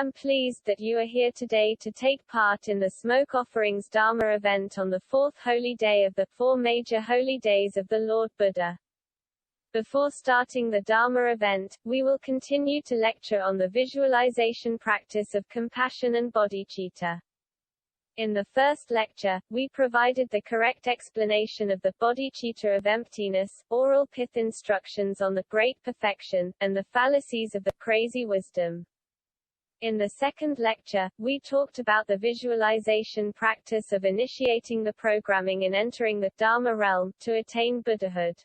am pleased that you are here today to take part in the Smoke Offerings Dharma event on the fourth holy day of the 4 major holy days of the Lord Buddha. Before starting the Dharma event, we will continue to lecture on the visualization practice of compassion and bodhicitta. In the first lecture, we provided the correct explanation of the bodhicitta of emptiness, oral pith instructions on the great perfection, and the fallacies of the crazy wisdom. In the second lecture, we talked about the visualization practice of initiating the programming in entering the Dharma realm, to attain Buddhahood.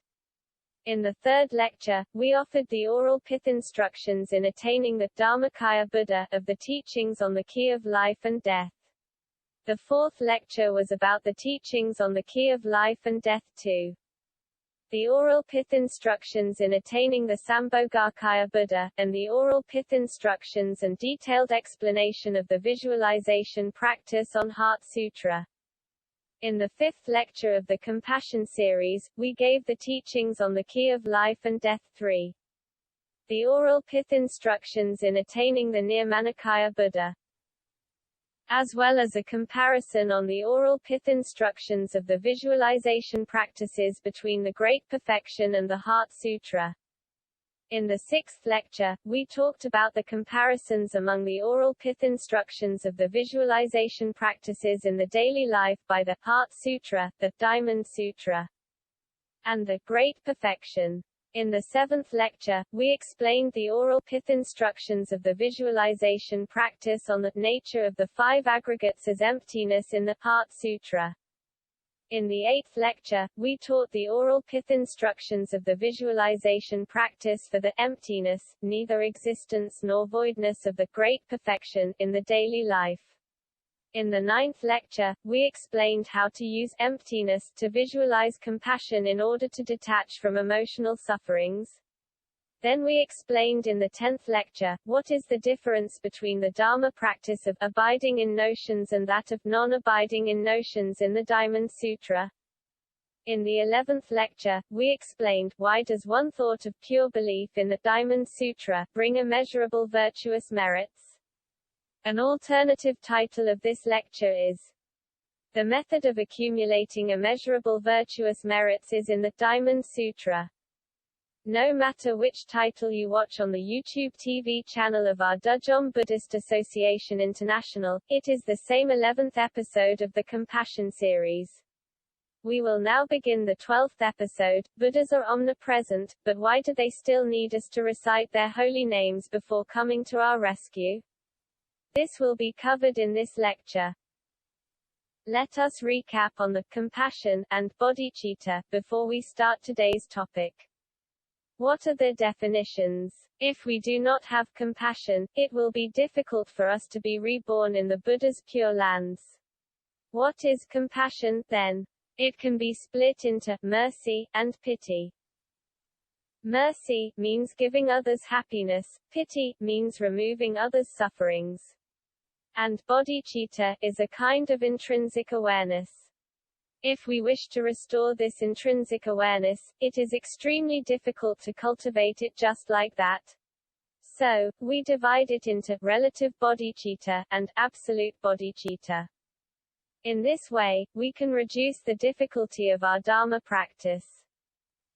In the third lecture, we offered the oral pith instructions in attaining the Dharmakaya Buddha, of the teachings on the key of life and death. The fourth lecture was about the teachings on the key of life and death too. The oral pith instructions in attaining the Sambhogakaya Buddha, and the oral pith instructions and detailed explanation of the visualization practice on Heart Sutra. In the fifth lecture of the Compassion series, we gave the teachings on the key of life and death 3. The oral pith instructions in attaining the Nirmanakaya Buddha, as well as a comparison on the oral pith instructions of the visualization practices between the Great Perfection and the Heart Sutra. In the sixth lecture, we talked about the comparisons among the oral pith instructions of the visualization practices in the daily life by the Heart Sutra, the Diamond Sutra, and the Great Perfection. In the seventh lecture, we explained the oral pith instructions of the visualization practice on the nature of the 5 aggregates as emptiness in the Heart Sutra. In the eighth lecture, we taught the oral pith instructions of the visualization practice for the emptiness, neither existence nor voidness of the Great Perfection, in the daily life. In the ninth lecture, we explained how to use emptiness to visualize compassion in order to detach from emotional sufferings. Then we explained in the 10th lecture, what is the difference between the Dharma practice of abiding in notions and that of non-abiding in notions in the Diamond Sutra. In the 11th lecture, we explained, why does one thought of pure belief in the Diamond Sutra bring immeasurable virtuous merits? An alternative title of this lecture is, The Method of Accumulating Immeasurable Virtuous Merits is in the Diamond Sutra. No matter which title you watch on the YouTube TV channel of our Dudjom Buddhist Association International, it is the same 11th episode of the Compassion series. We will now begin the 12th episode. Buddhas are omnipresent, but why do they still need us to recite their holy names before coming to our rescue? This will be covered in this lecture. Let us recap on the compassion and bodhicitta before we start today's topic. What are the definitions? If we do not have compassion, it will be difficult for us to be reborn in the Buddha's pure lands. What is compassion, then? It can be split into mercy and pity. Mercy means giving others happiness, pity means removing others' sufferings. And bodhicitta is a kind of intrinsic awareness. If we wish to restore this intrinsic awareness, it is extremely difficult to cultivate it just like that. So, we divide it into relative bodhicitta and absolute bodhicitta. In this way, we can reduce the difficulty of our Dharma practice.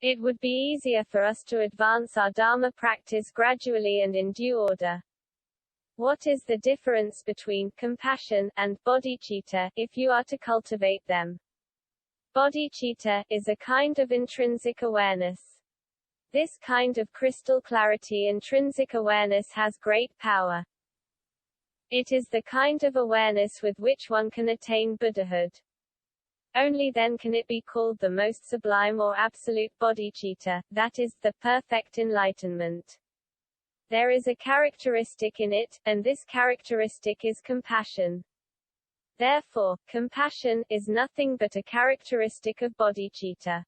It would be easier for us to advance our Dharma practice gradually and in due order. What is the difference between compassion and bodhicitta, if you are to cultivate them? Bodhicitta is a kind of intrinsic awareness. This kind of crystal clarity intrinsic awareness has great power. It is the kind of awareness with which one can attain Buddhahood. Only then can it be called the most sublime or absolute bodhicitta, that is, the perfect enlightenment. There is a characteristic in it, and this characteristic is compassion. Therefore, compassion is nothing but a characteristic of bodhicitta.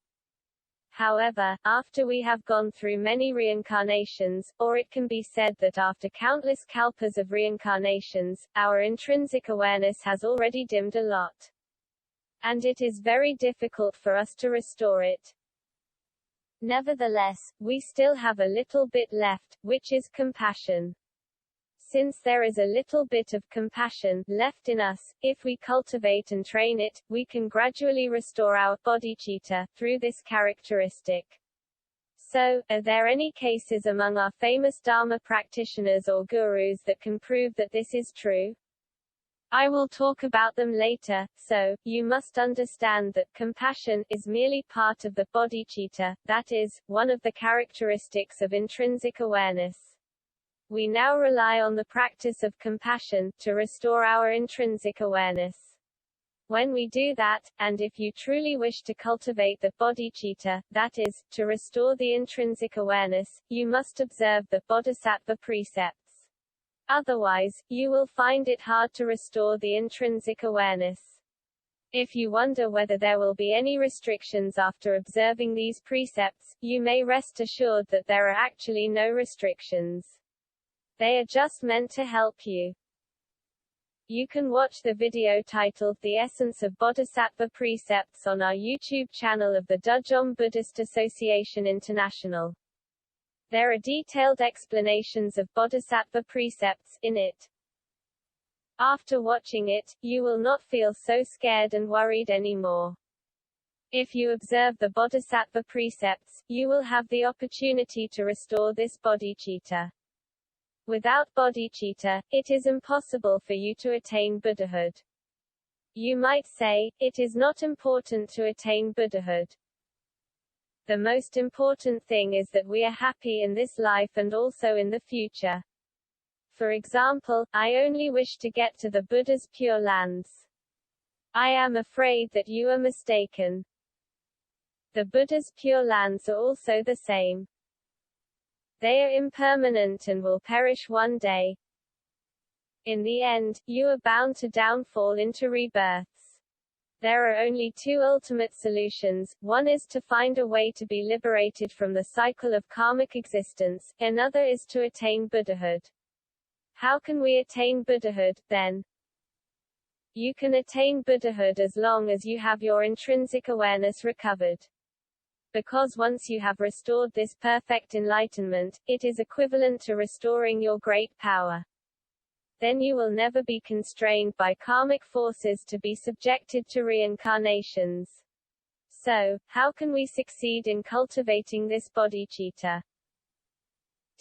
However, after we have gone through many reincarnations, or it can be said that after countless kalpas of reincarnations, our intrinsic awareness has already dimmed a lot. And it is very difficult for us to restore it. Nevertheless, we still have a little bit left, which is compassion. Since there is a little bit of compassion left in us, if we cultivate and train it, we can gradually restore our bodhicitta through this characteristic. So, are there any cases among our famous Dharma practitioners or gurus that can prove that this is true? I will talk about them later, so, you must understand that compassion is merely part of the bodhicitta, that is, one of the characteristics of intrinsic awareness. We now rely on the practice of compassion to restore our intrinsic awareness. When we do that, and if you truly wish to cultivate the bodhicitta, that is, to restore the intrinsic awareness, you must observe the bodhisattva precepts. Otherwise, you will find it hard to restore the intrinsic awareness. If you wonder whether there will be any restrictions after observing these precepts, you may rest assured that there are actually no restrictions. They are just meant to help you. You can watch the video titled The Essence of Bodhisattva Precepts on our YouTube channel of the Dudjom Buddhist Association International. There are detailed explanations of Bodhisattva precepts in it. After watching it, you will not feel so scared and worried anymore. If you observe the Bodhisattva precepts, you will have the opportunity to restore this bodhicitta. Without bodhicitta, it is impossible for you to attain Buddhahood. You might say, it is not important to attain Buddhahood. The most important thing is that we are happy in this life and also in the future. For example, I only wish to get to the Buddha's pure lands. I am afraid that you are mistaken. The Buddha's pure lands are also the same. They are impermanent and will perish one day. In the end, you are bound to downfall into rebirths. There are only two ultimate solutions. One is to find a way to be liberated from the cycle of karmic existence, another is to attain Buddhahood. How can we attain Buddhahood, then? You can attain Buddhahood as long as you have your intrinsic awareness recovered. Because once you have restored this perfect enlightenment, it is equivalent to restoring your great power. Then you will never be constrained by karmic forces to be subjected to reincarnations. So, how can we succeed in cultivating this bodhicitta?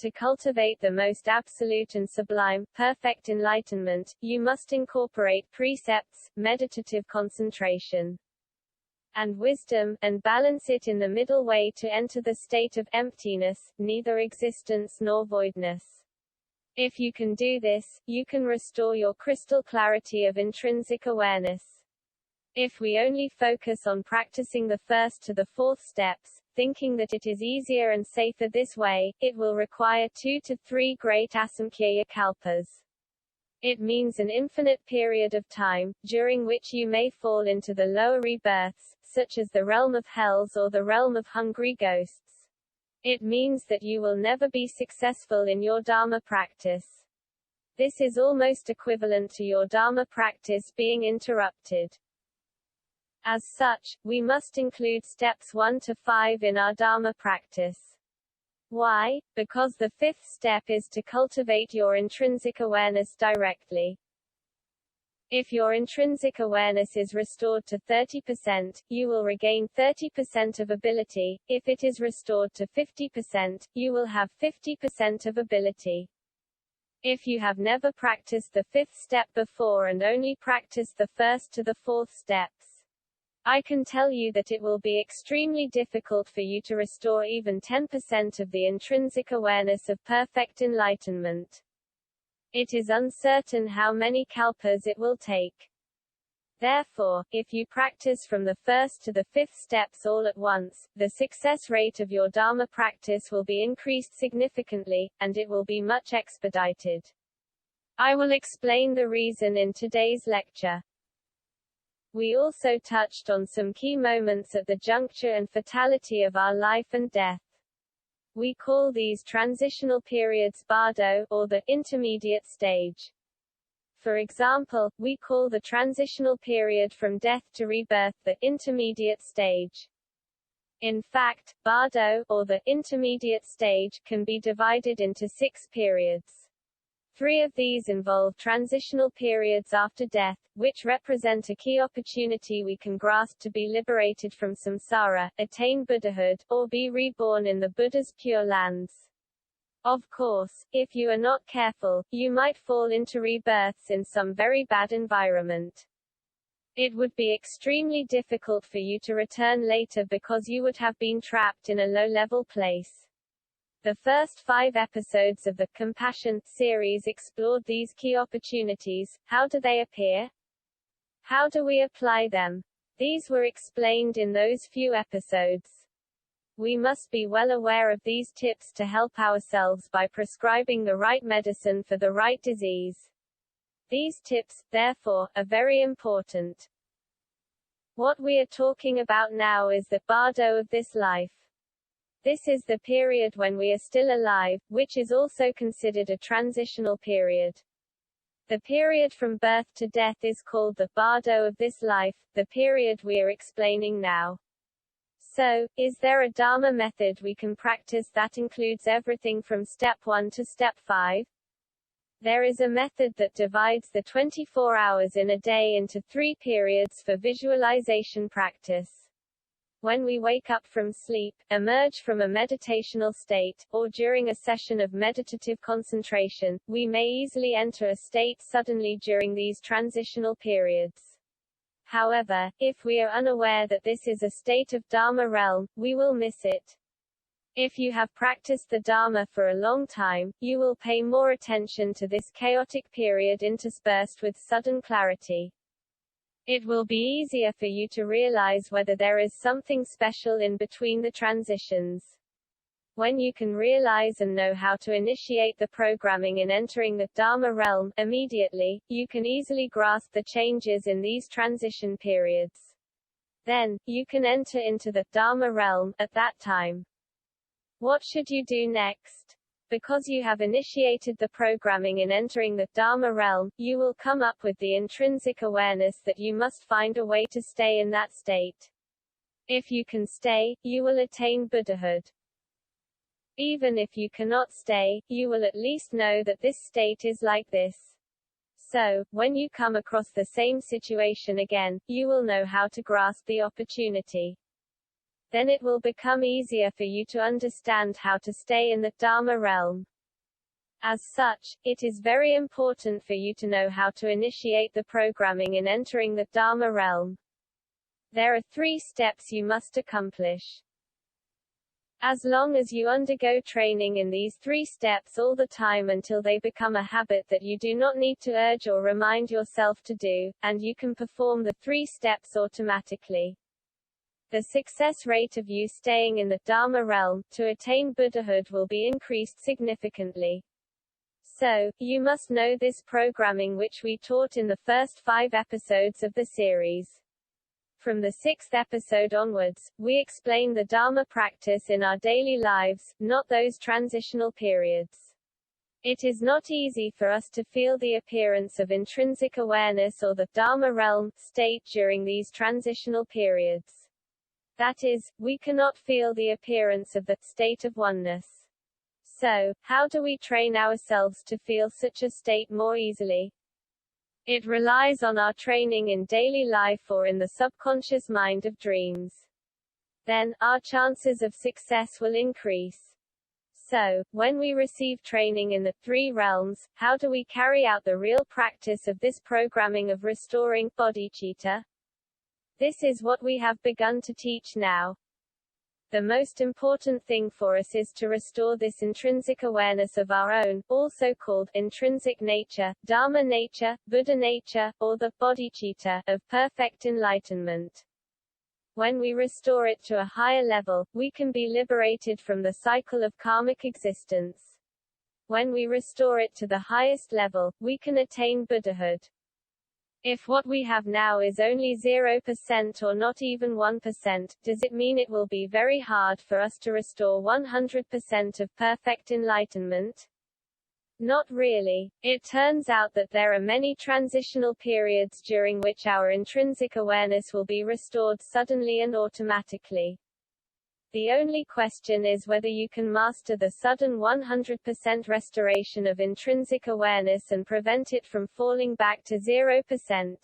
To cultivate the most absolute and sublime, perfect enlightenment, you must incorporate precepts, meditative concentration, and wisdom, and balance it in the middle way to enter the state of emptiness, neither existence nor voidness. If you can do this, you can restore your crystal clarity of intrinsic awareness. If we only focus on practicing the first to the fourth steps, thinking that it is easier and safer this way, it will require 2 to 3 great asamkhya kalpas. It means an infinite period of time, during which you may fall into the lower rebirths, such as the realm of hells or the realm of hungry ghosts. It means that you will never be successful in your Dharma practice. This is almost equivalent to your Dharma practice being interrupted. As such, we must include steps 1 to 5 in our Dharma practice. Why? Because the 5th step is to cultivate your intrinsic awareness directly. If your intrinsic awareness is restored to 30%, you will regain 30% of ability. If it is restored to 50%, you will have 50% of ability. If you have never practiced the 5th step before and only practiced the 1st to the 4th steps, I can tell you that it will be extremely difficult for you to restore even 10% of the intrinsic awareness of perfect enlightenment. It is uncertain how many kalpas it will take. Therefore, if you practice from the 1st to the 5th steps all at once, the success rate of your Dharma practice will be increased significantly, and it will be much expedited. I will explain the reason in today's lecture. We also touched on some key moments at the juncture and fatality of our life and death. We call these transitional periods bardo, or the intermediate stage. For example, we call the transitional period from death to rebirth the intermediate stage. In fact, bardo, or the intermediate stage, can be divided into 6 periods. 3 of these involve transitional periods after death, which represent a key opportunity we can grasp to be liberated from samsara, attain Buddhahood, or be reborn in the Buddha's pure lands. Of course, if you are not careful, you might fall into rebirths in some very bad environment. It would be extremely difficult for you to return later because you would have been trapped in a low-level place. The first 5 episodes of the Compassion series explored these key opportunities. How do they appear? How do we apply them? These were explained in those few episodes. We must be well aware of these tips to help ourselves by prescribing the right medicine for the right disease. These tips, therefore, are very important. What we are talking about now is the bardo of this life. This is the period when we are still alive, which is also considered a transitional period. The period from birth to death is called the bardo of this life, the period we are explaining now. So, is there a Dharma method we can practice that includes everything from step 1 to step 5? There is a method that divides the 24 hours in a day into 3 periods for visualization practice. When we wake up from sleep, emerge from a meditational state, or during a session of meditative concentration, we may easily enter a state suddenly during these transitional periods. However, if we are unaware that this is a state of Dharma realm, we will miss it. If you have practiced the Dharma for a long time, you will pay more attention to this chaotic period interspersed with sudden clarity. It will be easier for you to realize whether there is something special in between the transitions. When you can realize and know how to initiate the programming in entering the Dharma realm immediately, you can easily grasp the changes in these transition periods. Then, you can enter into the Dharma realm at that time. What should you do next? Because you have initiated the programming in entering the Dharma realm, you will come up with the intrinsic awareness that you must find a way to stay in that state. If you can stay, you will attain Buddhahood. Even if you cannot stay, you will at least know that this state is like this. So, when you come across the same situation again, you will know how to grasp the opportunity. Then it will become easier for you to understand how to stay in the Dharma realm. As such, it is very important for you to know how to initiate the programming in entering the Dharma realm. There are 3 steps you must accomplish. As long as you undergo training in these 3 steps all the time until they become a habit that you do not need to urge or remind yourself to do, and you can perform the 3 steps automatically, the success rate of you staying in the Dharma realm, to attain Buddhahood will be increased significantly. So, you must know this programming which we taught in the first 5 episodes of the series. From the 6th episode onwards, we explain the Dharma practice in our daily lives, not those transitional periods. It is not easy for us to feel the appearance of intrinsic awareness or the Dharma realm state during these transitional periods. That is, we cannot feel the appearance of the state of oneness. So, how do we train ourselves to feel such a state more easily? It relies on our training in daily life or in the subconscious mind of dreams. Then, our chances of success will increase. So, when we receive training in the 3 realms, how do we carry out the real practice of this programming of restoring bodhicitta? This is what we have begun to teach now. The most important thing for us is to restore this intrinsic awareness of our own, also called intrinsic nature, Dharma nature, Buddha nature, or the bodhicitta, of perfect enlightenment. When we restore it to a higher level, we can be liberated from the cycle of karmic existence. When we restore it to the highest level, we can attain Buddhahood. If what we have now is only 0% or not even 1%, does it mean it will be very hard for us to restore 100% of perfect enlightenment? Not really. It turns out that there are many transitional periods during which our intrinsic awareness will be restored suddenly and automatically. The only question is whether you can master the sudden 100% restoration of intrinsic awareness and prevent it from falling back to 0%.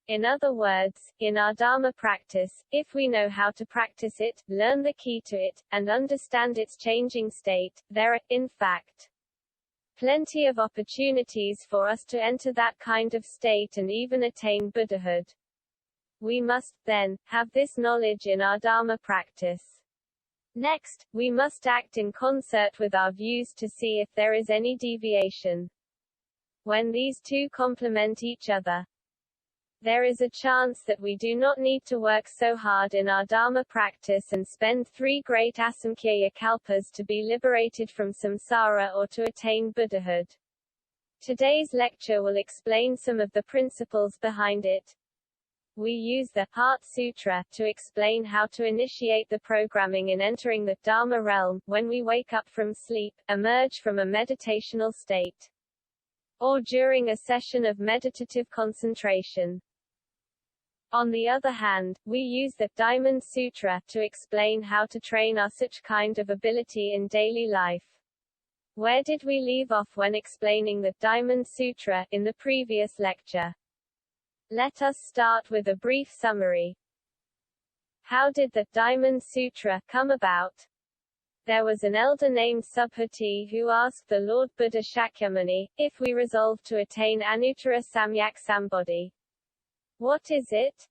In other words, in our Dharma practice, if we know how to practice it, learn the key to it, and understand its changing state, there are, in fact, plenty of opportunities for us to enter that kind of state and even attain Buddhahood. We must, then, have this knowledge in our Dharma practice. Next, we must act in concert with our views to see if there is any deviation. When these two complement each other, there is a chance that we do not need to work so hard in our Dharma practice and spend 3 great asamkhya kalpas to be liberated from samsara or to attain Buddhahood. Today's lecture will explain some of the principles behind it. We use the Heart Sutra to explain how to initiate the programming in entering the Dharma realm, when we wake up from sleep, emerge from a meditational state, or during a session of meditative concentration. On the other hand, we use the Diamond Sutra to explain how to train our such kind of ability in daily life. Where did we leave off when explaining the Diamond Sutra in the previous lecture? Let us start with a brief summary. How did the Diamond Sutra come about? There was an elder named Subhuti who asked the Lord Buddha Shakyamuni, if we resolve to attain Anuttara Samyak Sambodhi. What is it?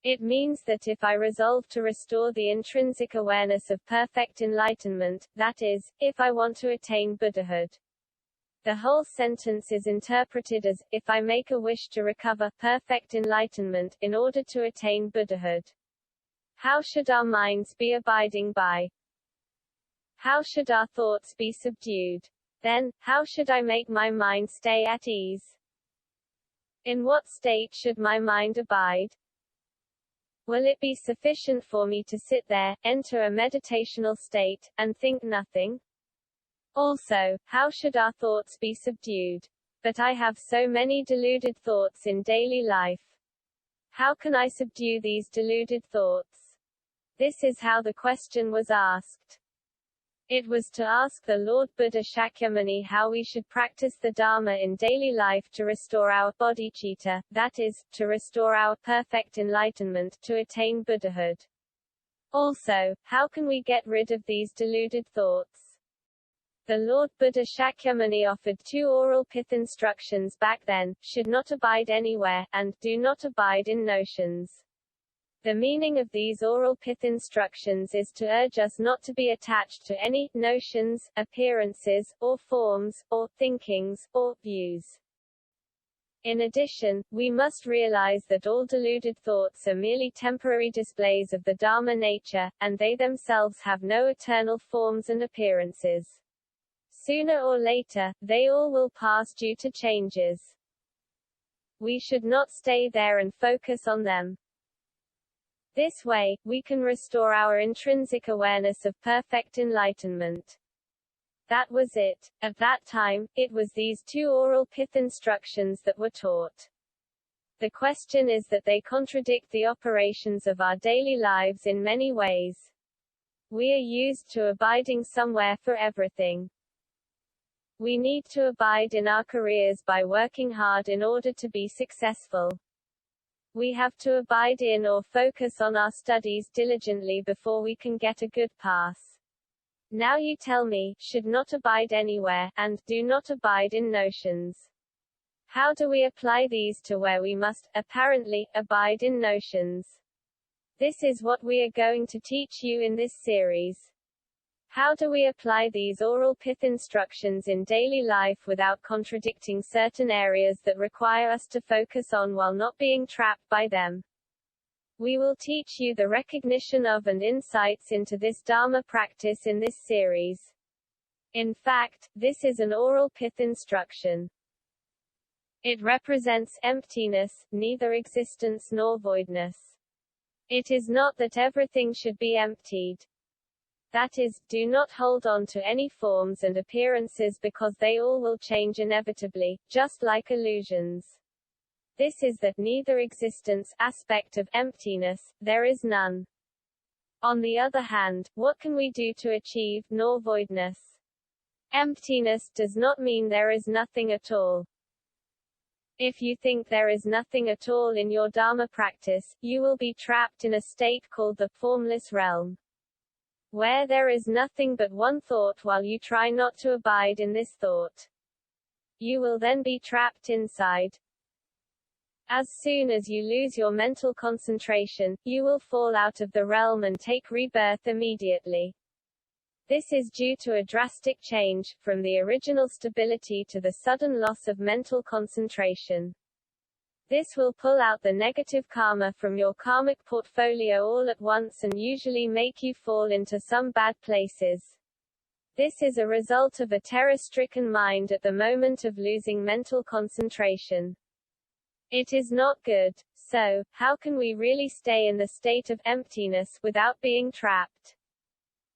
It means that if I resolve to restore the intrinsic awareness of perfect enlightenment, that is, if I want to attain Buddhahood. The whole sentence is interpreted as, if I make a wish to recover perfect enlightenment, in order to attain Buddhahood. How should our minds be abiding by? How should our thoughts be subdued? Then, how should I make my mind stay at ease? In what state should my mind abide? Will it be sufficient for me to sit there, enter a meditational state, and think nothing? Also, how should our thoughts be subdued? But I have so many deluded thoughts in daily life. How can I subdue these deluded thoughts? This is how the question was asked. It was to ask the Lord Buddha Shakyamuni how we should practice the Dharma in daily life to restore our bodhicitta, that is, to restore our perfect enlightenment, to attain Buddhahood. Also, how can we get rid of these deluded thoughts? The Lord Buddha Shakyamuni offered 2 oral pith instructions back then: should not abide anywhere, and do not abide in notions. The meaning of these oral pith instructions is to urge us not to be attached to any notions, appearances, or forms, or thinkings, or views. In addition, we must realize that all deluded thoughts are merely temporary displays of the Dharma nature, and they themselves have no eternal forms and appearances. Sooner or later, they all will pass due to changes. We should not stay there and focus on them. This way, we can restore our intrinsic awareness of perfect enlightenment. That was it. At that time, it was these 2 oral pith instructions that were taught. The question is that they contradict the operations of our daily lives in many ways. We are used to abiding somewhere for everything. We need to abide in our careers by working hard in order to be successful. We have to abide in or focus on our studies diligently before we can get a good pass. Now you tell me, should not abide anywhere, and do not abide in notions. How do we apply these to where we must, apparently, abide in notions? This is what we are going to teach you in this series. How do we apply these oral pith instructions in daily life without contradicting certain areas that require us to focus on while not being trapped by them? We will teach you the recognition of and insights into this Dharma practice in this series. In fact, this is an oral pith instruction. It represents emptiness, neither existence nor voidness. It is not that everything should be emptied. That is, do not hold on to any forms and appearances because they all will change inevitably, just like illusions. This is that neither existence aspect of emptiness, there is none. On the other hand, what can we do to achieve nor voidness? Emptiness does not mean there is nothing at all. If you think there is nothing at all in your Dharma practice, you will be trapped in a state called the formless realm, where there is nothing but one thought while you try not to abide in this thought. You will then be trapped inside. As soon as you lose your mental concentration, you will fall out of the realm and take rebirth immediately. This is due to a drastic change, from the original stability to the sudden loss of mental concentration. This will pull out the negative karma from your karmic portfolio all at once and usually make you fall into some bad places. This is a result of a terror-stricken mind at the moment of losing mental concentration. It is not good. So, how can we really stay in the state of emptiness without being trapped?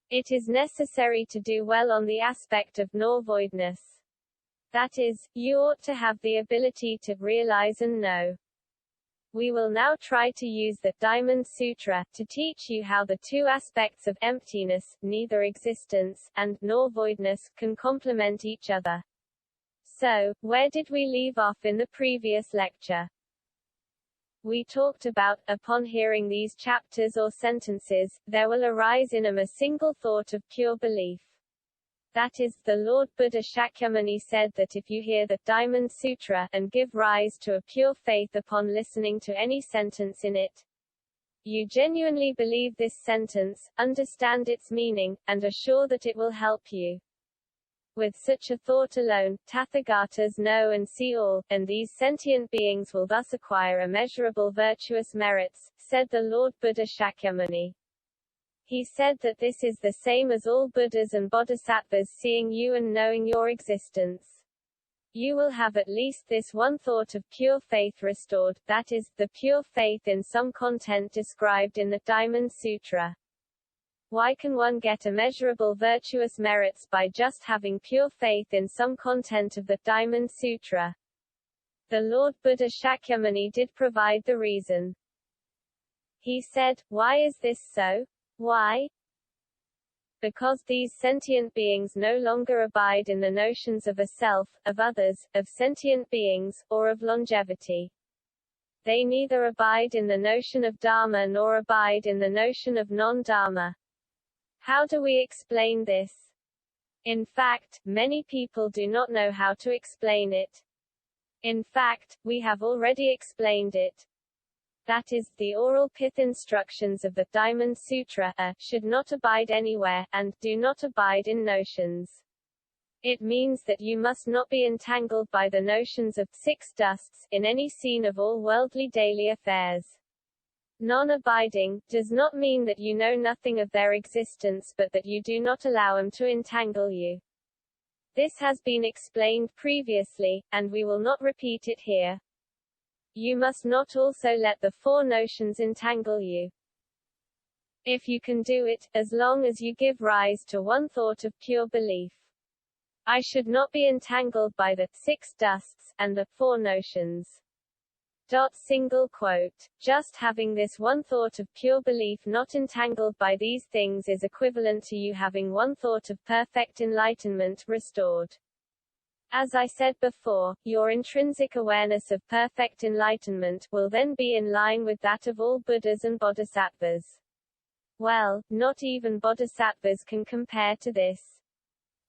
It is necessary to do well on the aspect of nor voidness. That is, you ought to have the ability to realize and know. We will now try to use the Diamond Sutra to teach you how the two aspects of emptiness, neither existence, and nor voidness, can complement each other. So, where did we leave off in the previous lecture? We talked about, upon hearing these chapters or sentences, there will arise in a single thought of pure belief. That is, the Lord Buddha Shakyamuni said that if you hear the Diamond Sutra and give rise to a pure faith upon listening to any sentence in it, you genuinely believe this sentence, understand its meaning, and are sure that it will help you. With such a thought alone, Tathagatas know and see all, and these sentient beings will thus acquire immeasurable virtuous merits, said the Lord Buddha Shakyamuni. He said that this is the same as all Buddhas and Bodhisattvas seeing you and knowing your existence. You will have at least this one thought of pure faith restored, that is, the pure faith in some content described in the Diamond Sutra. Why can one get immeasurable virtuous merits by just having pure faith in some content of the Diamond Sutra? The Lord Buddha Shakyamuni did provide the reason. He said, "Why is this so? Why? Because these sentient beings no longer abide in the notions of a self, of others, of sentient beings, or of longevity. They neither abide in the notion of Dharma nor abide in the notion of non-Dharma." How do we explain this? In fact, many people do not know how to explain it. In fact, we have already explained it. That is, the oral pith instructions of the Diamond Sutra are, should not abide anywhere, and do not abide in notions. It means that you must not be entangled by the notions of six dusts in any scene of all worldly daily affairs. Non-abiding does not mean that you know nothing of their existence but that you do not allow them to entangle you. This has been explained previously, and we will not repeat it here. You must not also let the four notions entangle you. If you can do it, as long as you give rise to one thought of pure belief. I should not be entangled by the six dusts and the four notions. Single quote. Just having this one thought of pure belief not entangled by these things is equivalent to you having one thought of perfect enlightenment restored. As I said before, your intrinsic awareness of perfect enlightenment will then be in line with that of all Buddhas and Bodhisattvas. Well, not even Bodhisattvas can compare to this.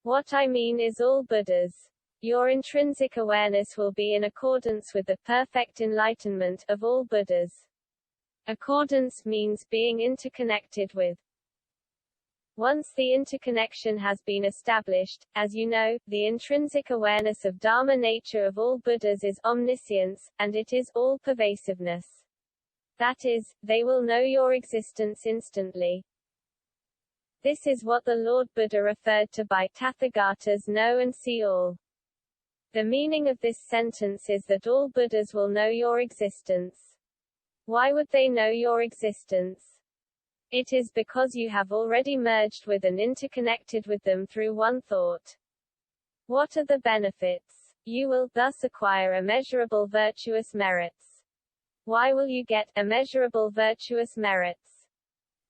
What I mean is all Buddhas. Your intrinsic awareness will be in accordance with the perfect enlightenment of all Buddhas. Accordance means being interconnected with. Once the interconnection has been established, as you know, the intrinsic awareness of Dharma nature of all Buddhas is omniscience, and it is all-pervasiveness. That is, they will know your existence instantly. This is what the Lord Buddha referred to by Tathagatas know and see all. The meaning of this sentence is that all Buddhas will know your existence. Why would they know your existence? It is because you have already merged with and interconnected with them through one thought. What are the benefits? You will thus acquire immeasurable virtuous merits. Why will you get immeasurable virtuous merits?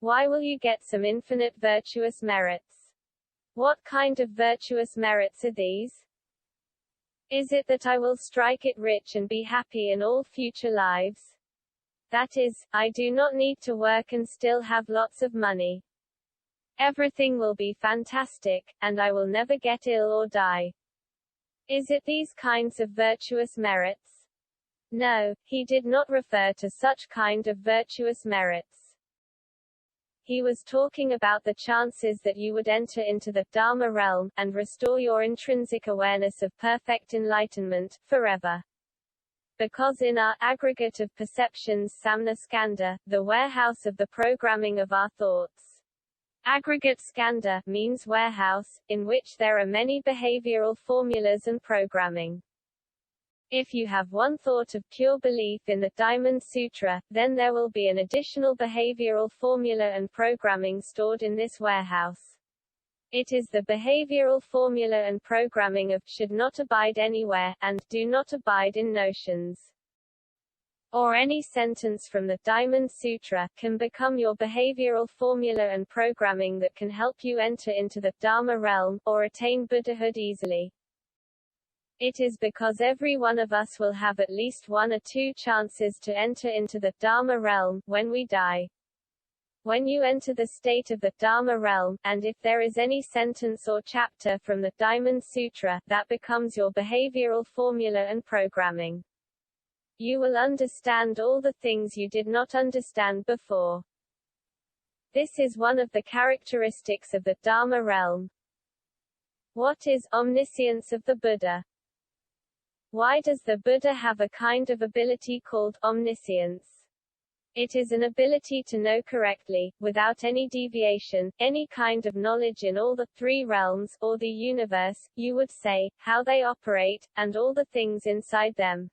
Why will you get some infinite virtuous merits? What kind of virtuous merits are these? Is it that I will strike it rich and be happy in all future lives? That is, I do not need to work and still have lots of money. Everything will be fantastic, and I will never get ill or die. Is it these kinds of virtuous merits? No, he did not refer to such kind of virtuous merits. He was talking about the chances that you would enter into the Dharma realm, and restore your intrinsic awareness of perfect enlightenment, forever. Because in our aggregate of perceptions samna skanda, the warehouse of the programming of our thoughts. Aggregate skanda means warehouse, in which there are many behavioral formulas and programming. If you have one thought of pure belief in the Diamond Sutra, then there will be an additional behavioral formula and programming stored in this warehouse. It is the behavioral formula and programming of should not abide anywhere, and do not abide in notions. Or any sentence from the Diamond Sutra can become your behavioral formula and programming that can help you enter into the Dharma realm, or attain Buddhahood easily. It is because every one of us will have at least one or two chances to enter into the Dharma realm, when we die. When you enter the state of the Dharma realm, and if there is any sentence or chapter from the Diamond Sutra, that becomes your behavioral formula and programming. You will understand all the things you did not understand before. This is one of the characteristics of the Dharma realm. What is omniscience of the Buddha? Why does the Buddha have a kind of ability called omniscience? It is an ability to know correctly, without any deviation, any kind of knowledge in all the three realms, or the universe, you would say, how they operate, and all the things inside them.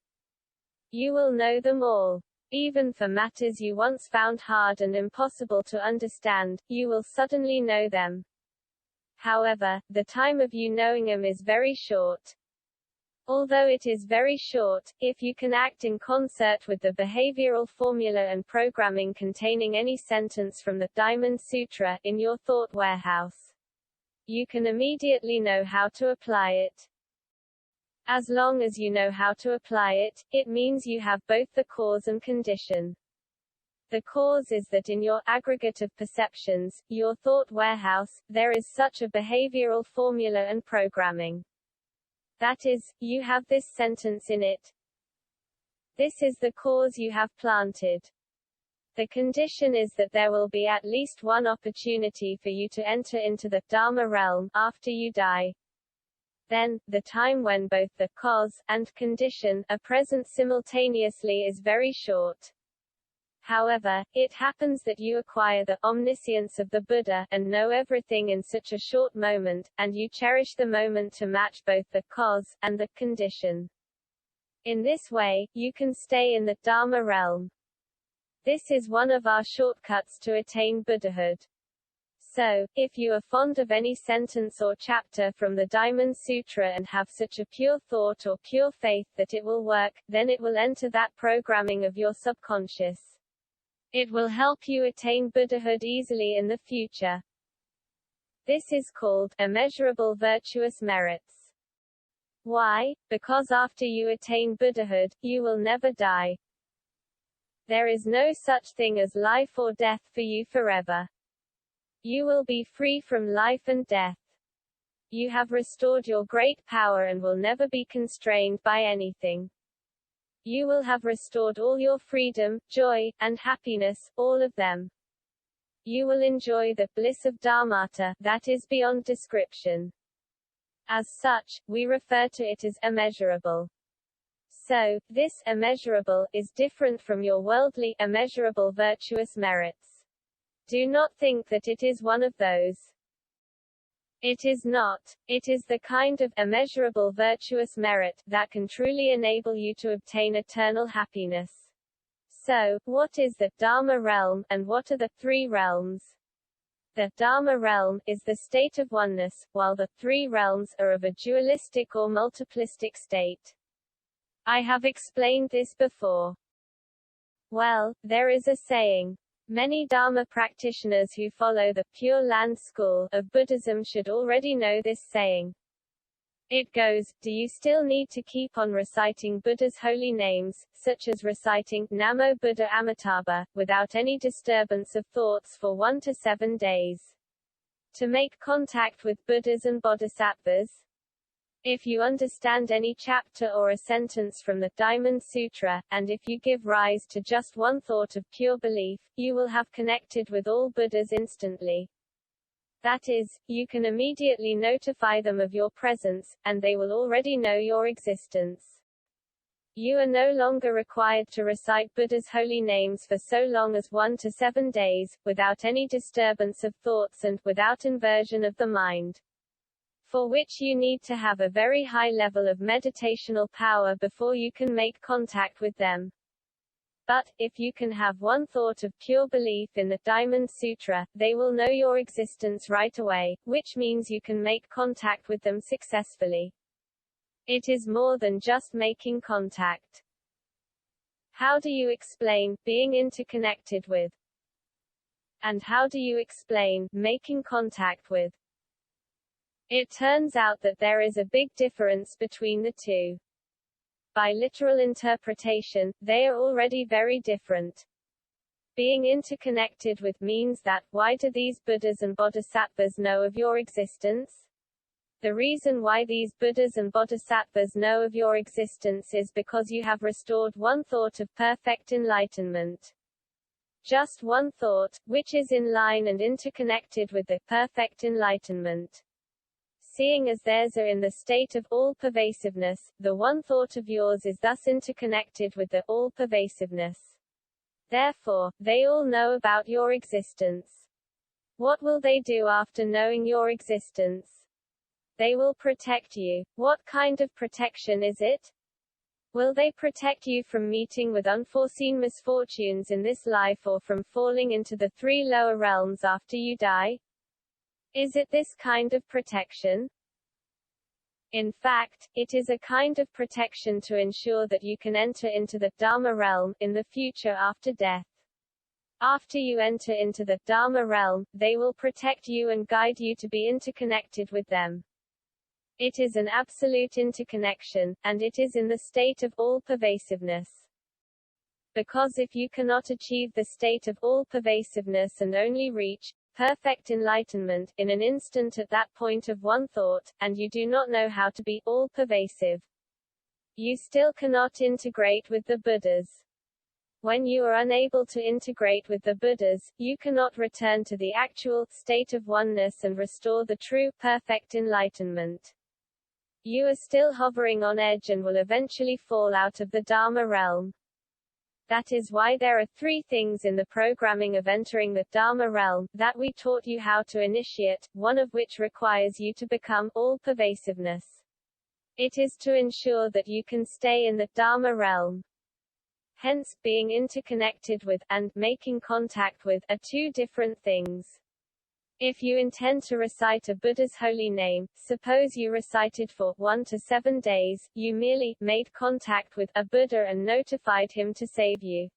You will know them all. Even for matters you once found hard and impossible to understand, you will suddenly know them. However, the time of you knowing them is very short. Although it is very short, if you can act in concert with the behavioral formula and programming containing any sentence from the Diamond Sutra in your thought warehouse, you can immediately know how to apply it. As long as you know how to apply it, it means you have both the cause and condition. The cause is that in your aggregate of perceptions, your thought warehouse, there is such a behavioral formula and programming. That is, you have this sentence in it. This is the cause you have planted. The condition is that there will be at least one opportunity for you to enter into the Dharma realm, after you die. Then, the time when both the cause and condition are present simultaneously is very short. However, it happens that you acquire the omniscience of the Buddha, and know everything in such a short moment, and you cherish the moment to match both the cause and the condition. In this way, you can stay in the Dharma realm. This is one of our shortcuts to attain Buddhahood. So, if you are fond of any sentence or chapter from the Diamond Sutra and have such a pure thought or pure faith that it will work, then it will enter that programming of your subconscious. It will help you attain Buddhahood easily in the future. This is called immeasurable virtuous merits. Why? Because after you attain Buddhahood, you will never die. There is no such thing as life or death for you forever. You will be free from life and death. You have restored your great power and will never be constrained by anything. You will have restored all your freedom, joy, and happiness, all of them. You will enjoy the bliss of Dharmata, that is beyond description. As such, we refer to it as immeasurable. So, this immeasurable is different from your worldly, immeasurable virtuous merits. Do not think that it is one of those. It is not. It is the kind of immeasurable virtuous merit that can truly enable you to obtain eternal happiness. So, what is the Dharma realm, and what are the three realms? The Dharma realm is the state of oneness, while the three realms are of a dualistic or multiplistic state. I have explained this before. Well, there is a saying, Many Dharma practitioners who follow the Pure Land school of Buddhism should already know this saying. It goes, do you still need to keep on reciting Buddha's holy names, such as reciting Namo Buddha Amitabha, without any disturbance of thoughts for 1 to 7 days? To make contact with Buddhas and Bodhisattvas? If you understand any chapter or a sentence from the Diamond Sutra, and if you give rise to just one thought of pure belief, you will have connected with all Buddhas instantly. That is, you can immediately notify them of your presence, and they will already know your existence. You are no longer required to recite Buddha's holy names for so long as 1 to 7 days, without any disturbance of thoughts and without inversion of the mind. For which you need to have a very high level of meditational power before you can make contact with them. But, if you can have one thought of pure belief in the Diamond Sutra, they will know your existence right away, which means you can make contact with them successfully. It is more than just making contact. How do you explain being interconnected with? And how do you explain making contact with? It turns out that there is a big difference between the two. By literal interpretation, they are already very different. Being interconnected with means that, why do these Buddhas and Bodhisattvas know of your existence? The reason why these Buddhas and Bodhisattvas know of your existence is because you have restored one thought of perfect enlightenment. Just one thought, which is in line and interconnected with the perfect enlightenment. Seeing as theirs are in the state of all-pervasiveness, the one thought of yours is thus interconnected with the all-pervasiveness. Therefore, they all know about your existence. What will they do after knowing your existence? They will protect you. What kind of protection is it? Will they protect you from meeting with unforeseen misfortunes in this life or from falling into the 3 lower realms after you die? Is it this kind of protection? In fact, it is a kind of protection to ensure that you can enter into the Dharma realm, in the future after death. After you enter into the Dharma realm, they will protect you and guide you to be interconnected with them. It is an absolute interconnection, and it is in the state of all-pervasiveness. Because if you cannot achieve the state of all-pervasiveness and only reach perfect enlightenment in an instant at that point of one thought, and you do not know how to be all-pervasive, you still cannot integrate with the Buddhas. When you are unable to integrate with the Buddhas, you cannot return to the actual state of oneness and restore the true, perfect enlightenment. You are still hovering on edge and will eventually fall out of the Dharma realm. That is why there are 3 things in the programming of entering the Dharma realm, that we taught you how to initiate, one of which requires you to become all-pervasiveness. It is to ensure that you can stay in the Dharma realm. Hence, being interconnected with, and making contact with, are 2 different things. If you intend to recite a Buddha's holy name, suppose you recited for 1 to 7 days, you merely made contact with a Buddha and notified him to save you.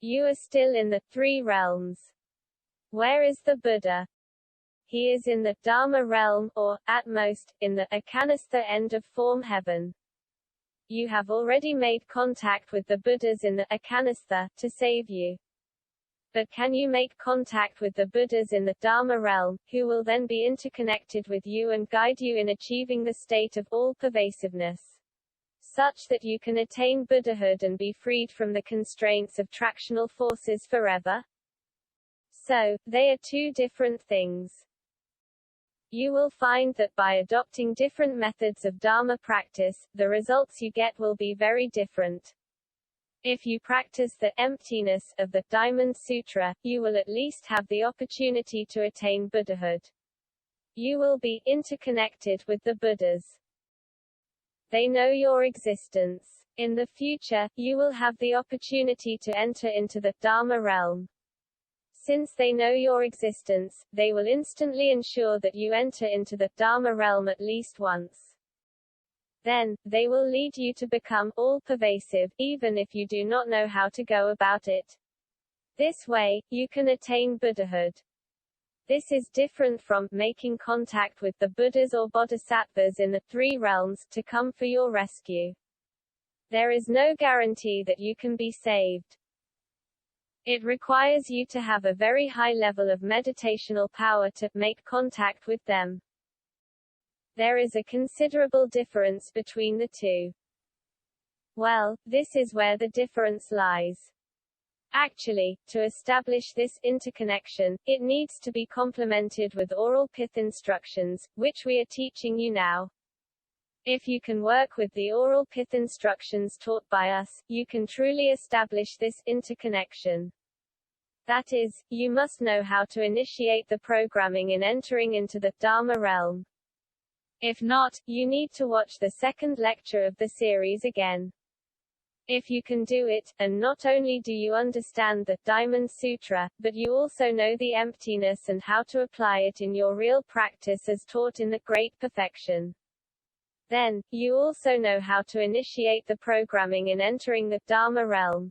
You are still in the 3 realms. Where is the Buddha? He is in the Dharma realm, or, at most, in the Akanistha end of form heaven. You have already made contact with the Buddhas in the Akanistha, to save you. But can you make contact with the Buddhas in the Dharma realm, who will then be interconnected with you and guide you in achieving the state of all-pervasiveness, such that you can attain Buddhahood and be freed from the constraints of tractional forces forever? So, they are 2 different things. You will find that by adopting different methods of Dharma practice, the results you get will be very different. If you practice the emptiness of the Diamond Sutra, you will at least have the opportunity to attain Buddhahood. You will be interconnected with the Buddhas. They know your existence. In the future, you will have the opportunity to enter into the Dharma realm. Since they know your existence, they will instantly ensure that you enter into the Dharma realm at least once. Then, they will lead you to become all-pervasive, even if you do not know how to go about it. This way, you can attain Buddhahood. This is different from making contact with the Buddhas or Bodhisattvas in the three realms to come for your rescue. There is no guarantee that you can be saved. It requires you to have a very high level of meditational power to make contact with them. There is a considerable difference between the two. Well, this is where the difference lies. Actually, to establish this interconnection, it needs to be complemented with oral pith instructions, which we are teaching you now. If you can work with the oral pith instructions taught by us, you can truly establish this interconnection. That is, you must know how to initiate the programming in entering into the Dharma realm. If not, you need to watch the second lecture of the series again. If you can do it, and not only do you understand the Diamond Sutra, but you also know the emptiness and how to apply it in your real practice as taught in the Great Perfection. Then, you also know how to initiate the programming in entering the Dharma realm.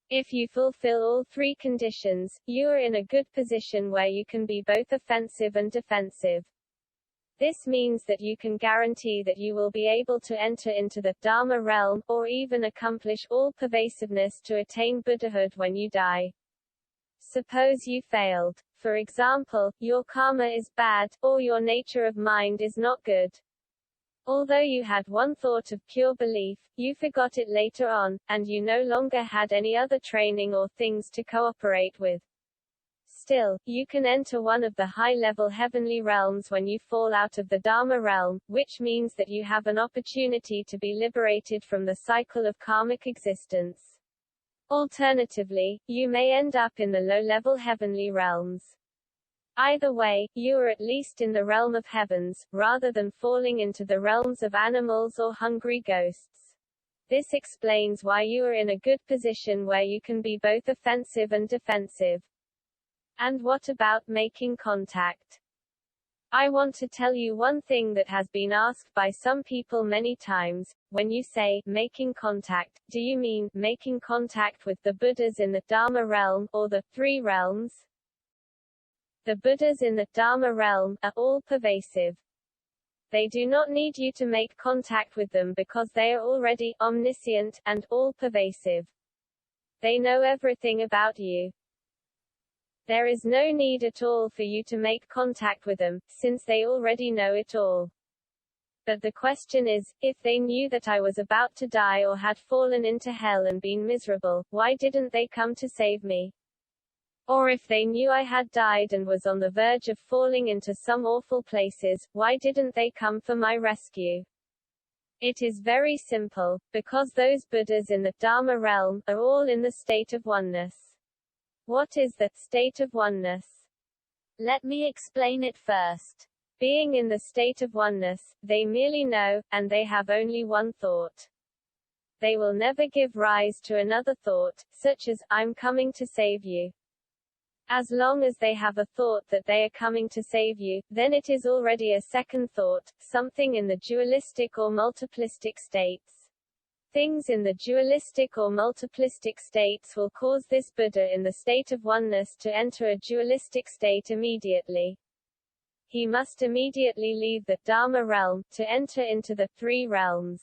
If you fulfill all three conditions, you are in a good position where you can be both offensive and defensive. This means that you can guarantee that you will be able to enter into the Dharma realm, or even accomplish all pervasiveness to attain Buddhahood when you die. Suppose you failed. For example, your karma is bad, or your nature of mind is not good. Although you had one thought of pure belief, you forgot it later on, and you no longer had any other training or things to cooperate with. Still, you can enter one of the high-level heavenly realms when you fall out of the Dharma realm, which means that you have an opportunity to be liberated from the cycle of karmic existence. Alternatively, you may end up in the low-level heavenly realms. Either way, you are at least in the realm of heavens, rather than falling into the realms of animals or hungry ghosts. This explains why you are in a good position where you can be both offensive and defensive. And what about making contact? I want to tell you one thing that has been asked by some people many times. When you say, making contact, do you mean, making contact with the Buddhas in the Dharma realm, or the three realms? The Buddhas in the Dharma realm are all-pervasive. They do not need you to make contact with them because they are already omniscient and all-pervasive. They know everything about you. There is no need at all for you to make contact with them, since they already know it all. But the question is, if they knew that I was about to die or had fallen into hell and been miserable, why didn't they come to save me? Or if they knew I had died and was on the verge of falling into some awful places, why didn't they come for my rescue? It is very simple, because those Buddhas in the Dharma realm are all in the state of oneness. What is the state of oneness? Let me explain it first. Being in the state of oneness, they merely know, and they have only one thought. They will never give rise to another thought, such as, I'm coming to save you. As long as they have a thought that they are coming to save you, then it is already a second thought, something in the dualistic or multiplistic states. Things in the dualistic or multiplistic states will cause this Buddha in the state of oneness to enter a dualistic state immediately. He must immediately leave the Dharma realm, to enter into the three realms.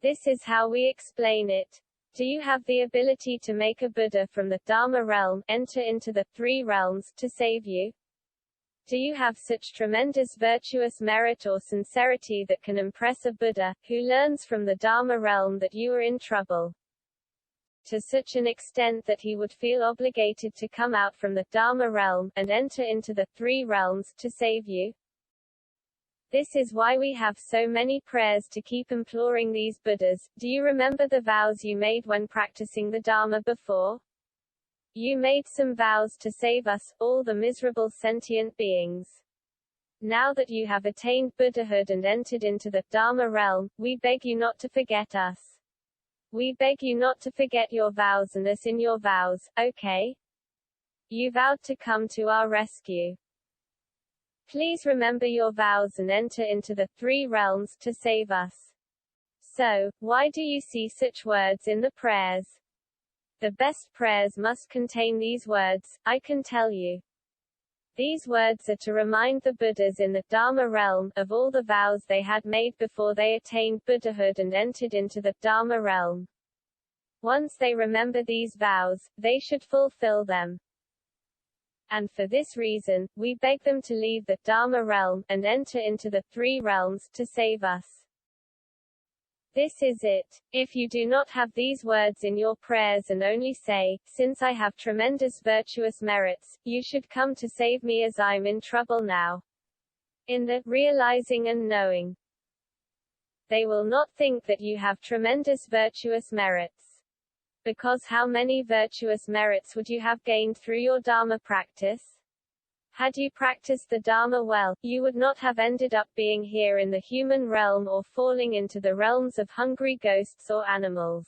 This is how we explain it. Do you have the ability to make a Buddha from the Dharma realm, enter into the three realms, to save you? Do you have such tremendous virtuous merit or sincerity that can impress a Buddha, who learns from the Dharma realm that you are in trouble? To such an extent that he would feel obligated to come out from the Dharma realm, and enter into the three realms, to save you? This is why we have so many prayers to keep imploring these Buddhas. Do you remember the vows you made when practicing the Dharma before? You made some vows to save us, all the miserable sentient beings. Now that you have attained Buddhahood and entered into the Dharma realm, we beg you not to forget us. We beg you not to forget your vows and us in your vows, okay? You vowed to come to our rescue. Please remember your vows and enter into the three realms, to save us. So, why do you see such words in the prayers? The best prayers must contain these words, I can tell you. These words are to remind the Buddhas in the Dharma realm of all the vows they had made before they attained Buddhahood and entered into the Dharma realm. Once they remember these vows, they should fulfill them. And for this reason, we beg them to leave the Dharma realm, and enter into the three realms, to save us. This is it. If you do not have these words in your prayers and only say, since I have tremendous virtuous merits, you should come to save me as I'm in trouble now. In the realizing and knowing, they will not think that you have tremendous virtuous merits. Because how many virtuous merits would you have gained through your Dharma practice? Had you practiced the Dharma well, you would not have ended up being here in the human realm or falling into the realms of hungry ghosts or animals.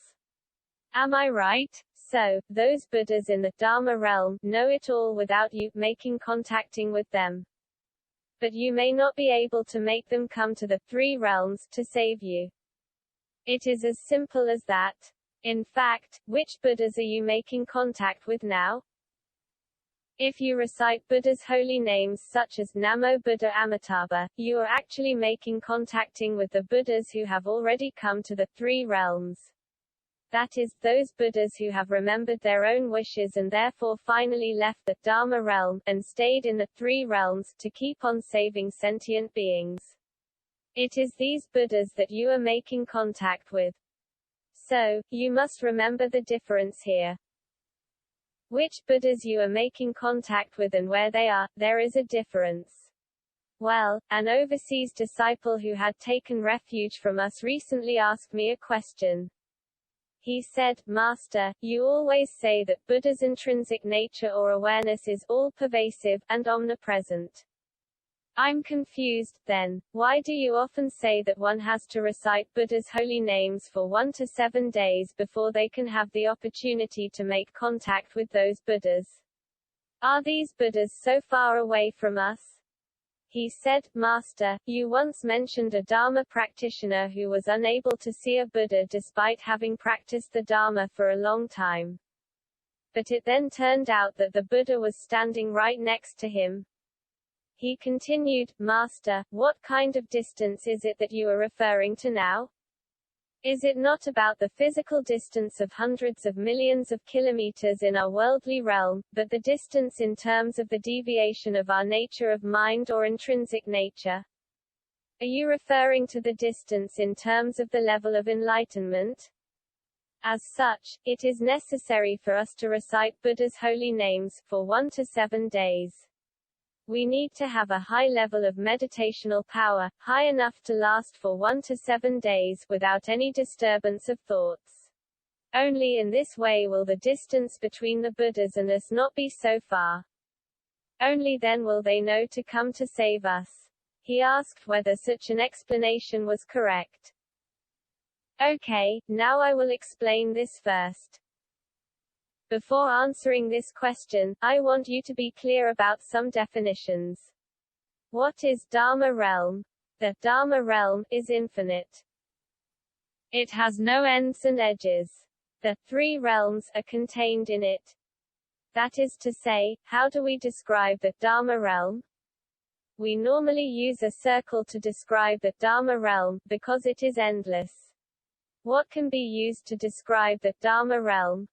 Am I right? So, those Buddhas in the Dharma realm know it all without you contacting with them. But you may not be able to make them come to the three realms to save you. It is as simple as that. In fact, which Buddhas are you making contact with now? If you recite Buddha's holy names such as Namo Buddha Amitabha, you are actually contacting with the Buddhas who have already come to the three realms. That is, those Buddhas who have remembered their own wishes and therefore finally left the Dharma realm, and stayed in the three realms, to keep on saving sentient beings. It is these Buddhas that you are making contact with. So, you must remember the difference here. Which Buddhas you are making contact with and where they are, there is a difference. Well, an overseas disciple who had taken refuge from us recently asked me a question. He said, Master, you always say that Buddha's intrinsic nature or awareness is all-pervasive, and omnipresent. I'm confused, then. Why do you often say that one has to recite Buddha's holy names for 1 to 7 days before they can have the opportunity to make contact with those Buddhas? Are these Buddhas so far away from us? He said, Master, you once mentioned a Dharma practitioner who was unable to see a Buddha despite having practiced the Dharma for a long time. But it then turned out that the Buddha was standing right next to him. He continued, Master, what kind of distance is it that you are referring to now? Is it not about the physical distance of hundreds of millions of kilometers in our worldly realm, but the distance in terms of the deviation of our nature of mind or intrinsic nature? Are you referring to the distance in terms of the level of enlightenment? As such, it is necessary for us to recite Buddha's holy names for 1 to 7 days. We need to have a high level of meditational power, high enough to last for 1 to 7 days, without any disturbance of thoughts. Only in this way will the distance between the Buddhas and us not be so far. Only then will they know to come to save us. He asked whether such an explanation was correct. Okay, now I will explain this first. Before answering this question, I want you to be clear about some definitions. What is Dharma realm? The Dharma realm is infinite. It has no ends and edges. The three realms are contained in it. That is to say, how do we describe the Dharma realm? We normally use a circle to describe the Dharma realm, because it is endless. What can be used to describe the Dharma realm?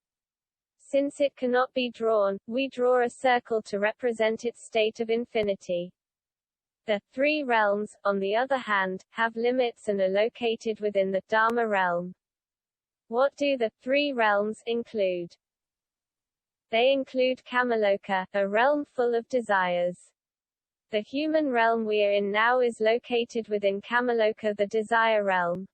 Since it cannot be drawn, we draw a circle to represent its state of infinity. The three realms, on the other hand, have limits and are located within the Dharma realm. What do the three realms include? They include Kamaloka, a realm full of desires. The human realm we are in now is located within Kamaloka, the desire realm.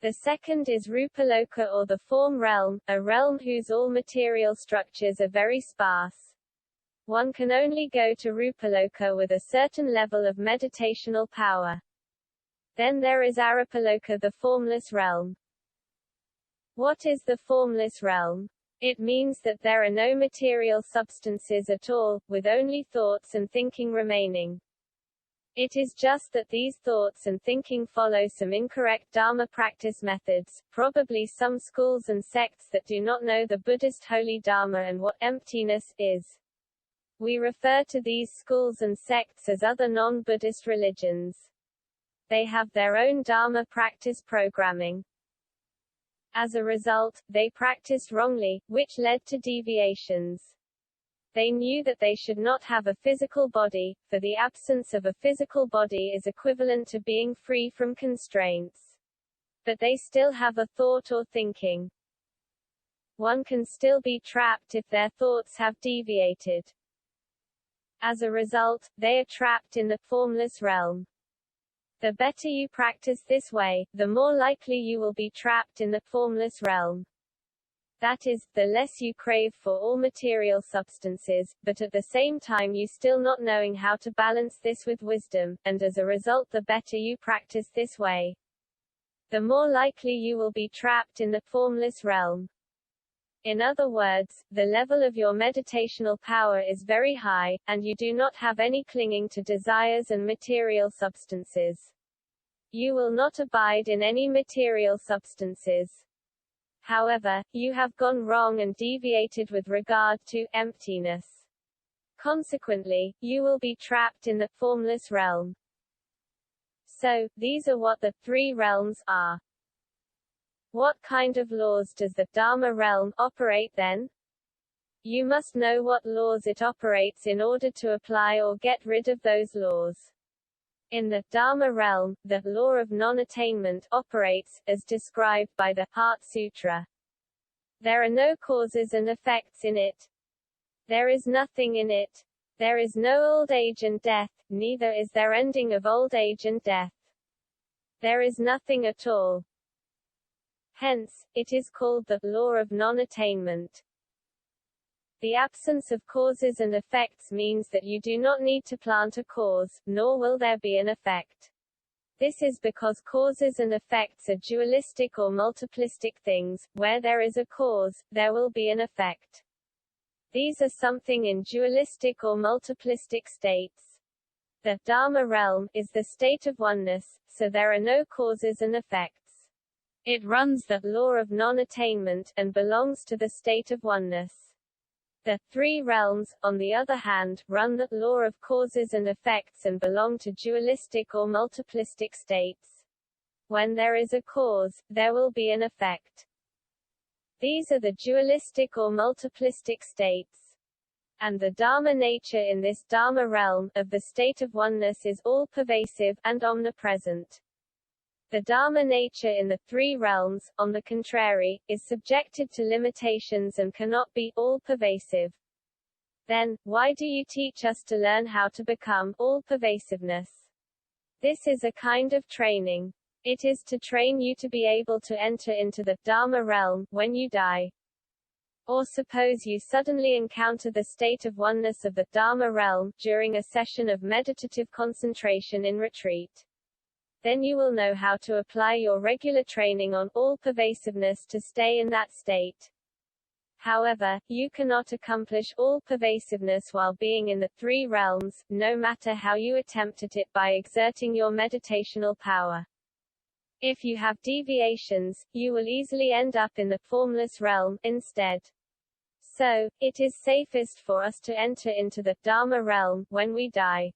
The second is Rupaloka, or the form realm, a realm whose all material structures are very sparse. One can only go to Rupaloka with a certain level of meditational power. Then there is Arupaloka, the formless realm. What is the formless realm? It means that there are no material substances at all, with only thoughts and thinking remaining. It is just that these thoughts and thinking follow some incorrect Dharma practice methods, probably some schools and sects that do not know the Buddhist holy Dharma and what emptiness is. We refer to these schools and sects as other non-Buddhist religions. They have their own Dharma practice programming. As a result, they practiced wrongly, which led to deviations. They knew that they should not have a physical body, for the absence of a physical body is equivalent to being free from constraints. But they still have a thought or thinking. One can still be trapped if their thoughts have deviated. As a result, they are trapped in the formless realm. The better you practice this way, the more likely you will be trapped in the formless realm. That is, the less you crave for all material substances, but at the same time you still not knowing how to balance this with wisdom, and as a result the better you practice this way, the more likely you will be trapped in the formless realm. In other words, the level of your meditational power is very high, and you do not have any clinging to desires and material substances. You will not abide in any material substances. However, you have gone wrong and deviated with regard to emptiness. Consequently, you will be trapped in the formless realm. So, these are what the three realms are. What kind of laws does the Dharma realm operate then? You must know what laws it operates in order to apply or get rid of those laws. In the Dharma realm, the law of non-attainment operates, as described by the Heart Sutra. There are no causes and effects in it. There is nothing in it. There is no old age and death, neither is there ending of old age and death. There is nothing at all. Hence, it is called the law of non-attainment. The absence of causes and effects means that you do not need to plant a cause, nor will there be an effect. This is because causes and effects are dualistic or multiplistic things. Where there is a cause, there will be an effect. These are something in dualistic or multiplistic states. The Dharma realm is the state of oneness, so there are no causes and effects. It runs the law of non-attainment, and belongs to the state of oneness. The three realms, on the other hand, run the law of causes and effects and belong to dualistic or multiplistic states. When there is a cause, there will be an effect. These are the dualistic or multiplistic states. And the Dharma nature in this Dharma realm, of the state of oneness, is all-pervasive, and omnipresent. The Dharma nature in the three realms, on the contrary, is subjected to limitations and cannot be all-pervasive. Then, why do you teach us to learn how to become all-pervasiveness? This is a kind of training. It is to train you to be able to enter into the Dharma realm, when you die. Or suppose you suddenly encounter the state of oneness of the Dharma realm, during a session of meditative concentration in retreat. Then you will know how to apply your regular training on all-pervasiveness to stay in that state. However, you cannot accomplish all-pervasiveness while being in the three realms, no matter how you attempted it by exerting your meditational power. If you have deviations, you will easily end up in the formless realm, instead. So, it is safest for us to enter into the Dharma realm, when we die.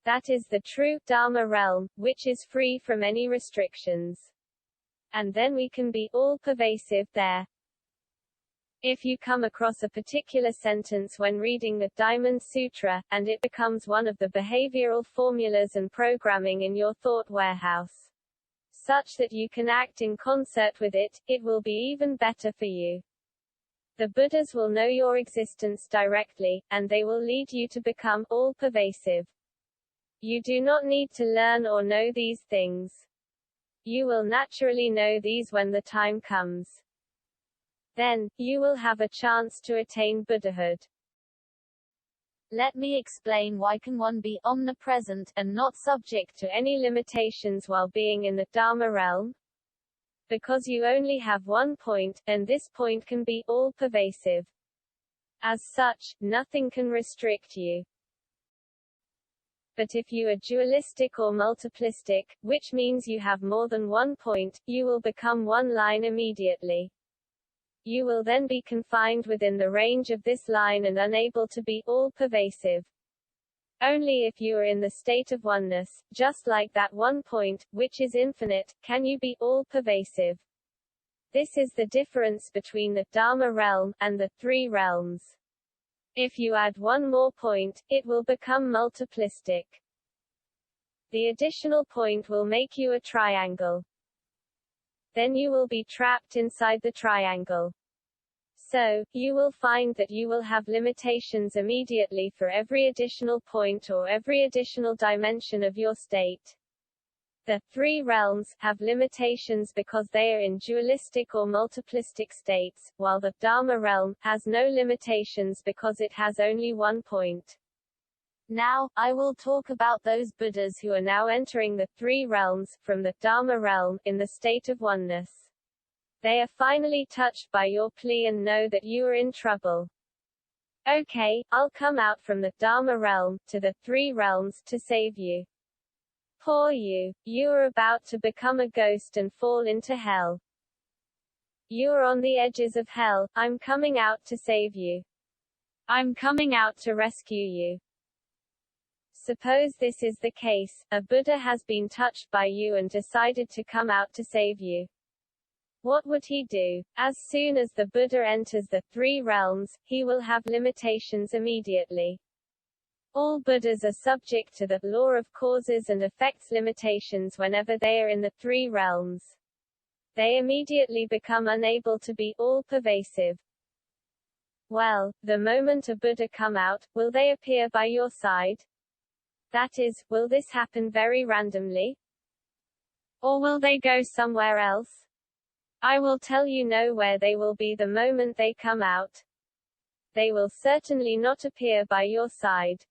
That is the true Dharma realm, which is free from any restrictions. And then we can be all-pervasive there. If you come across a particular sentence when reading the Diamond Sutra, and it becomes one of the behavioral formulas and programming in your thought warehouse, such that you can act in concert with it, it will be even better for you. The Buddhas will know your existence directly, and they will lead you to become all-pervasive. You do not need to learn or know these things. You will naturally know these when the time comes. Then, you will have a chance to attain Buddhahood. Let me explain why can one be omnipresent, and not subject to any limitations while being in the Dharma realm? Because you only have one point, and this point can be all-pervasive. As such, nothing can restrict you. But if you are dualistic or multiplistic, which means you have more than one point, you will become one line immediately. You will then be confined within the range of this line and unable to be all-pervasive. Only if you are in the state of oneness, just like that one point, which is infinite, can you be all-pervasive. This is the difference between the Dharma realm and the three realms. If you add one more point, it will become multiplistic. The additional point will make you a triangle. Then you will be trapped inside the triangle. So, you will find that you will have limitations immediately for every additional point or every additional dimension of your state. The three realms have limitations because they are in dualistic or multiplistic states, while the Dharma realm has no limitations because it has only one point. Now, I will talk about those Buddhas who are now entering the three realms, from the Dharma realm, in the state of oneness. They are finally touched by your plea and know that you are in trouble. Okay, I'll come out from the Dharma realm, to the three realms, to save you. Poor you. You are about to become a ghost and fall into hell. You are on the edges of hell. I'm coming out to save you. I'm coming out to rescue you. Suppose this is the case, a Buddha has been touched by you and decided to come out to save you. What would he do? As soon as the Buddha enters the three realms, he will have limitations immediately. All Buddhas are subject to the law of causes and effects limitations whenever they are in the three realms. They immediately become unable to be all-pervasive. Well, the moment a Buddha come out, will they appear by your side? That is, will this happen very randomly? Or will they go somewhere else? I will tell you where they will be the moment they come out. They will certainly not appear by your side.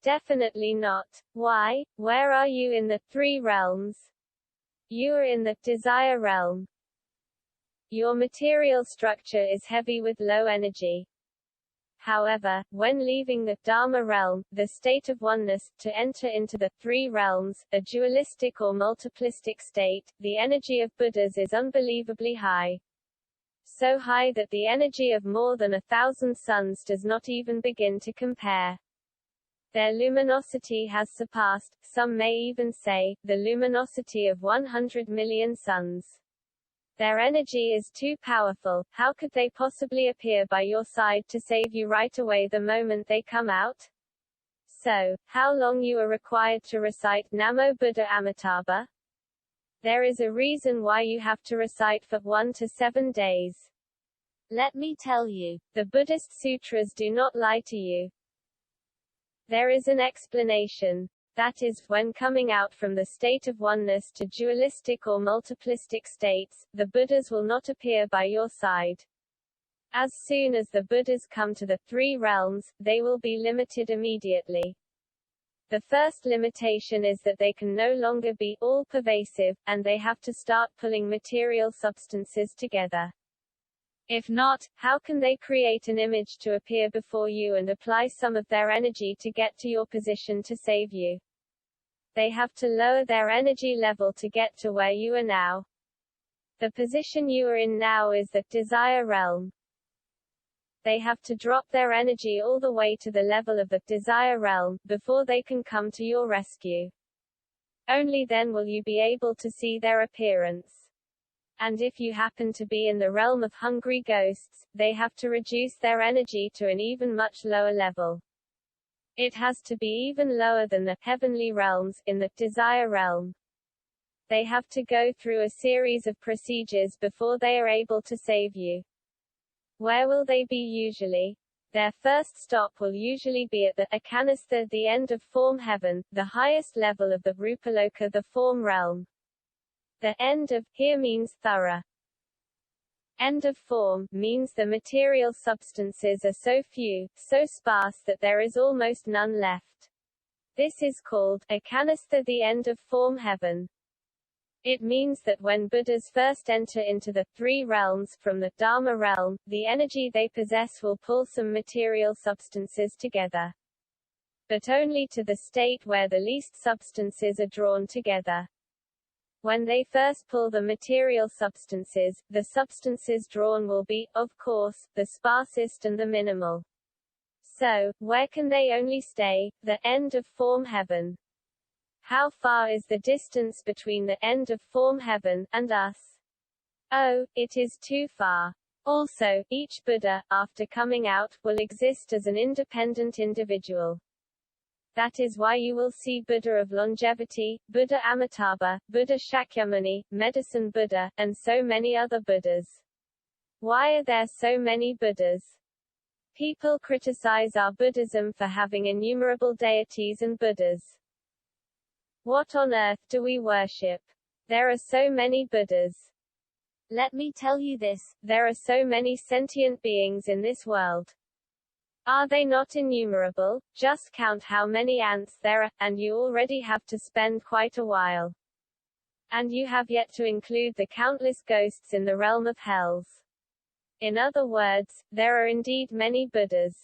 Definitely not. Why? Where are you in the three realms? You are in the desire realm. Your material structure is heavy with low energy. However, when leaving the Dharma realm, the state of oneness, to enter into the three realms, a dualistic or multiplistic state, the energy of Buddhas is unbelievably high. So high that the energy of more than 1,000 suns does not even begin to compare. Their luminosity has surpassed, some may even say, the luminosity of 100 million suns. Their energy is too powerful. How could they possibly appear by your side to save you right away the moment they come out? So, how long you are required to recite Namo Buddha Amitabha? There is a reason why you have to recite for 1 to 7 days. Let me tell you, the Buddhist sutras do not lie to you. There is an explanation. That is, when coming out from the state of oneness to dualistic or multiplistic states, the Buddhas will not appear by your side. As soon as the Buddhas come to the three realms, they will be limited immediately. The first limitation is that they can no longer be all-pervasive, and they have to start pulling material substances together. If not, how can they create an image to appear before you and apply some of their energy to get to your position to save you? They have to lower their energy level to get to where you are now. The position you are in now is the desire realm. They have to drop their energy all the way to the level of the desire realm, before they can come to your rescue. Only then will you be able to see their appearance. And if you happen to be in the realm of hungry ghosts, they have to reduce their energy to an even much lower level. It has to be even lower than the heavenly realms, in the desire realm. They have to go through a series of procedures before they are able to save you. Where will they be usually? Their first stop will usually be at the Akanastha, the end of form heaven, the highest level of the Rupaloka, the form realm. The end of here means thorough. End of form means the material substances are so few, so sparse that there is almost none left. This is called Akanastha, the end of form heaven. It means that when Buddhas first enter into the three realms, from the Dharma realm, the energy they possess will pull some material substances together. but only to the state where the least substances are drawn together. When they first pull the material substances, the substances drawn will be, of course, the sparsest and the minimal. So, where can they only stay? The end of form heaven. How far is the distance between the end of form heaven and us? Oh, it is too far. Also, each Buddha, after coming out, will exist as an independent individual. That is why you will see Buddha of longevity, Buddha Amitabha, Buddha Shakyamuni, Medicine Buddha, and so many other Buddhas. Why are there so many Buddhas? People criticize our Buddhism for having innumerable deities and Buddhas. What on earth do we worship? There are so many Buddhas. Let me tell you this, there are so many sentient beings in this world. Are they not innumerable? Just count how many ants there are, and you already have to spend quite a while. And you have yet to include the countless ghosts in the realm of hells. In other words, there are indeed many Buddhas.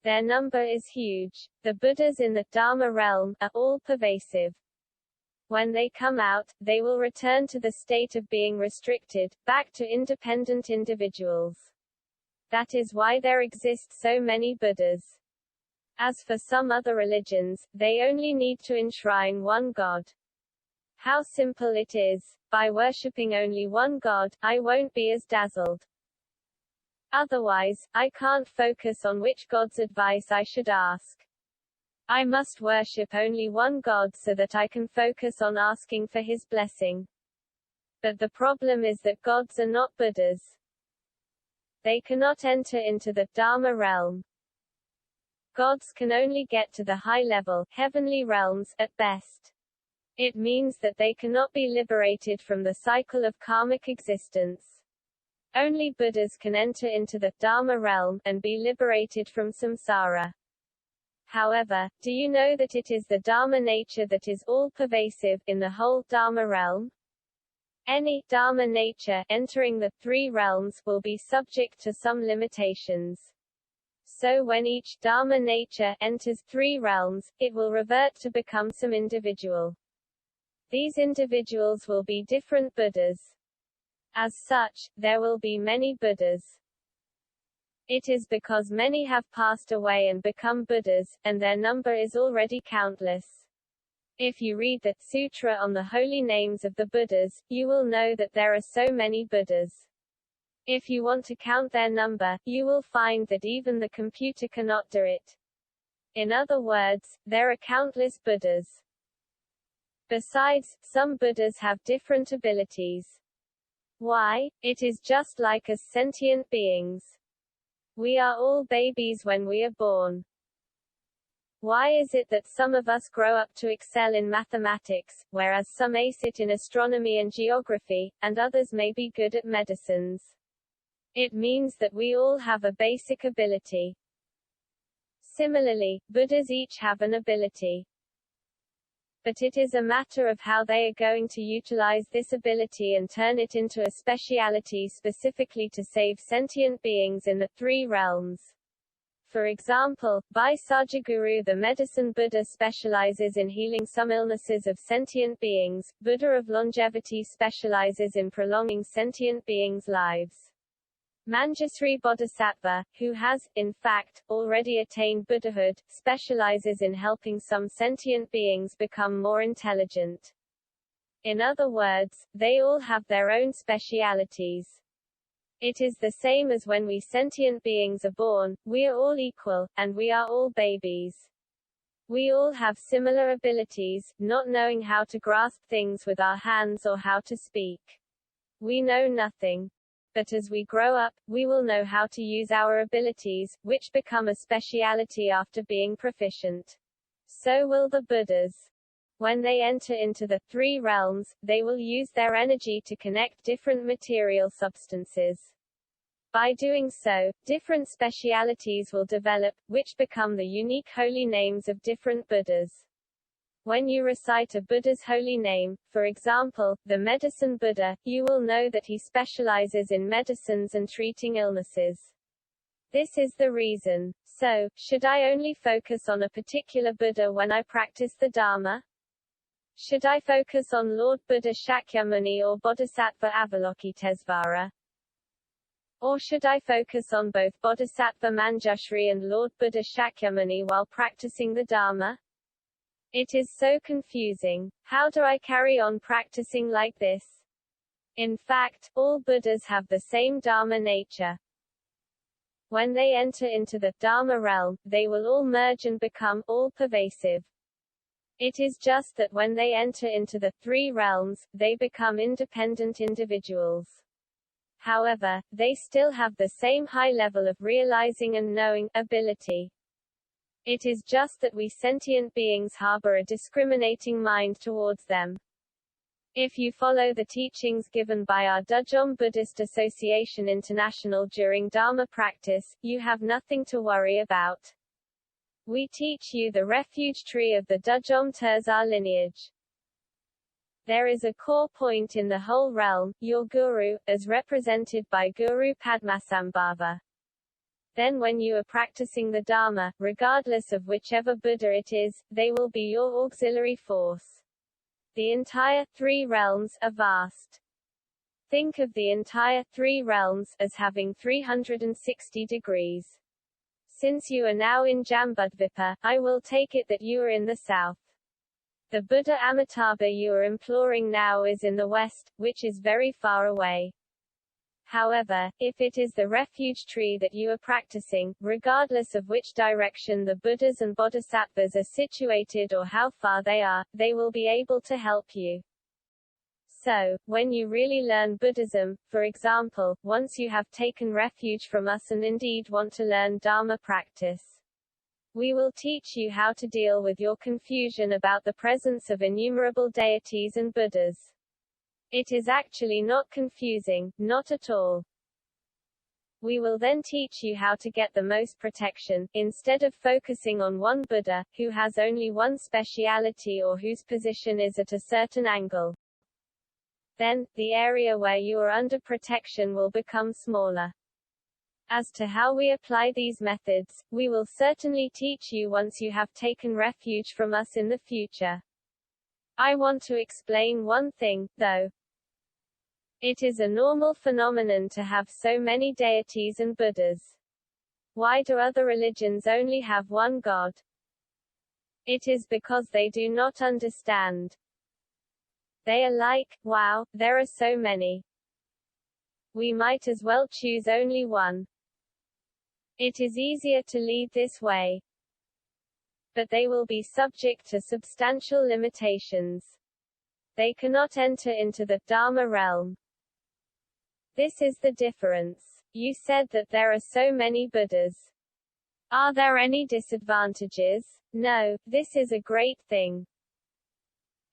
Their number is huge. The Buddhas in the Dharma realm are all pervasive. When they come out, they will return to the state of being restricted, back to independent individuals. That is why there exist so many Buddhas. As for some other religions, they only need to enshrine one God. How simple it is. By worshipping only one God, I won't be as dazzled. Otherwise, I can't focus on which God's advice I should ask. I must worship only one God so that I can focus on asking for His blessing. But the problem is that gods are not Buddhas. They cannot enter into the Dharma realm. Gods can only get to the high-level, heavenly realms, at best. It means that they cannot be liberated from the cycle of karmic existence. Only Buddhas can enter into the Dharma realm, and be liberated from samsara. However, do you know that it is the Dharma nature that is all-pervasive, in the whole Dharma realm? Any Dharma nature entering the three realms will be subject to some limitations. So when each Dharma nature enters three realms, it will revert to become some individual. These individuals will be different Buddhas. As such, there will be many Buddhas. It is because many have passed away and become Buddhas, and their number is already countless. If you read the Sutra on the Holy Names of the Buddhas, you will know that there are so many Buddhas. If you want to count their number, you will find that even the computer cannot do it. In other words, there are countless Buddhas. Besides, some Buddhas have different abilities. Why? It is just like us sentient beings. We are all babies when we are born. Why is it that some of us grow up to excel in mathematics, whereas some ace it in astronomy and geography, and others may be good at medicines? It means that we all have a basic ability. Similarly, Buddhas each have an ability. But it is a matter of how they are going to utilize this ability and turn it into a speciality specifically to save sentient beings in the three realms. For example, Bhai Sajaguru the Medicine Buddha specializes in healing some illnesses of sentient beings, Buddha of longevity specializes in prolonging sentient beings' lives. Manjusri Bodhisattva, who has, in fact, already attained Buddhahood, specializes in helping some sentient beings become more intelligent. In other words, they all have their own specialities. It is the same as when we sentient beings are born, we are all equal, and we are all babies. We all have similar abilities, not knowing how to grasp things with our hands or how to speak. We know nothing. But as we grow up, we will know how to use our abilities, which become a speciality after being proficient. So will the Buddhas. When they enter into the three realms, they will use their energy to connect different material substances. By doing so, different specialities will develop, which become the unique holy names of different Buddhas. When you recite a Buddha's holy name, for example, the Medicine Buddha, you will know that he specializes in medicines and treating illnesses. This is the reason. So, should I only focus on a particular Buddha when I practice the Dharma? Should I focus on Lord Buddha Shakyamuni or Bodhisattva Avalokitesvara? Or should I focus on both Bodhisattva Manjushri and Lord Buddha Shakyamuni while practicing the Dharma? It is so confusing. How do I carry on practicing like this? In fact, all Buddhas have the same Dharma nature. When they enter into the Dharma realm, they will all merge and become all-pervasive. It is just that when they enter into the three realms, they become independent individuals. However, they still have the same high level of realizing and knowing ability. It is just that we sentient beings harbor a discriminating mind towards them. If you follow the teachings given by our Dudjom Buddhist Association International during Dharma practice, you have nothing to worry about. We teach you the refuge tree of the Dudjom Tirzar lineage. There is a core point in the whole realm, your Guru, as represented by Guru Padmasambhava. Then when you are practicing the Dharma, regardless of whichever Buddha it is, they will be your auxiliary force. The entire three realms are vast. Think of the entire three realms as having 360 degrees. Since you are now in Jambudvipa, I will take it that you are in the south. The Buddha Amitabha you are imploring now is in the west, which is very far away. However, if it is the refuge tree that you are practicing, regardless of which direction the Buddhas and Bodhisattvas are situated or how far they will be able to help you. So, when you really learn Buddhism, for example, once you have taken refuge from us and indeed want to learn Dharma practice, we will teach you how to deal with your confusion about the presence of innumerable deities and Buddhas. It is actually not confusing, not at all. We will then teach you how to get the most protection, instead of focusing on one Buddha, who has only one speciality or whose position is at a certain angle. Then, the area where you are under protection will become smaller. As to how we apply these methods, we will certainly teach you once you have taken refuge from us in the future. I want to explain one thing, though. It is a normal phenomenon to have so many deities and Buddhas. Why do other religions only have one God? It is because they do not understand. They are like, wow, there are so many. We might as well choose only one. It is easier to lead this way. But they will be subject to substantial limitations. They cannot enter into the Dharma realm. This is the difference. You said that there are so many Buddhas. Are there any disadvantages? No, this is a great thing.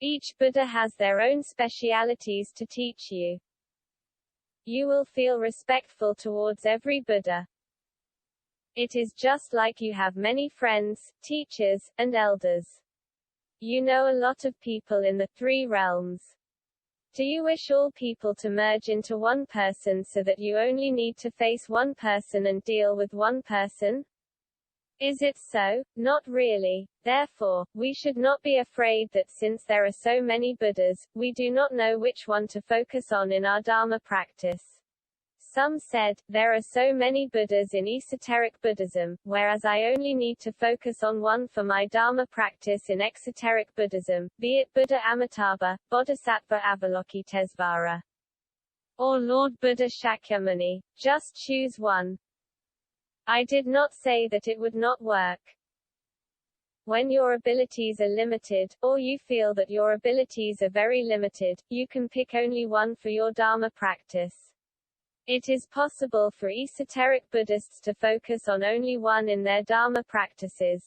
Each Buddha has their own specialities to teach you. You will feel respectful towards every Buddha. It is just like you have many friends, teachers, and elders. You know a lot of people in the three realms. Do you wish all people to merge into one person so that you only need to face one person and deal with one person? Is it so? Not really. Therefore, we should not be afraid that since there are so many Buddhas, we do not know which one to focus on in our Dharma practice. Some said, there are so many Buddhas in esoteric Buddhism, whereas I only need to focus on one for my Dharma practice in exoteric Buddhism, be it Buddha Amitabha, Bodhisattva Avalokitesvara, or Lord Buddha Shakyamuni. Just choose one. I did not say that it would not work. When your abilities are limited, or you feel that your abilities are very limited, you can pick only one for your Dharma practice. It is possible for esoteric Buddhists to focus on only one in their Dharma practices.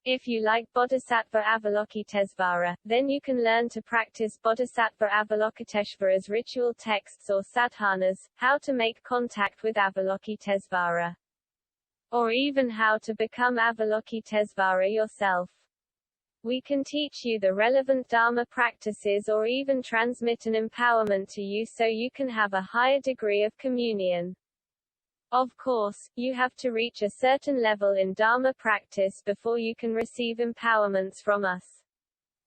If you like Bodhisattva Avalokitesvara, then you can learn to practice Bodhisattva Avalokiteshvara's ritual texts or sadhanas, how to make contact with Avalokitesvara, or even how to become Avalokitesvara yourself. We can teach you the relevant Dharma practices or even transmit an empowerment to you so you can have a higher degree of communion. Of course, you have to reach a certain level in Dharma practice before you can receive empowerments from us.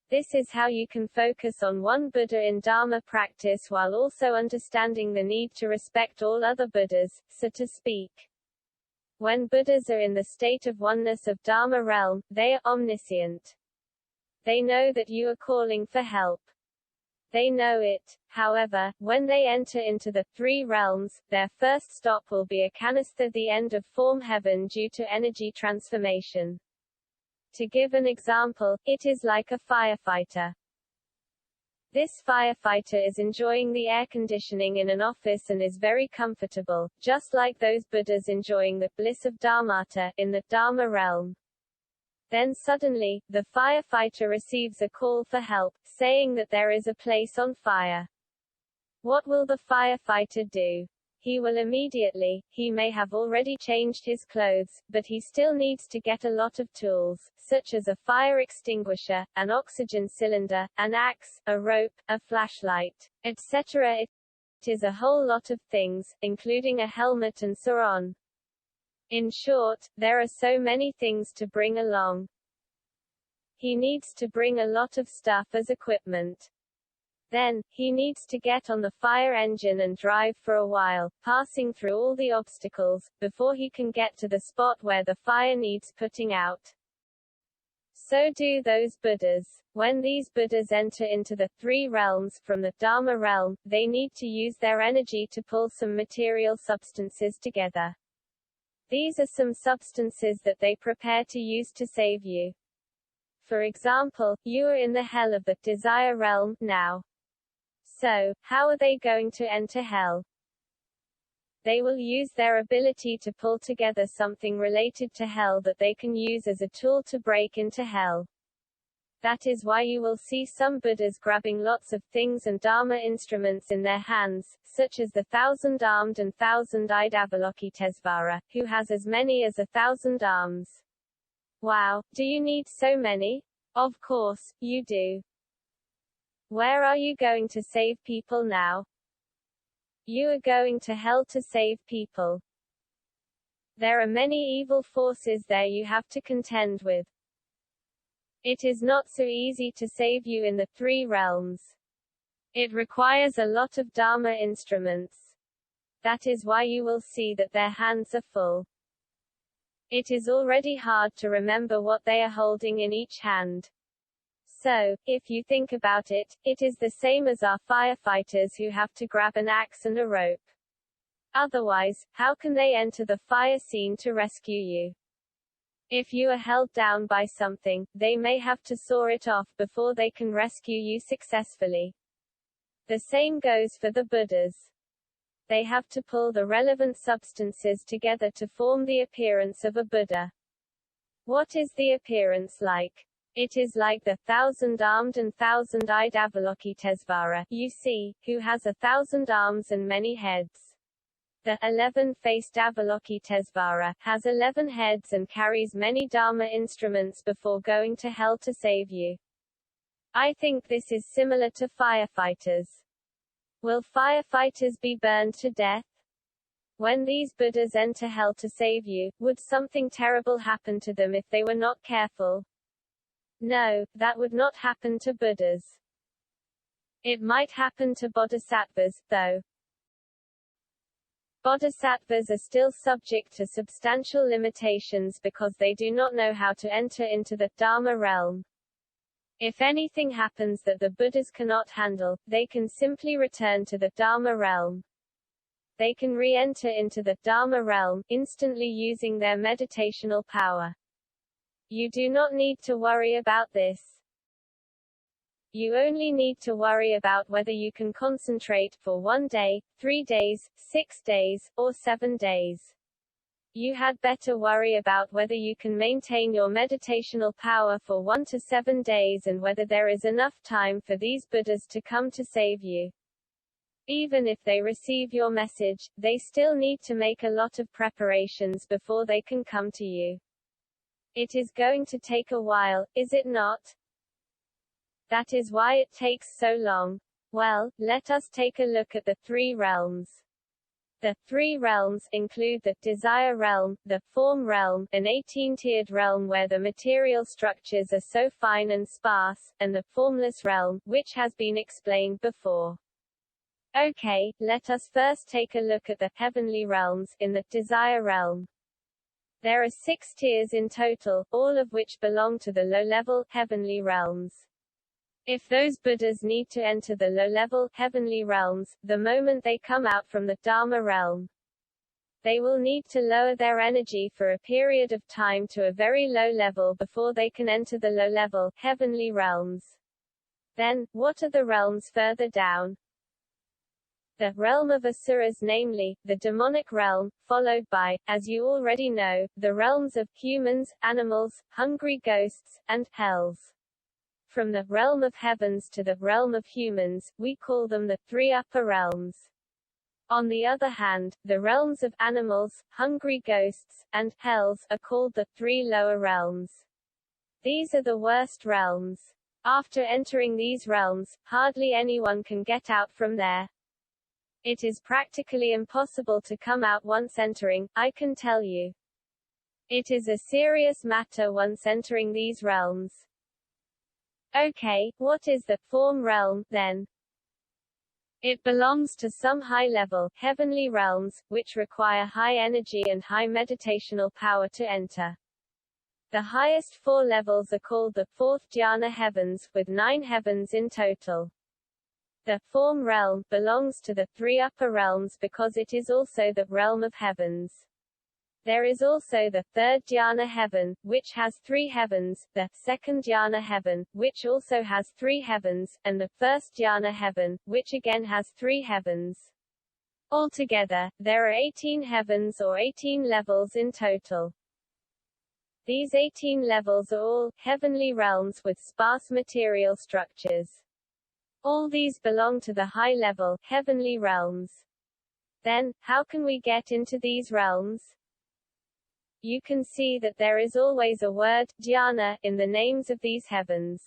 This is how you can focus on one Buddha in Dharma practice while also understanding the need to respect all other Buddhas, so to speak. When Buddhas are in the state of oneness of Dharma realm, they are omniscient. They know that you are calling for help. They know it. However, when they enter into the three realms, their first stop will be a Kanistha, the end of form heaven due to energy transformation. To give an example, it is like a firefighter. This firefighter is enjoying the air conditioning in an office and is very comfortable, just like those Buddhas enjoying the bliss of Dharmata in the Dharma realm. Then suddenly, the firefighter receives a call for help, saying that there is a place on fire. What will the firefighter do? He will immediately, he may have already changed his clothes, but he still needs to get a lot of tools, such as a fire extinguisher, an oxygen cylinder, an axe, a rope, a flashlight, etc. It is a whole lot of things, including a helmet and so on. In short, there are so many things to bring along. He needs to bring a lot of stuff as equipment. Then, he needs to get on the fire engine and drive for a while, passing through all the obstacles, before he can get to the spot where the fire needs putting out. So do those Buddhas. When these Buddhas enter into the three realms, from the Dharma realm, they need to use their energy to pull some material substances together. These are some substances that they prepare to use to save you. For example, you are in the hell of the desire realm now. So, how are they going to enter hell? They will use their ability to pull together something related to hell that they can use as a tool to break into hell. That is why you will see some Buddhas grabbing lots of things and Dharma instruments in their hands, such as the 1,000-armed and 1,000-eyed Avalokitesvara, who has as many as 1,000 arms. Wow, do you need so many? Of course, you do. Where are you going to save people now? You are going to hell to save people. There are many evil forces there you have to contend with. It is not so easy to save you in the three realms. It requires a lot of Dharma instruments. That is why you will see that their hands are full. It is already hard to remember what they are holding in each hand. So, if you think about it, it is the same as our firefighters who have to grab an axe and a rope. Otherwise, how can they enter the fire scene to rescue you? If you are held down by something, they may have to saw it off before they can rescue you successfully. The same goes for the Buddhas. They have to pull the relevant substances together to form the appearance of a Buddha. What is the appearance like? It is like the 1,000-armed and 1,000-eyed Avalokitesvara, you see, who has 1,000 arms and many heads. The 11-faced Avalokitesvara has 11 heads and carries many Dharma instruments before going to hell to save you. I think this is similar to firefighters. Will firefighters be burned to death? When these Buddhas enter hell to save you, would something terrible happen to them if they were not careful? No, that would not happen to Buddhas. It might happen to bodhisattvas, though. Bodhisattvas are still subject to substantial limitations because they do not know how to enter into the Dharma realm. If anything happens that the Buddhas cannot handle, they can simply return to the Dharma realm. They can re-enter into the Dharma realm, instantly using their meditational power. You do not need to worry about this. You only need to worry about whether you can concentrate for 1 day, 3 days, 6 days, or 7 days. You had better worry about whether you can maintain your meditational power for 1 to 7 days and whether there is enough time for these Buddhas to come to save you. Even if they receive your message, they still need to make a lot of preparations before they can come to you. It is going to take a while, is it not? That is why it takes so long. Well, let us take a look at the three realms. The three realms include the desire realm, the form realm, an 18-tiered realm where the material structures are so fine and sparse, and the formless realm, which has been explained before. Okay, let us first take a look at the heavenly realms in the desire realm. There are 6 tiers in total, all of which belong to the low-level, heavenly realms. If those Buddhas need to enter the low-level, heavenly realms, the moment they come out from the Dharma realm, they will need to lower their energy for a period of time to a very low level before they can enter the low-level, heavenly realms. Then, what are the realms further down? The realm of asuras, namely, the demonic realm, followed by, as you already know, the realms of humans, animals, hungry ghosts, and hells. From the realm of heavens to the realm of humans, we call them the 3 upper realms. On the other hand, the realms of animals, hungry ghosts, and hells are called the 3 lower realms. These are the worst realms. After entering these realms, hardly anyone can get out from there. It is practically impossible to come out once entering, I can tell you. It is a serious matter once entering these realms. Okay, what is the form realm, then? It belongs to some high-level, heavenly realms, which require high energy and high meditational power to enter. The highest 4 levels are called the 4th jhana heavens, with 9 heavens in total. The form realm belongs to the 3 upper realms because it is also the realm of heavens. There is also the 3rd jhana heaven, which has 3 heavens, the 2nd jhana heaven, which also has 3 heavens, and the 1st jhana heaven, which again has 3 heavens. Altogether, there are 18 heavens or 18 levels in total. These 18 levels are all heavenly realms with sparse material structures. All these belong to the high-level, heavenly realms. Then, how can we get into these realms? You can see that there is always a word, jhana, in the names of these heavens.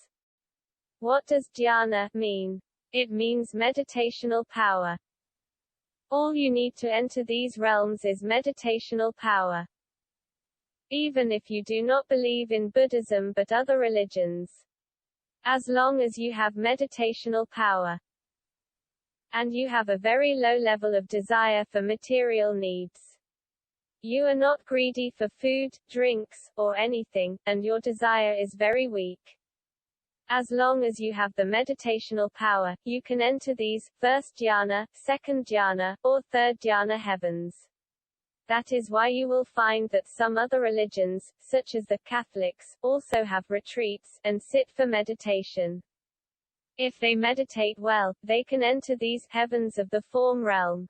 What does jhana mean? It means meditational power. All you need to enter these realms is meditational power. Even if you do not believe in Buddhism but other religions. As long as you have meditational power, and you have a very low level of desire for material needs. You are not greedy for food, drinks, or anything, and your desire is very weak. As long as you have the meditational power, you can enter these, 1st jhana, 2nd jhana, or 3rd jhana heavens. That is why you will find that some other religions, such as the Catholics, also have retreats, and sit for meditation. If they meditate well, they can enter these heavens of the form realm.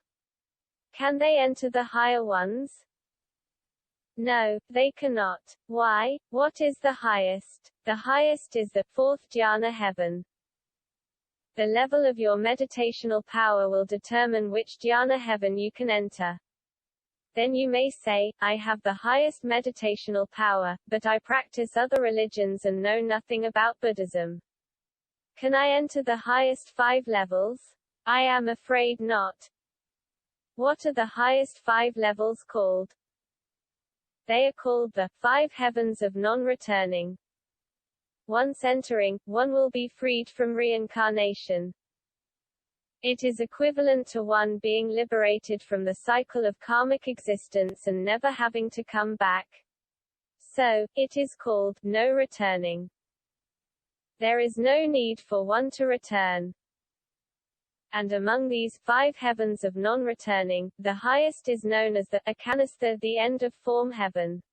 Can they enter the higher ones? No, they cannot. Why? What is the highest? The highest is the 4th jhana heaven. The level of your meditational power will determine which jhana heaven you can enter. Then you may say, I have the highest meditational power, but I practice other religions and know nothing about Buddhism. Can I enter the highest 5 levels? I am afraid not. What are the highest 5 levels called? They are called the 5 heavens of non-returning. Once entering, one will be freed from reincarnation. It is equivalent to one being liberated from the cycle of karmic existence and never having to come back. So, it is called no returning. There is no need for one to return. And among these 5 heavens of non-returning, the highest is known as the Akanistha, the end of form heaven.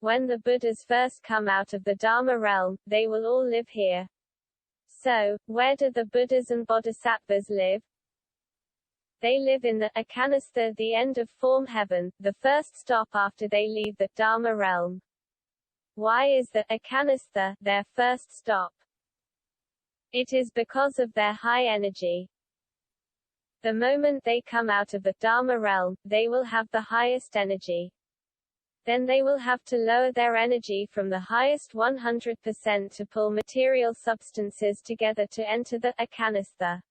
When the Buddhas first come out of the Dharma realm, they will all live here. So, where do the Buddhas and Bodhisattvas live? They live in the Akanistha, the end of form heaven, the first stop after they leave the Dharma realm. Why is the Akanistha their first stop? It is because of their high energy. The moment they come out of the Dharma realm, they will have the highest energy. Then they will have to lower their energy from the highest 100% to pull material substances together to enter the Akanistha.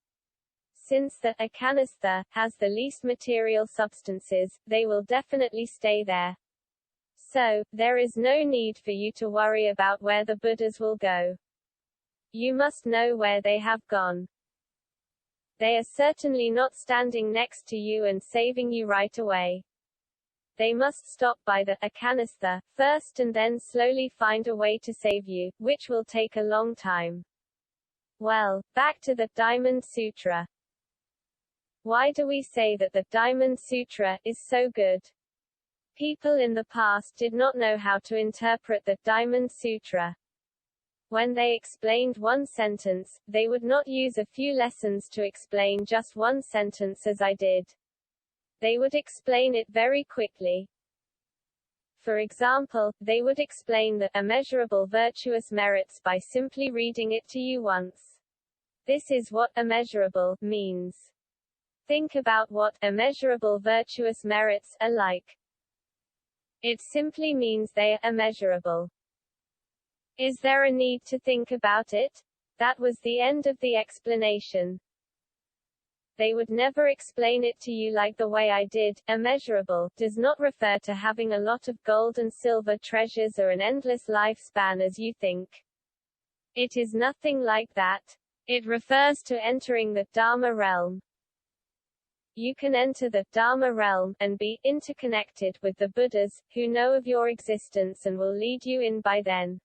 Since the akanistha has the least material substances, they will definitely stay there. So, there is no need for you to worry about where the Buddhas will go. You must know where they have gone. They are certainly not standing next to you and saving you right away. They must stop by the akanistha first and then slowly find a way to save you, which will take a long time. Well, back to the Diamond Sutra. Why do we say that the Diamond Sutra is so good? People in the past did not know how to interpret the Diamond Sutra. When they explained one sentence, they would not use a few lessons to explain just one sentence as I did. They would explain it very quickly. For example, they would explain the immeasurable virtuous merits by simply reading it to you once. This is what immeasurable means. Think about what immeasurable virtuous merits are like. It simply means they are immeasurable. Is there a need to think about it? That was the end of the explanation. They would never explain it to you like the way I did. Immeasurable does not refer to having a lot of gold and silver treasures or an endless lifespan as you think. It is nothing like that. It refers to entering the Dharma realm. You can enter the Dharma realm, and be interconnected with the Buddhas, who know of your existence and will lead you in by then.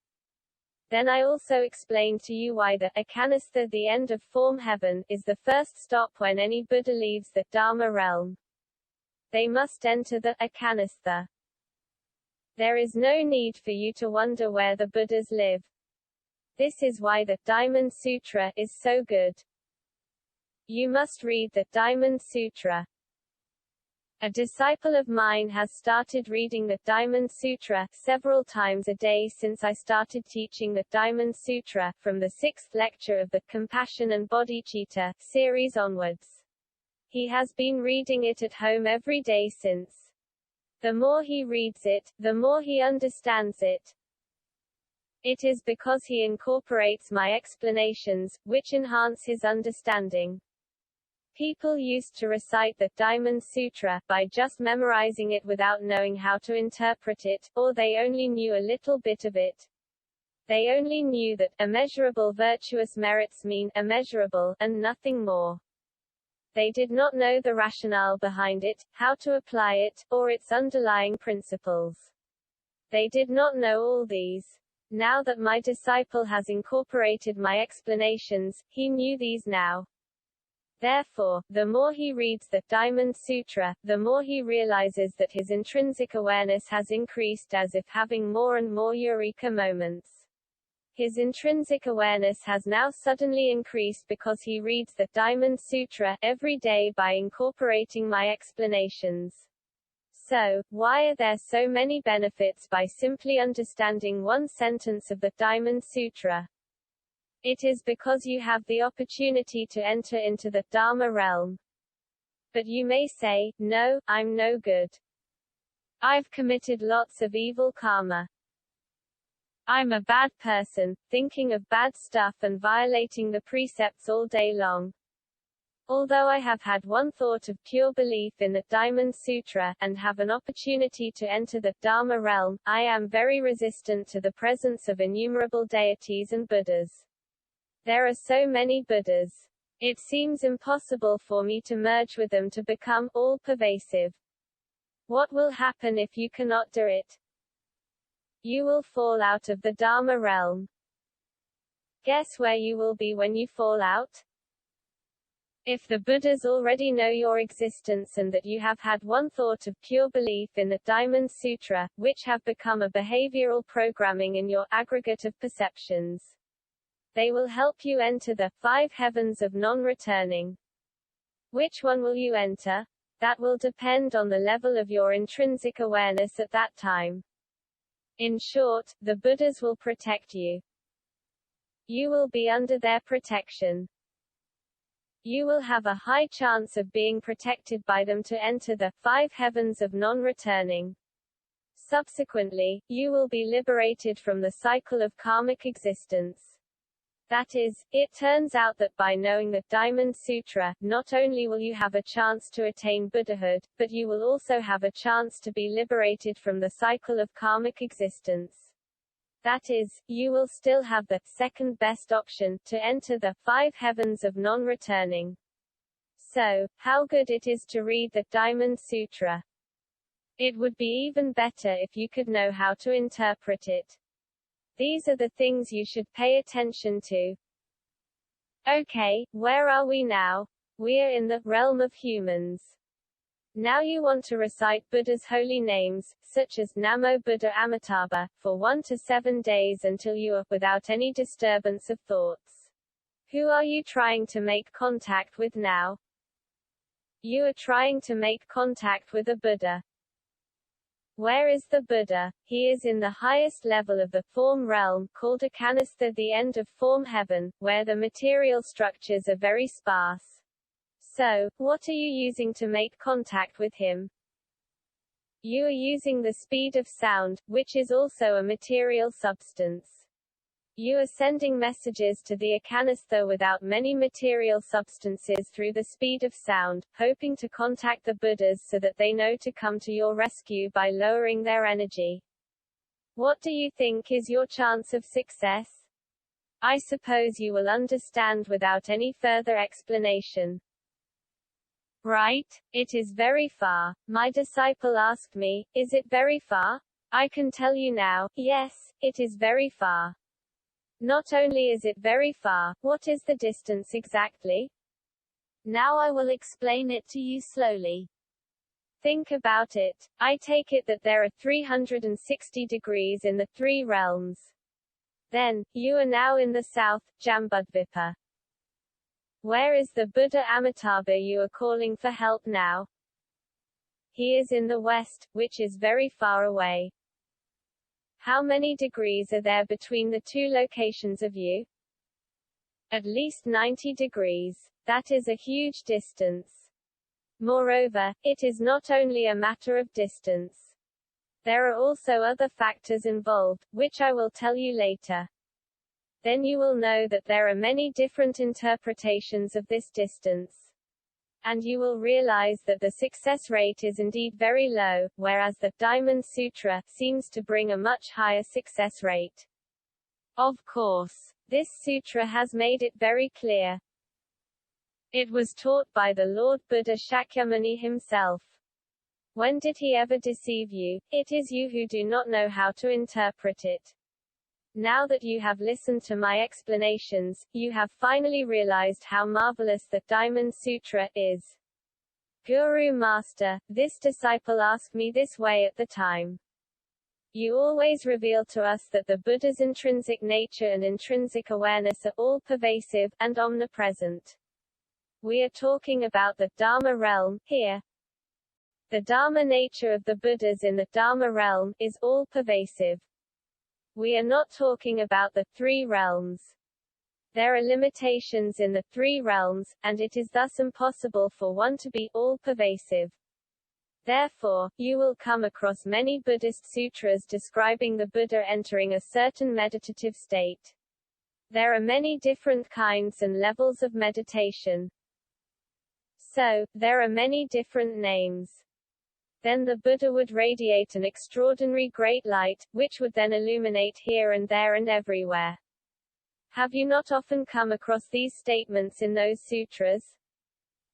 Then I also explained to you why the akanistha, the end of form heaven, is the first stop when any Buddha leaves the Dharma realm. They must enter the akanistha. There is no need for you to wonder where the Buddhas live. This is why the Diamond Sutra is so good. You must read the Diamond Sutra. A disciple of mine has started reading the Diamond Sutra several times a day since I started teaching the Diamond Sutra, from the 6th lecture of the Compassion and Bodhicitta series onwards. He has been reading it at home every day since. The more he reads it, the more he understands it. It is because he incorporates my explanations, which enhance his understanding. People used to recite the Diamond Sutra by just memorizing it without knowing how to interpret it, or they only knew a little bit of it. They only knew that immeasurable virtuous merits mean immeasurable, and nothing more. They did not know the rationale behind it, how to apply it, or its underlying principles. They did not know all these. Now that my disciple has incorporated my explanations, he knew these now. Therefore, the more he reads the Diamond Sutra, the more he realizes that his intrinsic awareness has increased as if having more and more eureka moments. His intrinsic awareness has now suddenly increased because he reads the Diamond Sutra every day by incorporating my explanations. So, why are there so many benefits by simply understanding one sentence of the Diamond Sutra? It is because you have the opportunity to enter into the Dharma realm. But you may say, no, I'm no good. I've committed lots of evil karma. I'm a bad person, thinking of bad stuff and violating the precepts all day long. Although I have had one thought of pure belief in the Diamond Sutra, and have an opportunity to enter the Dharma realm, I am very resistant to the presence of innumerable deities and Buddhas. There are so many Buddhas. It seems impossible for me to merge with them to become all-pervasive. What will happen if you cannot do it? You will fall out of the Dharma realm. Guess where you will be when you fall out? If the Buddhas already know your existence and that you have had one thought of pure belief in the Diamond Sutra, which have become a behavioral programming in your aggregate of perceptions. They will help you enter the 5 heavens of non-returning. Which one will you enter? That will depend on the level of your intrinsic awareness at that time. In short, the Buddhas will protect you. You will be under their protection. You will have a high chance of being protected by them to enter the 5 heavens of non-returning. Subsequently, you will be liberated from the cycle of karmic existence. That is, it turns out that by knowing the Diamond Sutra, not only will you have a chance to attain Buddhahood, but you will also have a chance to be liberated from the cycle of karmic existence. That is, you will still have the second best option to enter the 5 heavens of non-returning. So, how good it is to read the Diamond Sutra. It would be even better if you could know how to interpret it. These are the things you should pay attention to. Okay, where are we now? We're in the realm of humans. Now you want to recite Buddha's holy names, such as Namo Buddha Amitabha, for 1 to 7 days until you are without any disturbance of thoughts. Who are you trying to make contact with now? You are trying to make contact with a Buddha. Where is the Buddha? He is in the highest level of the form realm, called Akanastha, the end of form heaven, where the material structures are very sparse. So, what are you using to make contact with him? You are using the speed of sound, which is also a material substance. You are sending messages to the Akanastha without many material substances through the speed of sound, hoping to contact the Buddhas so that they know to come to your rescue by lowering their energy. What do you think is your chance of success? I suppose you will understand without any further explanation. Right, it is very far. My disciple asked me, is it very far? I can tell you now, yes, it is very far. Not only is it very far, what is the distance exactly? Now I will explain it to you slowly. Think about it. I take it that there are 360 degrees in the 3 realms. Then, you are now in the south, Jambudvipa. Where is the Buddha Amitabha you are calling for help now? He is in the west, which is very far away. How many degrees are there between the 2 locations of you? At least 90 degrees. That is a huge distance. Moreover, it is not only a matter of distance. There are also other factors involved, which I will tell you later. Then you will know that there are many different interpretations of this distance. And you will realize that the success rate is indeed very low, whereas the Diamond Sutra seems to bring a much higher success rate. Of course, this sutra has made it very clear. It was taught by the Lord Buddha Shakyamuni himself. When did he ever deceive you? It is you who do not know how to interpret it. Now that you have listened to my explanations, you have finally realized how marvelous the Diamond Sutra is. Guru Master, this disciple asked me this way at the time. You always reveal to us that the Buddha's intrinsic nature and intrinsic awareness are all pervasive and omnipresent. We are talking about the Dharma realm here. The Dharma nature of the Buddhas in the Dharma realm is all pervasive. We are not talking about the 3 realms. There are limitations in the 3 realms, and it is thus impossible for one to be all-pervasive. Therefore, you will come across many Buddhist sutras describing the Buddha entering a certain meditative state. There are many different kinds and levels of meditation. So, there are many different names. Then the Buddha would radiate an extraordinary great light, which would then illuminate here and there and everywhere. Have you not often come across these statements in those sutras?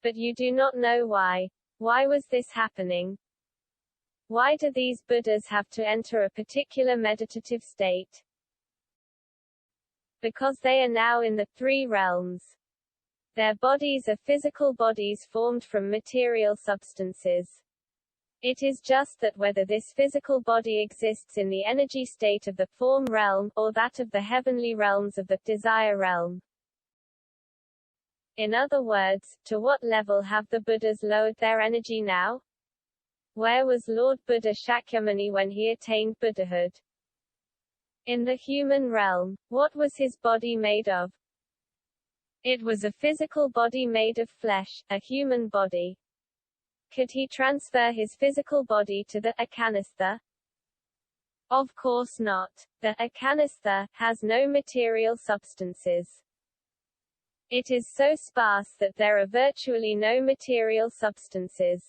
But you do not know why. Why was this happening? Why do these Buddhas have to enter a particular meditative state? Because they are now in the 3 realms. Their bodies are physical bodies formed from material substances. It is just that whether this physical body exists in the energy state of the form realm, or that of the heavenly realms of the desire realm. In other words, to what level have the Buddhas lowered their energy now? Where was Lord Buddha Shakyamuni when he attained Buddhahood? In the human realm. What was his body made of? It was a physical body made of flesh, a human body. Could he transfer his physical body to the Akanastha? Of course not. The akanistha has no material substances. It is so sparse that there are virtually no material substances.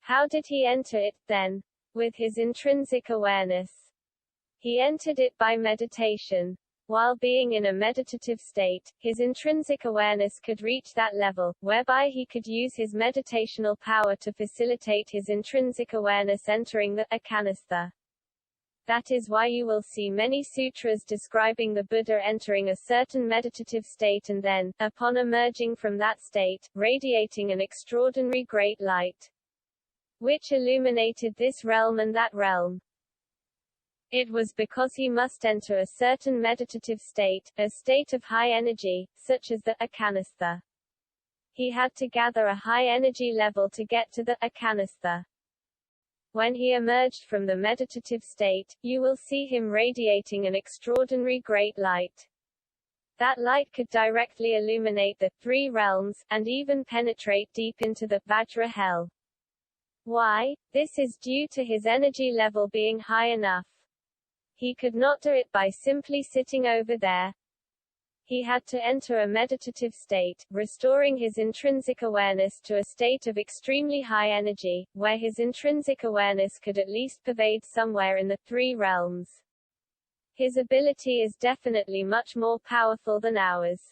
How did he enter it, then? With his intrinsic awareness. He entered it by meditation. While being in a meditative state, his intrinsic awareness could reach that level, whereby he could use his meditational power to facilitate his intrinsic awareness entering the akanistha. That is why you will see many sutras describing the Buddha entering a certain meditative state and then, upon emerging from that state, radiating an extraordinary great light, which illuminated this realm and that realm. It was because he must enter a certain meditative state, a state of high energy, such as the akanistha. He had to gather a high energy level to get to the akanistha. When he emerged from the meditative state, you will see him radiating an extraordinary great light. That light could directly illuminate the three realms, and even penetrate deep into the Vajra hell. Why? This is due to his energy level being high enough. He could not do it by simply sitting over there. He had to enter a meditative state, restoring his intrinsic awareness to a state of extremely high energy, where his intrinsic awareness could at least pervade somewhere in the three realms. His ability is definitely much more powerful than ours.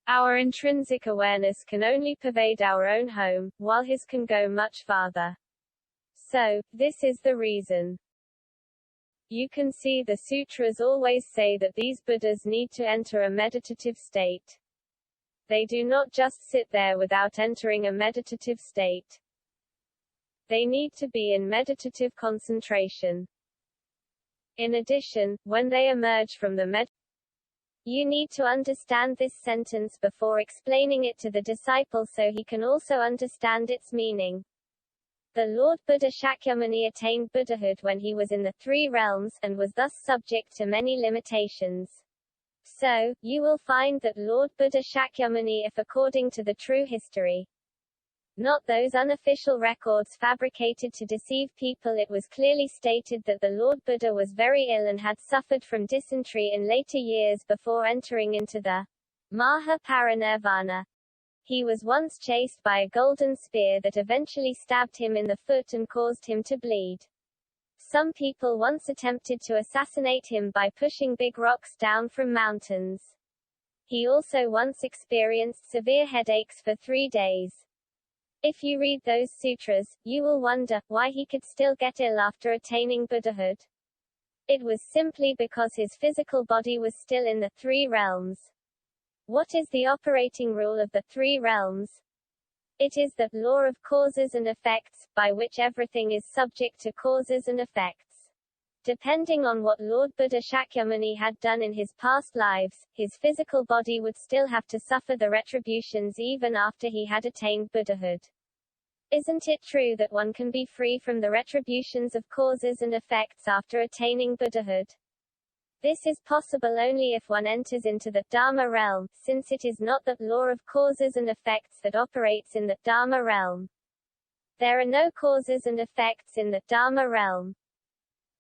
Our intrinsic awareness can only pervade our own home, while his can go much farther. So, this is the reason. You can see the sutras always say that these Buddhas need to enter a meditative state. They do not just sit there without entering a meditative state. They need to be in meditative concentration. In addition, when they emerge from the you need to understand this sentence before explaining it to the disciple so he can also understand its meaning. The Lord Buddha Shakyamuni attained Buddhahood when he was in the three realms, and was thus subject to many limitations. So, you will find that Lord Buddha Shakyamuni, if according to the true history, not those unofficial records fabricated to deceive people, it was clearly stated that the Lord Buddha was very ill and had suffered from dysentery in later years before entering into the Maha Parinirvana. He was once chased by a golden spear that eventually stabbed him in the foot and caused him to bleed. Some people once attempted to assassinate him by pushing big rocks down from mountains. He also once experienced severe headaches for 3 days. If you read those sutras, you will wonder why he could still get ill after attaining Buddhahood. It was simply because his physical body was still in the three realms. What is the operating rule of the three realms? It is the law of causes and effects, by which everything is subject to causes and effects. Depending on what Lord Buddha Shakyamuni had done in his past lives, his physical body would still have to suffer the retributions even after he had attained Buddhahood. Isn't it true that one can be free from the retributions of causes and effects after attaining Buddhahood? This is possible only if one enters into the Dharma realm, since it is not the law of causes and effects that operates in the Dharma realm. There are no causes and effects in the Dharma realm.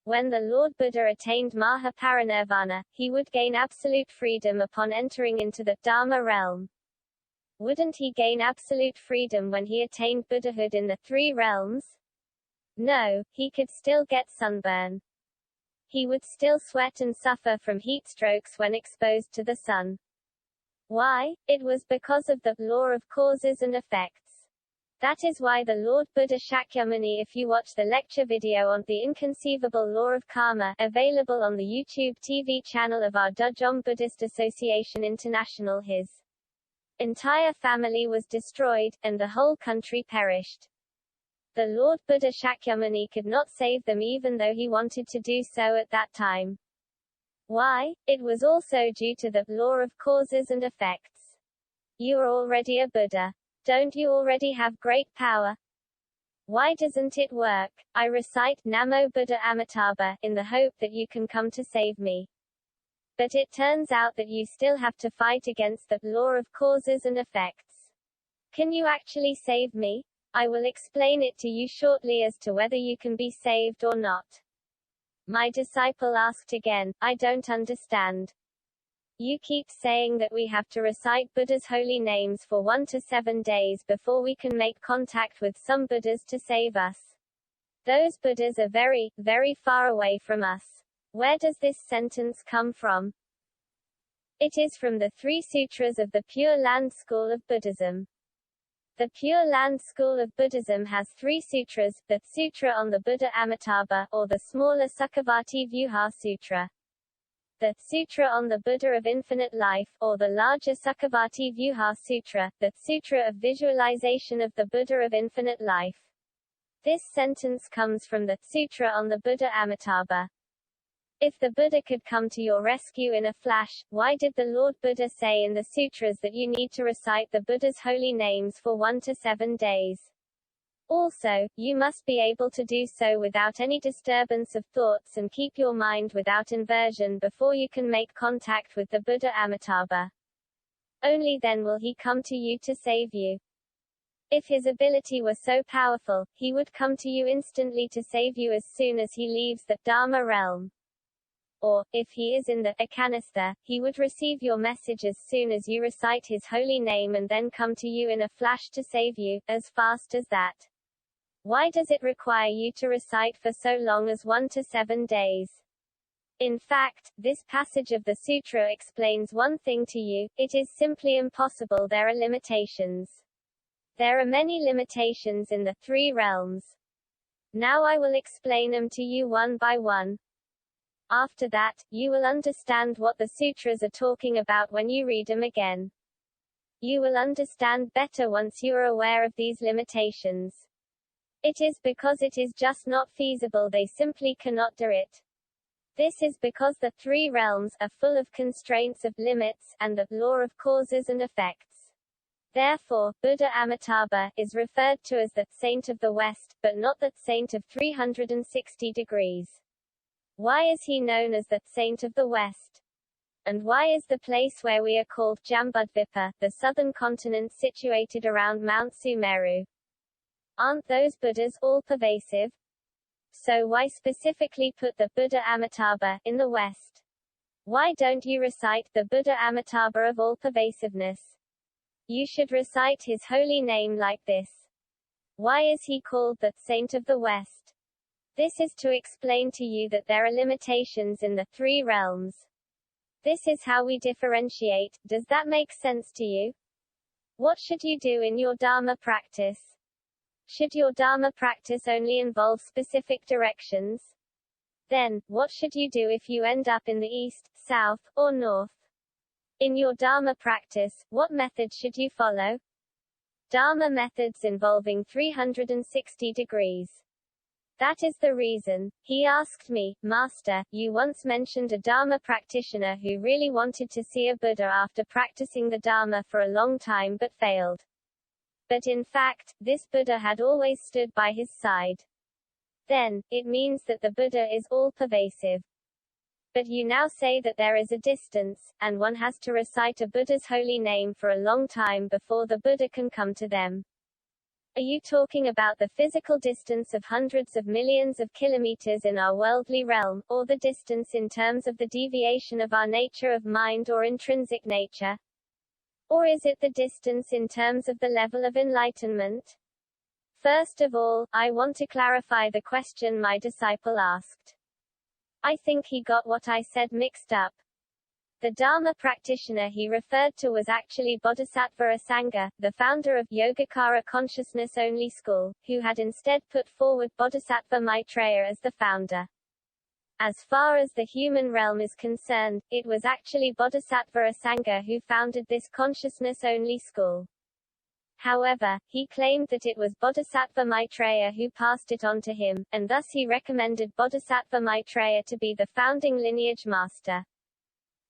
When the Lord Buddha attained Maha Parinirvana, he would gain absolute freedom upon entering into the Dharma realm. Wouldn't he gain absolute freedom when he attained Buddhahood in the three realms? No, he could still get sunburn. He would still sweat and suffer from heat strokes when exposed to the sun. Why? It was because of the law of causes and effects. That is why the Lord Buddha Shakyamuni, if you watch the lecture video on the inconceivable law of karma, available on the YouTube TV channel of our Dudjom Buddhist Association International, his entire family was destroyed, and the whole country perished. The Lord Buddha Shakyamuni could not save them even though he wanted to do so at that time. Why? It was also due to the law of causes and effects. You are already a Buddha. Don't you already have great power? Why doesn't it work? I recite Namo Buddha Amitabha in the hope that you can come to save me. But it turns out that you still have to fight against the law of causes and effects. Can you actually save me? I will explain it to you shortly as to whether you can be saved or not. My disciple asked again, I don't understand. You keep saying that we have to recite Buddha's holy names for 1 to 7 days before we can make contact with some Buddhas to save us. Those Buddhas are very, very far away from us. Where does this sentence come from? It is from the 3 sutras of the Pure Land school of Buddhism. The Pure Land school of Buddhism has 3 sutras, the Sutra on the Buddha Amitabha, or the smaller Sukhavati Vyuha Sutra. The Sutra on the Buddha of Infinite Life, or the larger Sukhavati Vyuha Sutra, the Sutra of Visualization of the Buddha of Infinite Life. This sentence comes from the Sutra on the Buddha Amitabha. If the Buddha could come to your rescue in a flash, why did the Lord Buddha say in the sutras that you need to recite the Buddha's holy names for 1 to 7 days? Also, you must be able to do so without any disturbance of thoughts and keep your mind without inversion before you can make contact with the Buddha Amitabha. Only then will he come to you to save you. If his ability were so powerful, he would come to you instantly to save you as soon as he leaves the Dharma realm. Or, if he is in the Ekanistha, he would receive your message as soon as you recite his holy name and then come to you in a flash to save you, as fast as that. Why does it require you to recite for so long as 1 to 7 days? In fact, this passage of the sutra explains one thing to you: it is simply impossible. There are limitations. There are many limitations in the 3 realms. Now I will explain them to you one by one. After that, you will understand what the sutras are talking about when you read them again. You will understand better once you are aware of these limitations. It is because it is just not feasible. They simply cannot do it. This is because the 3 realms are full of constraints of limits, and the law of causes and effects. Therefore, Buddha Amitabha is referred to as the Saint of the West, but not the Saint of 360 degrees. Why is he known as the Saint of the West? And why is the place where we are called Jambudvipa, the southern continent situated around Mount Sumeru? Aren't those Buddhas all pervasive? So why specifically put the Buddha Amitabha in the West? Why don't you recite the Buddha Amitabha of all pervasiveness? You should recite his holy name like this. Why is he called the Saint of the West? This is to explain to you that there are limitations in the 3 realms. This is how we differentiate. Does that make sense to you? What should you do in your Dharma practice? Should your Dharma practice only involve specific directions? Then, what should you do if you end up in the east, south, or north? In your Dharma practice, what method should you follow? Dharma methods involving 360 degrees. That is the reason. He asked me, Master, you once mentioned a Dharma practitioner who really wanted to see a Buddha after practicing the Dharma for a long time but failed. But in fact, this Buddha had always stood by his side. Then, it means that the Buddha is all-pervasive. But you now say that there is a distance, and one has to recite a Buddha's holy name for a long time before the Buddha can come to them. Are you talking about the physical distance of hundreds of millions of kilometers in our worldly realm, or the distance in terms of the deviation of our nature of mind or intrinsic nature? Or is it the distance in terms of the level of enlightenment? First of all, I want to clarify the question my disciple asked. I think he got what I said mixed up. The Dharma practitioner he referred to was actually Bodhisattva Asanga, the founder of Yogacara consciousness-only school, who had instead put forward Bodhisattva Maitreya as the founder. As far as the human realm is concerned, it was actually Bodhisattva Asanga who founded this consciousness-only school. However, he claimed that it was Bodhisattva Maitreya who passed it on to him, and thus he recommended Bodhisattva Maitreya to be the founding lineage master.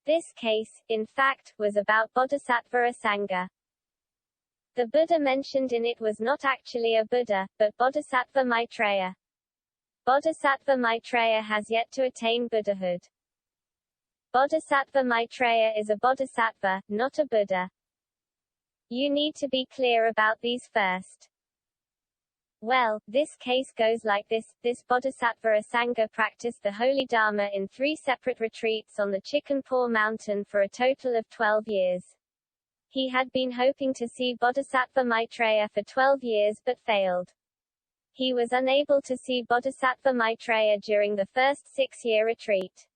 This case, in fact, was about Bodhisattva Asanga. The Buddha mentioned in it was not actually a Buddha, but Bodhisattva Maitreya. Bodhisattva Maitreya has yet to attain Buddhahood. Bodhisattva Maitreya is a Bodhisattva, not a Buddha. You need to be clear about these first. Well, this case goes like this. This Bodhisattva Asanga practiced the holy Dharma in 3 separate retreats on the Chicken Paw Mountain for a total of 12 years. He had been hoping to see Bodhisattva Maitreya for 12 years but failed. He was unable to see Bodhisattva Maitreya during the first 6-year retreat.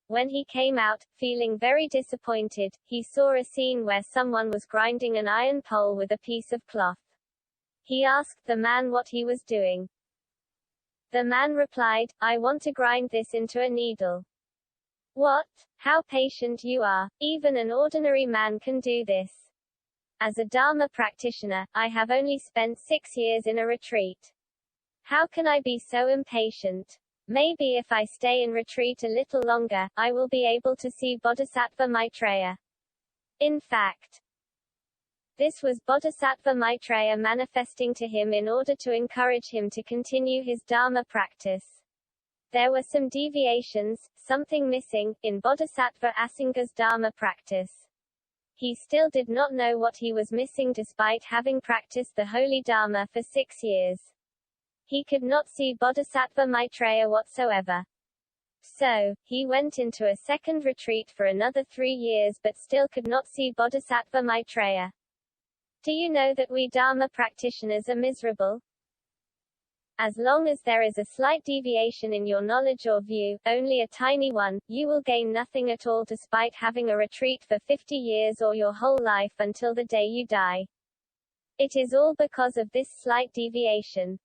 When he came out, feeling very disappointed, he saw a scene where someone was grinding an iron pole with a piece of cloth. He asked the man what he was doing. The man replied, "I want to grind this into a needle." "What? How patient you are. Even an ordinary man can do this. As a Dharma practitioner, I have only spent 6 years in a retreat. How can I be so impatient? Maybe if I stay in retreat a little longer, I will be able to see Bodhisattva Maitreya." In fact, this was Bodhisattva Maitreya manifesting to him in order to encourage him to continue his Dharma practice. There were some deviations, something missing, in Bodhisattva Asanga's Dharma practice. He still did not know what he was missing despite having practiced the holy Dharma for 6 years. He could not see Bodhisattva Maitreya whatsoever. So, he went into a second retreat for another 3 years but still could not see Bodhisattva Maitreya. Do you know that we Dharma practitioners are miserable? As long as there is a slight deviation in your knowledge or view, only a tiny one, you will gain nothing at all despite having a retreat for 50 years or your whole life until the day you die. It is all because of this slight deviation.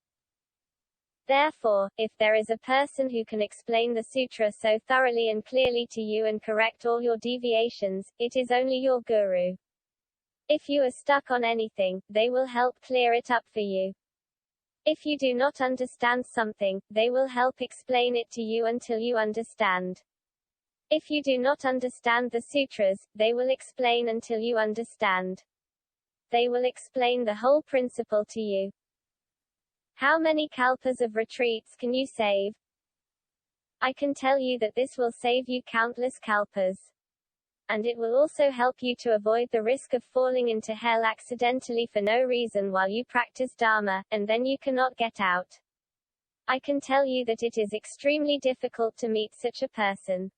Therefore, if there is a person who can explain the sutra so thoroughly and clearly to you and correct all your deviations, it is only your guru. If you are stuck on anything, they will help clear it up for you. If you do not understand something, they will help explain it to you until you understand. If you do not understand the sutras, they will explain until you understand. They will explain the whole principle to you. How many kalpas of retreats can you save? I can tell you that this will save you countless kalpas. And it will also help you to avoid the risk of falling into hell accidentally for no reason while you practice Dharma, and then you cannot get out. I can tell you that it is extremely difficult to meet such a person.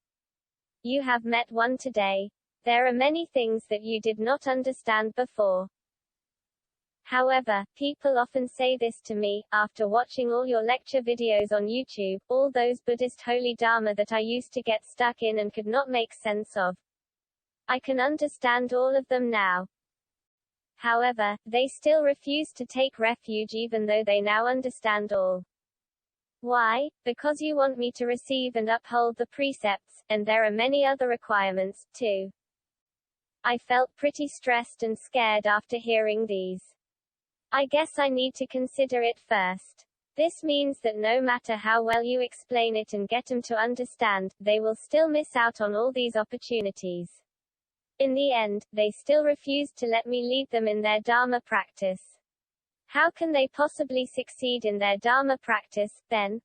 You have met one today. There are many things that you did not understand before. However, people often say this to me, after watching all your lecture videos on YouTube, all those Buddhist holy Dharma that I used to get stuck in and could not make sense of. I can understand all of them now. However, they still refuse to take refuge even though they now understand all. Why? Because you want me to receive and uphold the precepts, and there are many other requirements, too. I felt pretty stressed and scared after hearing these. I guess I need to consider it first. This means that no matter how well you explain it and get them to understand, they will still miss out on all these opportunities. In the end, they still refuse to let me lead them in their Dharma practice. How can they possibly succeed in their Dharma practice, then?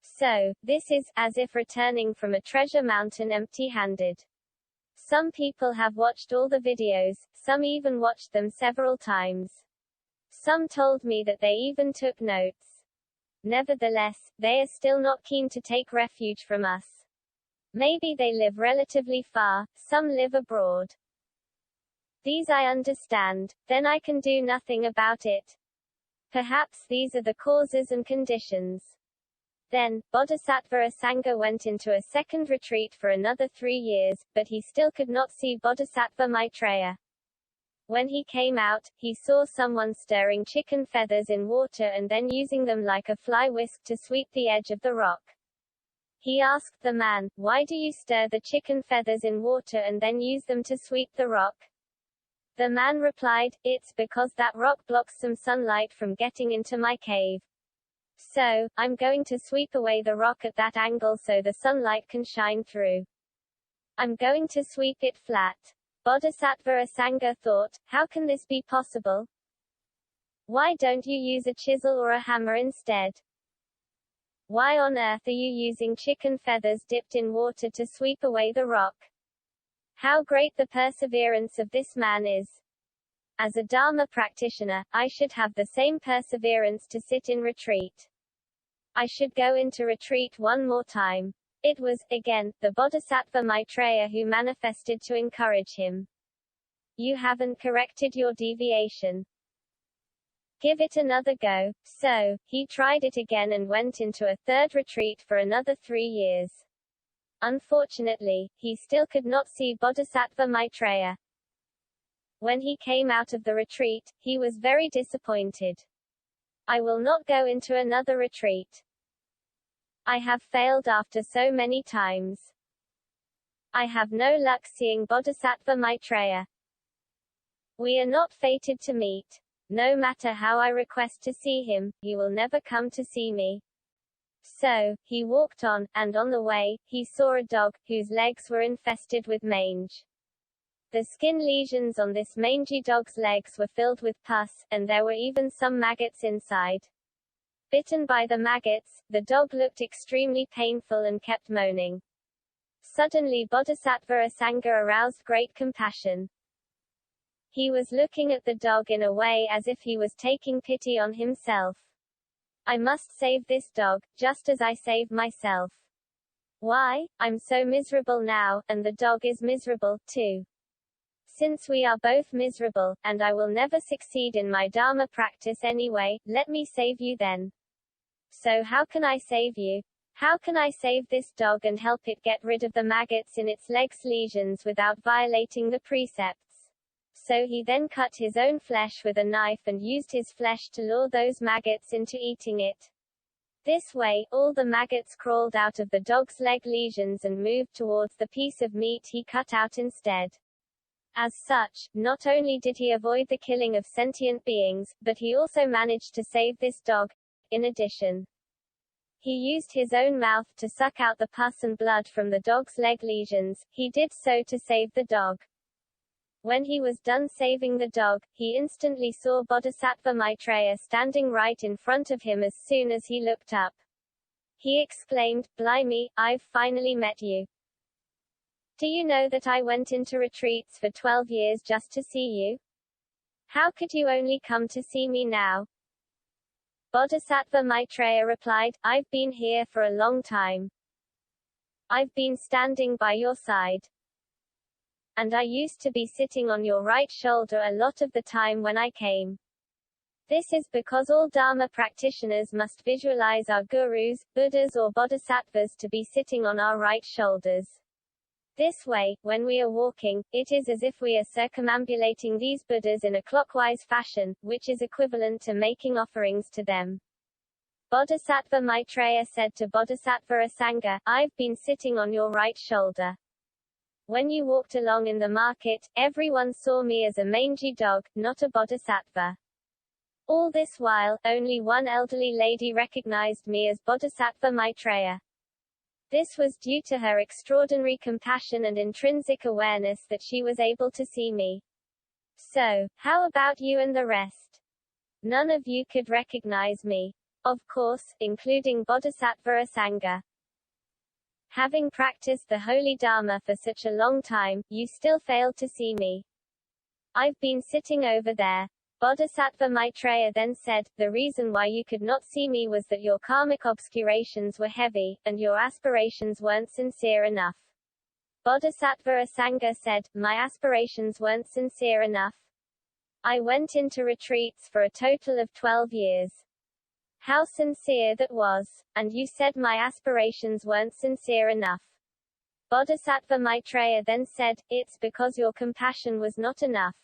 So, this is, as if returning from a treasure mountain empty-handed. Some people have watched all the videos, some even watched them several times. Some told me that they even took notes. Nevertheless, they are still not keen to take refuge from us. Maybe they live relatively far, some live abroad. These I understand, then I can do nothing about it. Perhaps these are the causes and conditions. Then, Bodhisattva Asanga went into a second retreat for another 3 years, but he still could not see Bodhisattva Maitreya. When he came out, he saw someone stirring chicken feathers in water and then using them like a fly whisk to sweep the edge of the rock. He asked the man, "Why do you stir the chicken feathers in water and then use them to sweep the rock?" The man replied, "It's because that rock blocks some sunlight from getting into my cave. So, I'm going to sweep away the rock at that angle so the sunlight can shine through. I'm going to sweep it flat." Bodhisattva Asanga thought, how can this be possible? Why don't you use a chisel or a hammer instead? Why on earth are you using chicken feathers dipped in water to sweep away the rock? How great the perseverance of this man is. As a Dharma practitioner, I should have the same perseverance to sit in retreat. I should go into retreat one more time. It was, again, the Bodhisattva Maitreya who manifested to encourage him. You haven't corrected your deviation. Give it another go. So, he tried it again and went into a third retreat for another 3 years. Unfortunately, he still could not see Bodhisattva Maitreya. When he came out of the retreat, he was very disappointed. I will not go into another retreat. I have failed after so many times. I have no luck seeing Bodhisattva Maitreya. We are not fated to meet. No matter how I request to see him, he will never come to see me. So, he walked on, and on the way, he saw a dog, whose legs were infested with mange. The skin lesions on this mangy dog's legs were filled with pus, and there were even some maggots inside. Bitten by the maggots, the dog looked extremely painful and kept moaning. Suddenly Bodhisattva Asanga aroused great compassion. He was looking at the dog in a way as if he was taking pity on himself. I must save this dog, just as I saved myself. Why? I'm so miserable now, and the dog is miserable, too. Since we are both miserable, and I will never succeed in my Dharma practice anyway, let me save you then. So how can I save you? How can I save this dog and help it get rid of the maggots in its legs' lesions without violating the precepts? So he then cut his own flesh with a knife and used his flesh to lure those maggots into eating it. This way, all the maggots crawled out of the dog's leg lesions and moved towards the piece of meat he cut out instead. As such, not only did he avoid the killing of sentient beings, but he also managed to save this dog. In addition, he used his own mouth to suck out the pus and blood from the dog's leg lesions. He did so to save the dog. When he was done saving the dog, he instantly saw Bodhisattva Maitreya standing right in front of him as soon as he looked up. He exclaimed, "Blimey, I've finally met you. Do you know that I went into retreats for 12 years just to see you? How could you only come to see me now?" Bodhisattva Maitreya replied, "I've been here for a long time. I've been standing by your side. And I used to be sitting on your right shoulder a lot of the time when I came. This is because all Dharma practitioners must visualize our gurus, Buddhas or Bodhisattvas to be sitting on our right shoulders. This way, when we are walking, it is as if we are circumambulating these Buddhas in a clockwise fashion, which is equivalent to making offerings to them." Bodhisattva Maitreya said to Bodhisattva Asanga, "I've been sitting on your right shoulder. When you walked along in the market, everyone saw me as a mangy dog, not a bodhisattva. All this while, only one elderly lady recognized me as Bodhisattva Maitreya. This was due to her extraordinary compassion and intrinsic awareness that she was able to see me. So, how about you and the rest? None of you could recognize me. Of course, including Bodhisattva Asanga. Having practiced the holy Dharma for such a long time, you still failed to see me. I've been sitting over there." Bodhisattva Maitreya then said, "The reason why you could not see me was that your karmic obscurations were heavy, and your aspirations weren't sincere enough." Bodhisattva Asanga said, "My aspirations weren't sincere enough. I went into retreats for a total of 12 years. How sincere that was. And you said my aspirations weren't sincere enough." Bodhisattva Maitreya then said, "It's because your compassion was not enough.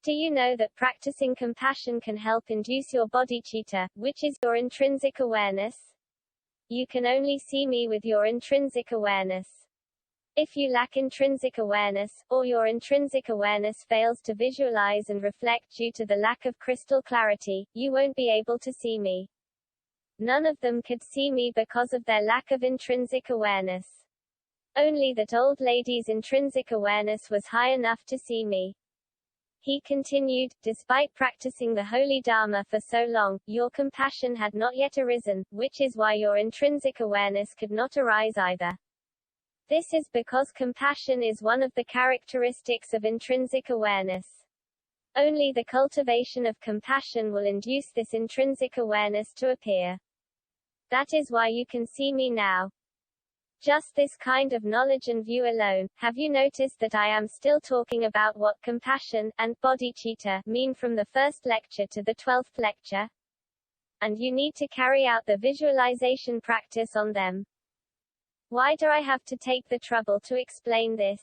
Do you know that practicing compassion can help induce your bodhicitta, which is your intrinsic awareness? You can only see me with your intrinsic awareness. If you lack intrinsic awareness, or your intrinsic awareness fails to visualize and reflect due to the lack of crystal clarity, you won't be able to see me." None of them could see me because of their lack of intrinsic awareness. Only that old lady's intrinsic awareness was high enough to see me. He continued, "Despite practicing the holy Dharma for so long, your compassion had not yet arisen, which is why your intrinsic awareness could not arise either. This is because compassion is one of the characteristics of intrinsic awareness. Only the cultivation of compassion will induce this intrinsic awareness to appear. That is why you can see me now. Just this kind of knowledge and view alone. Have you noticed that I am still talking about what compassion and bodhicitta mean from the first lecture to the 12th lecture? And you need to carry out the visualization practice on them. Why do I have to take the trouble to explain this?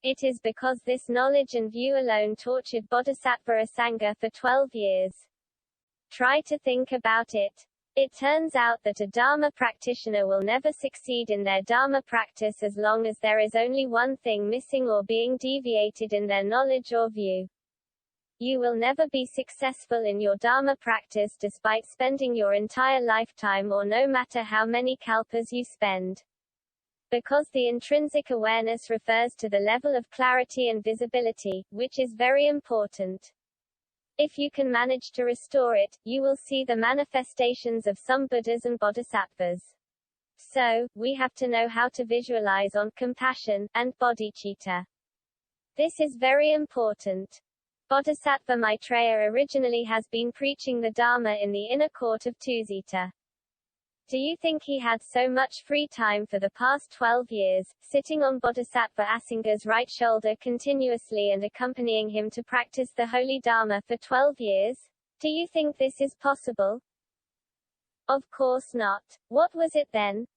It is because this knowledge and view alone tortured Bodhisattva Asanga for 12 years. Try to think about it. It turns out that a Dharma practitioner will never succeed in their Dharma practice as long as there is only one thing missing or being deviated in their knowledge or view. You will never be successful in your Dharma practice despite spending your entire lifetime or no matter how many kalpas you spend. Because the intrinsic awareness refers to the level of clarity and visibility, which is very important. If you can manage to restore it, you will see the manifestations of some Buddhas and Bodhisattvas. So, we have to know how to visualize on compassion and bodhicitta. This is very important. Bodhisattva Maitreya originally has been preaching the Dharma in the inner court of Tusita. Do you think he had so much free time for the past 12 years, sitting on Bodhisattva Asanga's right shoulder continuously and accompanying him to practice the holy Dharma for 12 years? Do you think this is possible? Of course not. What was it then?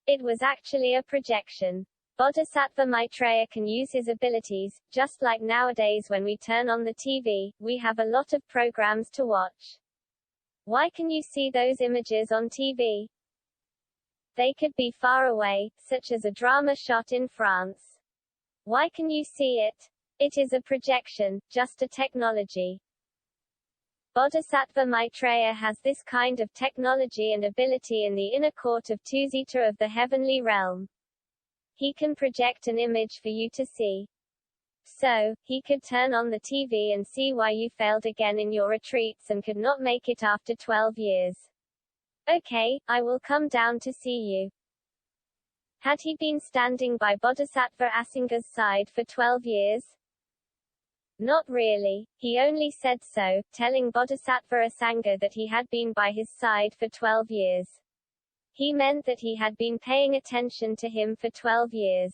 It was actually a projection. Bodhisattva Maitreya can use his abilities, just like nowadays when we turn on the TV, we have a lot of programs to watch. Why can you see those images on TV? They could be far away, such as a drama shot in France. Why can you see it? It is a projection, just a technology. Bodhisattva Maitreya has this kind of technology and ability in the inner court of Tusita of the heavenly realm. He can project an image for you to see. So, he could turn on the TV and see why you failed again in your retreats and could not make it after 12 years. Okay, I will come down to see you. Had he been standing by Bodhisattva Asanga's side for 12 years? Not really. He only said so, telling Bodhisattva Asanga that he had been by his side for 12 years. He meant that he had been paying attention to him for 12 years.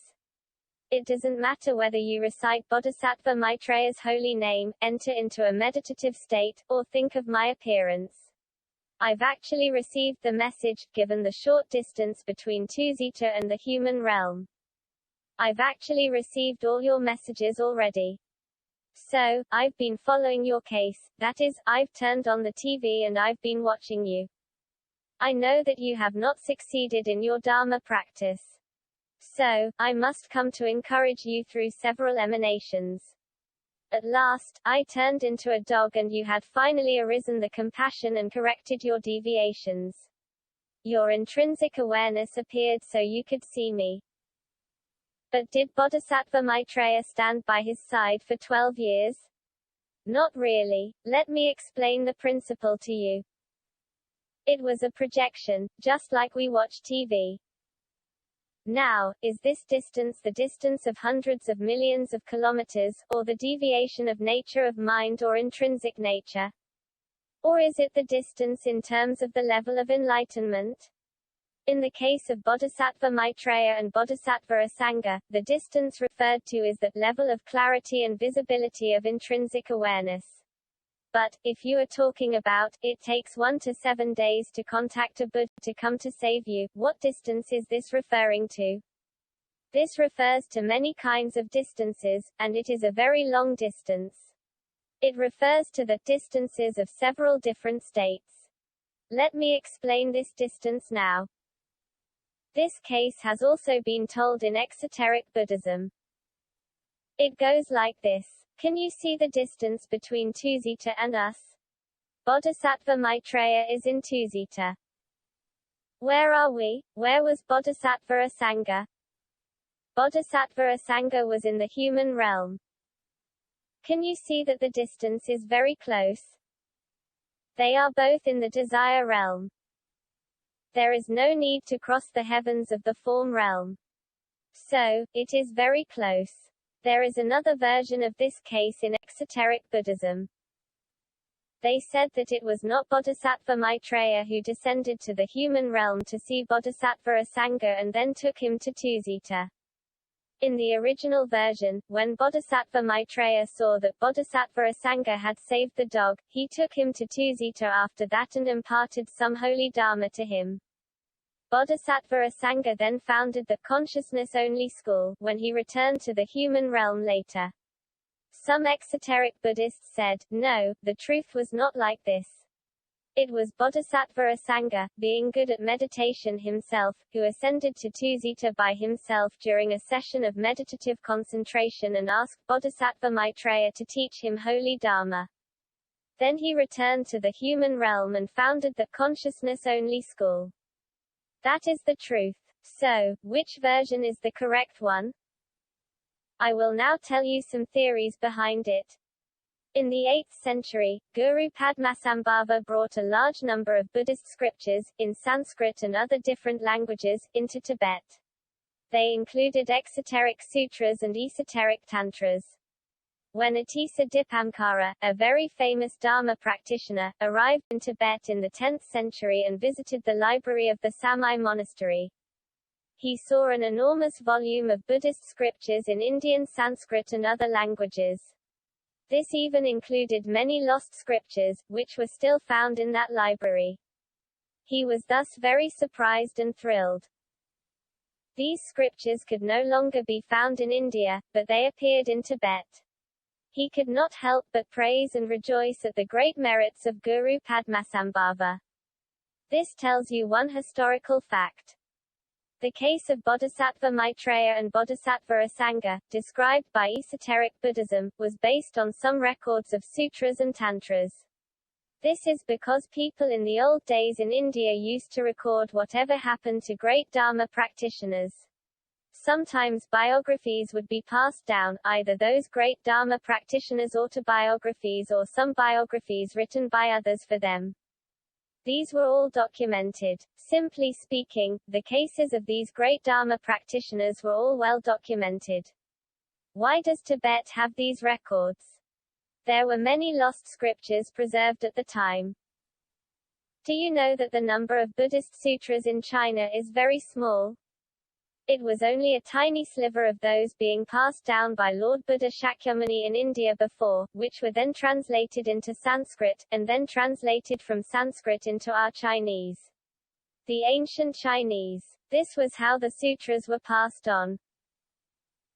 It doesn't matter whether you recite Bodhisattva Maitreya's holy name, enter into a meditative state, or think of my appearance. I've actually received the message, given the short distance between Tusita and the human realm. I've actually received all your messages already. So, I've been following your case, that is, I've turned on the TV and I've been watching you. I know that you have not succeeded in your Dharma practice. So, I must come to encourage you through several emanations. At last, I turned into a dog and you had finally arisen the compassion and corrected your deviations. Your intrinsic awareness appeared so you could see me. But did Bodhisattva Maitreya stand by his side for 12 years? Not really. Let me explain the principle to you. It was a projection, just like we watch TV. Now, is this distance the distance of hundreds of millions of kilometers, or the deviation of nature of mind or intrinsic nature? Or is it the distance in terms of the level of enlightenment? In the case of Bodhisattva Maitreya and Bodhisattva Asanga, the distance referred to is that level of clarity and visibility of intrinsic awareness. But, if you are talking about, it takes 1 to 7 days to contact a Buddha to come to save you, what distance is this referring to? This refers to many kinds of distances, and it is a very long distance. It refers to the distances of several different states. Let me explain this distance now. This case has also been told in exoteric Buddhism. It goes like this. Can you see the distance between Tusita and us? Bodhisattva Maitreya is in Tusita. Where are we? Where was Bodhisattva Asanga? Bodhisattva Asanga was in the human realm. Can you see that the distance is very close? They are both in the desire realm. There is no need to cross the heavens of the form realm. So, it is very close. There is another version of this case in exoteric Buddhism. They said that it was not Bodhisattva Maitreya who descended to the human realm to see Bodhisattva Asanga and then took him to Tusita. In the original version, when Bodhisattva Maitreya saw that Bodhisattva Asanga had saved the dog, he took him to Tusita after that and imparted some holy dharma to him. Bodhisattva Asanga then founded the consciousness-only school, when he returned to the human realm later. Some exoteric Buddhists said, no, the truth was not like this. It was Bodhisattva Asanga, being good at meditation himself, who ascended to Tusita by himself during a session of meditative concentration and asked Bodhisattva Maitreya to teach him holy dharma. Then he returned to the human realm and founded the consciousness-only school. That is the truth. So, which version is the correct one? I will now tell you some theories behind it. In the 8th century, Guru Padmasambhava brought a large number of Buddhist scriptures, in Sanskrit and other different languages, into Tibet. They included exoteric sutras and esoteric tantras. When Atisa Dipamkara, a very famous Dharma practitioner, arrived in Tibet in the 10th century and visited the library of the Samye monastery, he saw an enormous volume of Buddhist scriptures in Indian Sanskrit and other languages. This even included many lost scriptures, which were still found in that library. He was thus very surprised and thrilled. These scriptures could no longer be found in India, but they appeared in Tibet. He could not help but praise and rejoice at the great merits of Guru Padmasambhava. This tells you one historical fact. The case of Bodhisattva Maitreya and Bodhisattva Asanga, described by esoteric Buddhism, was based on some records of sutras and tantras. This is because people in the old days in India used to record whatever happened to great Dharma practitioners. Sometimes biographies would be passed down, either those great Dharma practitioners' autobiographies or some biographies written by others for them. These were all documented. Simply speaking, the cases of these great Dharma practitioners were all well documented. Why does Tibet have these records? There were many lost scriptures preserved at the time. Do you know that the number of Buddhist sutras in China is very small? It was only a tiny sliver of those being passed down by Lord Buddha Shakyamuni in India before, which were then translated into Sanskrit, and then translated from Sanskrit into our Chinese. The ancient Chinese. This was how the sutras were passed on.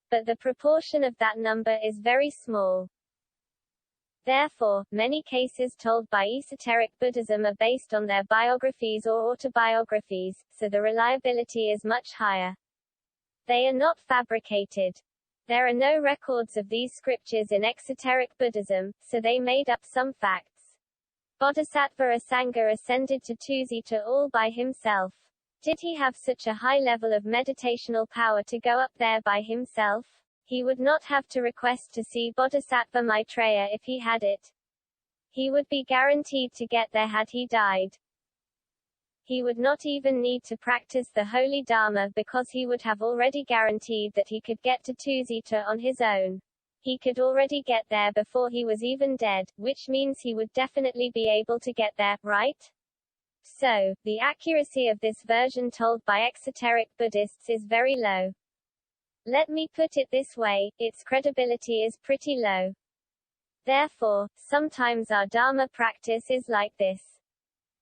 But the proportion of that number is very small. Therefore, many cases told by esoteric Buddhism are based on their biographies or autobiographies, so the reliability is much higher. They are not fabricated. There are no records of these scriptures in exoteric Buddhism, so they made up some facts. Bodhisattva Asanga ascended to Tusita all by himself. Did he have such a high level of meditational power to go up there by himself? He would not have to request to see Bodhisattva Maitreya if he had it. He would be guaranteed to get there had he died. He would not even need to practice the holy Dharma because he would have already guaranteed that he could get to Tusita on his own. He could already get there before he was even dead, which means he would definitely be able to get there, right? So, the accuracy of this version told by exoteric Buddhists is very low. Let me put it this way, its credibility is pretty low. Therefore, sometimes our Dharma practice is like this.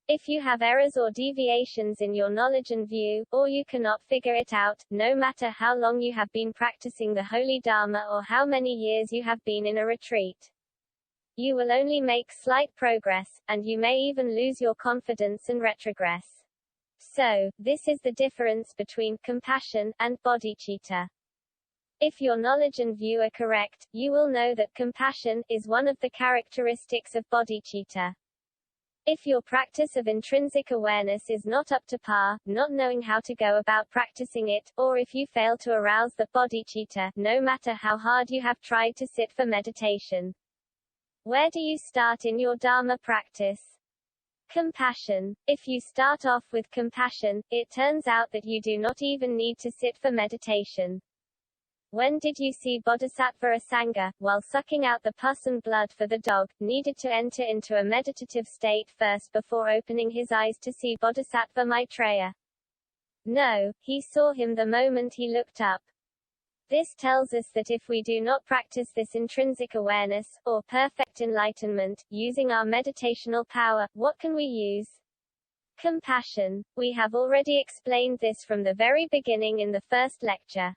If you have errors or deviations in your knowledge and view, or you cannot figure it out, no matter how long you have been practicing the holy Dharma or how many years you have been in a retreat, you will only make slight progress, and you may even lose your confidence and retrogress. So, this is the difference between compassion and bodhicitta. If your knowledge and view are correct, you will know that compassion is one of the characteristics of bodhicitta. If your practice of intrinsic awareness is not up to par, not knowing how to go about practicing it, or if you fail to arouse the bodhicitta, no matter how hard you have tried to sit for meditation. Where do you start in your Dharma practice? Compassion. If you start off with compassion, it turns out that you do not even need to sit for meditation. When did you see Bodhisattva Asanga, while sucking out the pus and blood for the dog, needed to enter into a meditative state first before opening his eyes to see Bodhisattva Maitreya? No, he saw him the moment he looked up. This tells us that if we do not practice this intrinsic awareness, or perfect enlightenment, using our meditational power, what can we use? Compassion. We have already explained this from the very beginning in the first lecture.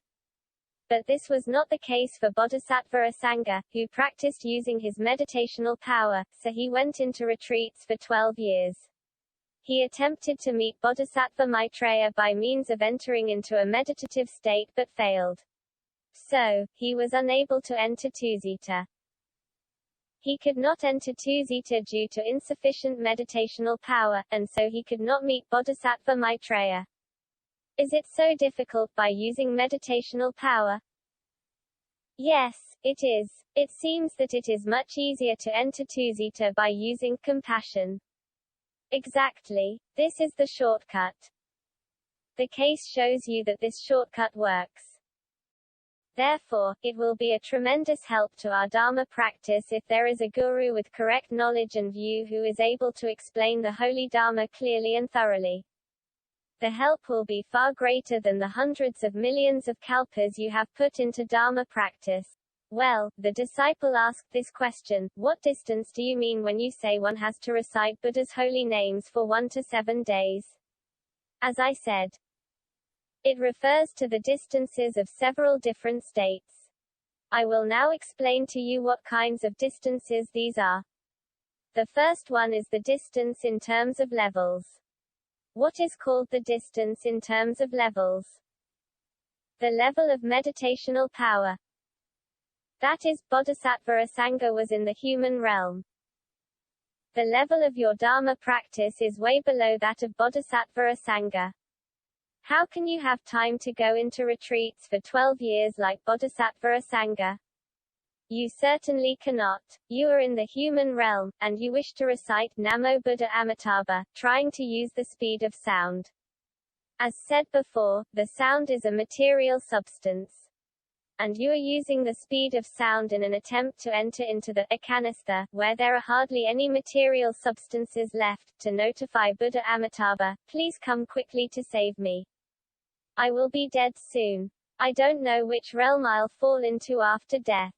But this was not the case for Bodhisattva Asanga, who practiced using his meditational power, so he went into retreats for 12 years. He attempted to meet Bodhisattva Maitreya by means of entering into a meditative state but failed. So, he was unable to enter Tusita. He could not enter Tusita due to insufficient meditational power, and so he could not meet Bodhisattva Maitreya. Is it so difficult by using meditational power? Yes, it is. It seems that it is much easier to enter Tusita by using compassion. Exactly. This is the shortcut. The case shows you that this shortcut works. Therefore, it will be a tremendous help to our Dharma practice if there is a guru with correct knowledge and view who is able to explain the holy Dharma clearly and thoroughly. The help will be far greater than the hundreds of millions of kalpas you have put into Dharma practice. Well, the disciple asked this question, what distance do you mean when you say one has to recite Buddha's holy names for 1 to 7 days? As I said, it refers to the distances of several different states. I will now explain to you what kinds of distances these are. The first one is the distance in terms of levels. What is called the distance in terms of levels? The level of meditational power. That is, Bodhisattva Asanga was in the human realm. The level of your Dharma practice is way below that of Bodhisattva Asanga. How can you have time to go into retreats for 12 years like Bodhisattva Asanga? You certainly cannot. You are in the human realm, and you wish to recite Namo Buddha Amitabha, trying to use the speed of sound. As said before, the sound is a material substance. And you are using the speed of sound in an attempt to enter into the Ekanistha, where there are hardly any material substances left, to notify Buddha Amitabha, please come quickly to save me. I will be dead soon. I don't know which realm I'll fall into after death.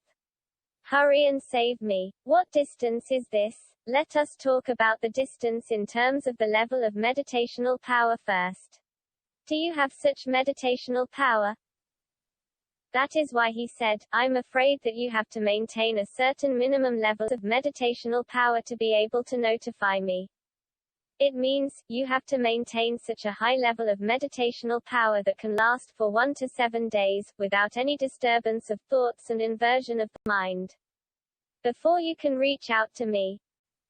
Hurry and save me. What distance is this? Let us talk about the distance in terms of the level of meditational power first. Do you have such meditational power? That is why he said, I'm afraid that you have to maintain a certain minimum level of meditational power to be able to notify me. It means, you have to maintain such a high level of meditational power that can last for 1 to 7 days, without any disturbance of thoughts and inversion of the mind. Before you can reach out to me.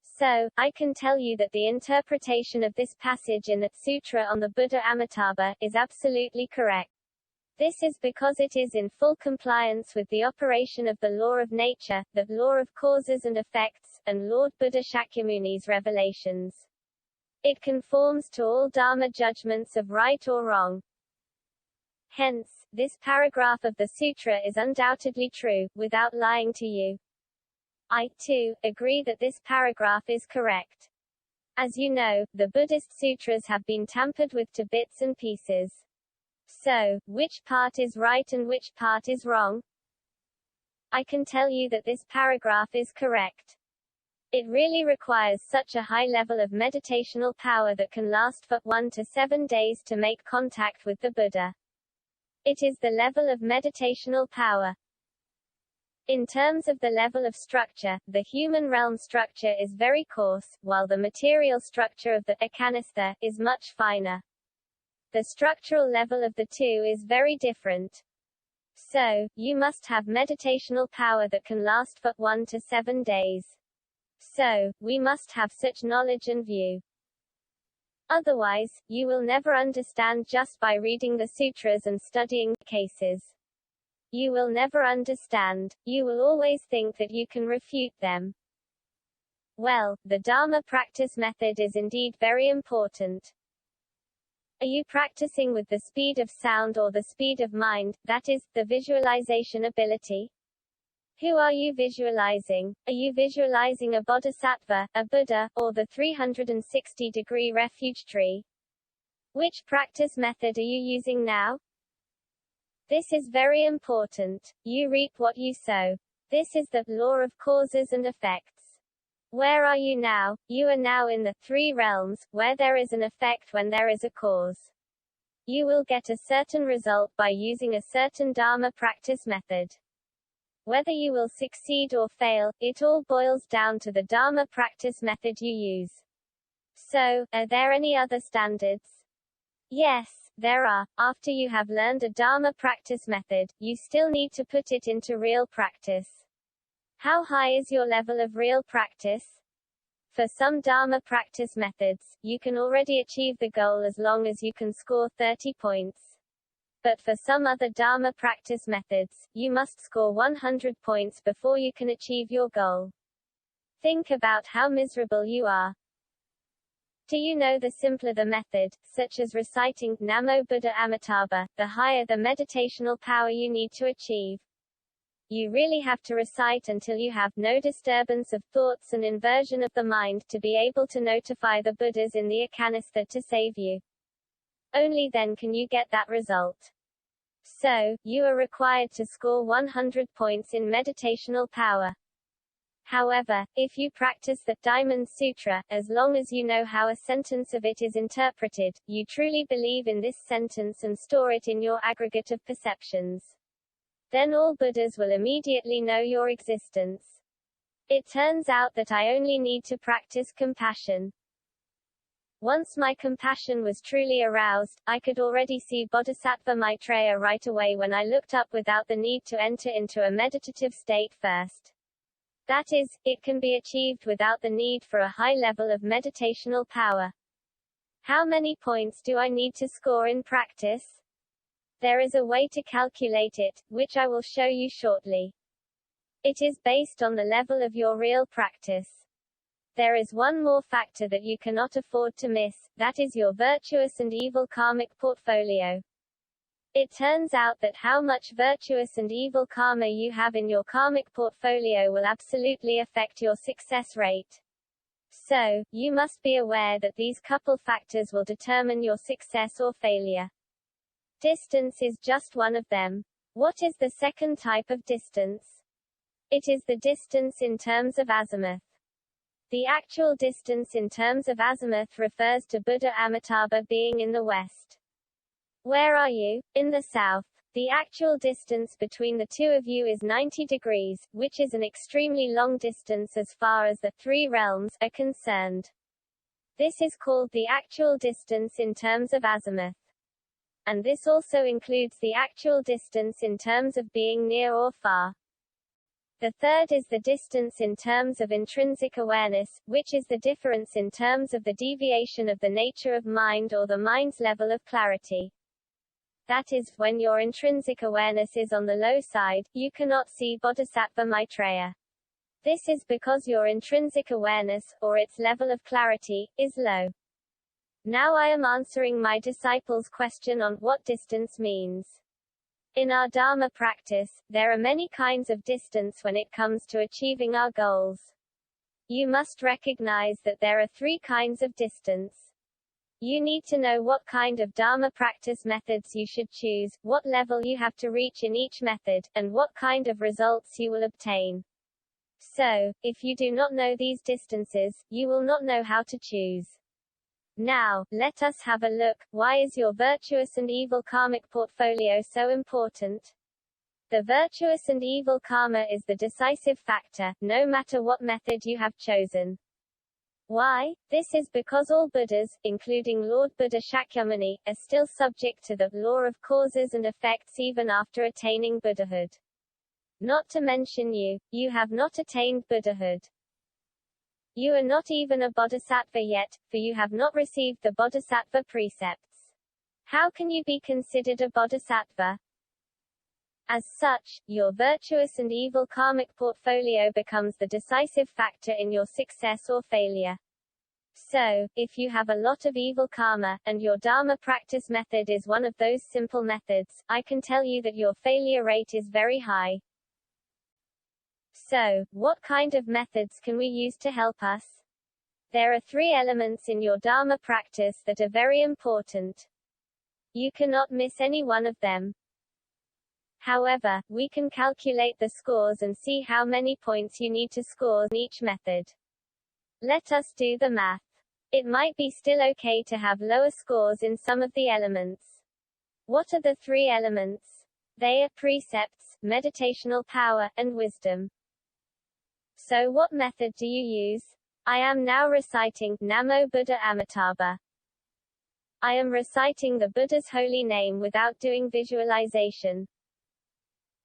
So, I can tell you that the interpretation of this passage in the Sutra on the Buddha Amitabha is absolutely correct. This is because it is in full compliance with the operation of the law of nature, the law of causes and effects, and Lord Buddha Shakyamuni's revelations. It conforms to all Dharma judgments of right or wrong. Hence, this paragraph of the sutra is undoubtedly true, without lying to you. I, too, agree that this paragraph is correct. As you know, the Buddhist sutras have been tampered with to bits and pieces. So, which part is right and which part is wrong? I can tell you that this paragraph is correct. It really requires such a high level of meditational power that can last for 1 to 7 days to make contact with the Buddha. It is the level of meditational power. In terms of the level of structure, the human realm structure is very coarse, while the material structure of the Ekanistha is much finer. The structural level of the two is very different. So, you must have meditational power that can last for 1 to 7 days. So, we must have such knowledge and view. Otherwise, you will never understand just by reading the sutras and studying cases. You will never understand. You will always think that you can refute them. Well, the Dharma practice method is indeed very important. Are you practicing with the speed of sound or the speed of mind, that is, the visualization ability? Who are you visualizing? Are you visualizing a bodhisattva, a Buddha, or the 360-degree refuge tree? Which practice method are you using now? This is very important. You reap what you sow. This is the law of causes and effects. Where are you now? You are now in the three realms, where there is an effect when there is a cause. You will get a certain result by using a certain Dharma practice method. Whether you will succeed or fail, it all boils down to the Dharma practice method you use. So, are there any other standards? Yes, there are. After you have learned a Dharma practice method, you still need to put it into real practice. How high is your level of real practice? For some Dharma practice methods, you can already achieve the goal as long as you can score 30 points. But for some other Dharma practice methods, you must score 100 points before you can achieve your goal. Think about how miserable you are. Do you know the simpler the method, such as reciting Namo Buddha Amitabha, the higher the meditational power you need to achieve? You really have to recite until you have no disturbance of thoughts and inversion of the mind to be able to notify the Buddhas in the Akanistha to save you. Only then can you get that result. So, you are required to score 100 points in meditational power. However, if you practice the Diamond Sutra, as long as you know how a sentence of it is interpreted, you truly believe in this sentence and store it in your aggregate of perceptions. Then all Buddhas will immediately know your existence. It turns out that I only need to practice compassion. Once my compassion was truly aroused, I could already see Bodhisattva Maitreya right away when I looked up without the need to enter into a meditative state first. That is, it can be achieved without the need for a high level of meditational power. How many points do I need to score in practice? There is a way to calculate it, which I will show you shortly. It is based on the level of your real practice. There is one more factor that you cannot afford to miss, that is your virtuous and evil karmic portfolio. It turns out that how much virtuous and evil karma you have in your karmic portfolio will absolutely affect your success rate. So, you must be aware that these couple factors will determine your success or failure. Distance is just one of them. What is the second type of distance? It is the distance in terms of azimuth. The actual distance in terms of azimuth refers to Buddha Amitabha being in the west. Where are you? In the south. The actual distance between the two of you is 90 degrees, which is an extremely long distance as far as the three realms are concerned. This is called the actual distance in terms of azimuth. And this also includes the actual distance in terms of being near or far. The third is the distance in terms of intrinsic awareness, which is the difference in terms of the deviation of the nature of mind or the mind's level of clarity. That is, when your intrinsic awareness is on the low side, you cannot see Bodhisattva Maitreya. This is because your intrinsic awareness, or its level of clarity, is low. Now I am answering my disciples' question on what distance means. In our Dharma practice, there are many kinds of distance when it comes to achieving our goals. You must recognize that there are three kinds of distance. You need to know what kind of Dharma practice methods you should choose, what level you have to reach in each method, and what kind of results you will obtain. So, if you do not know these distances, you will not know how to choose. Now, let us have a look. Why is your virtuous and evil karmic portfolio so important? The virtuous and evil karma is the decisive factor, no matter what method you have chosen. Why? This is because all Buddhas, including Lord Buddha Shakyamuni, are still subject to the law of causes and effects even after attaining Buddhahood. Not to mention you have not attained Buddhahood. You are not even a bodhisattva yet, for you have not received the bodhisattva precepts. How can you be considered a bodhisattva? As such, your virtuous and evil karmic portfolio becomes the decisive factor in your success or failure. So, if you have a lot of evil karma, and your Dharma practice method is one of those simple methods, I can tell you that your failure rate is very high. So, what kind of methods can we use to help us? There are 3 elements in your Dharma practice that are very important. You cannot miss any one of them. However, we can calculate the scores and see how many points you need to score in each method. Let us do the math. It might be still okay to have lower scores in some of the elements. What are the 3 elements? They are precepts, meditational power, and wisdom. So what method do you use? I am now reciting Namo Buddha Amitabha. I am reciting the Buddha's holy name without doing visualization.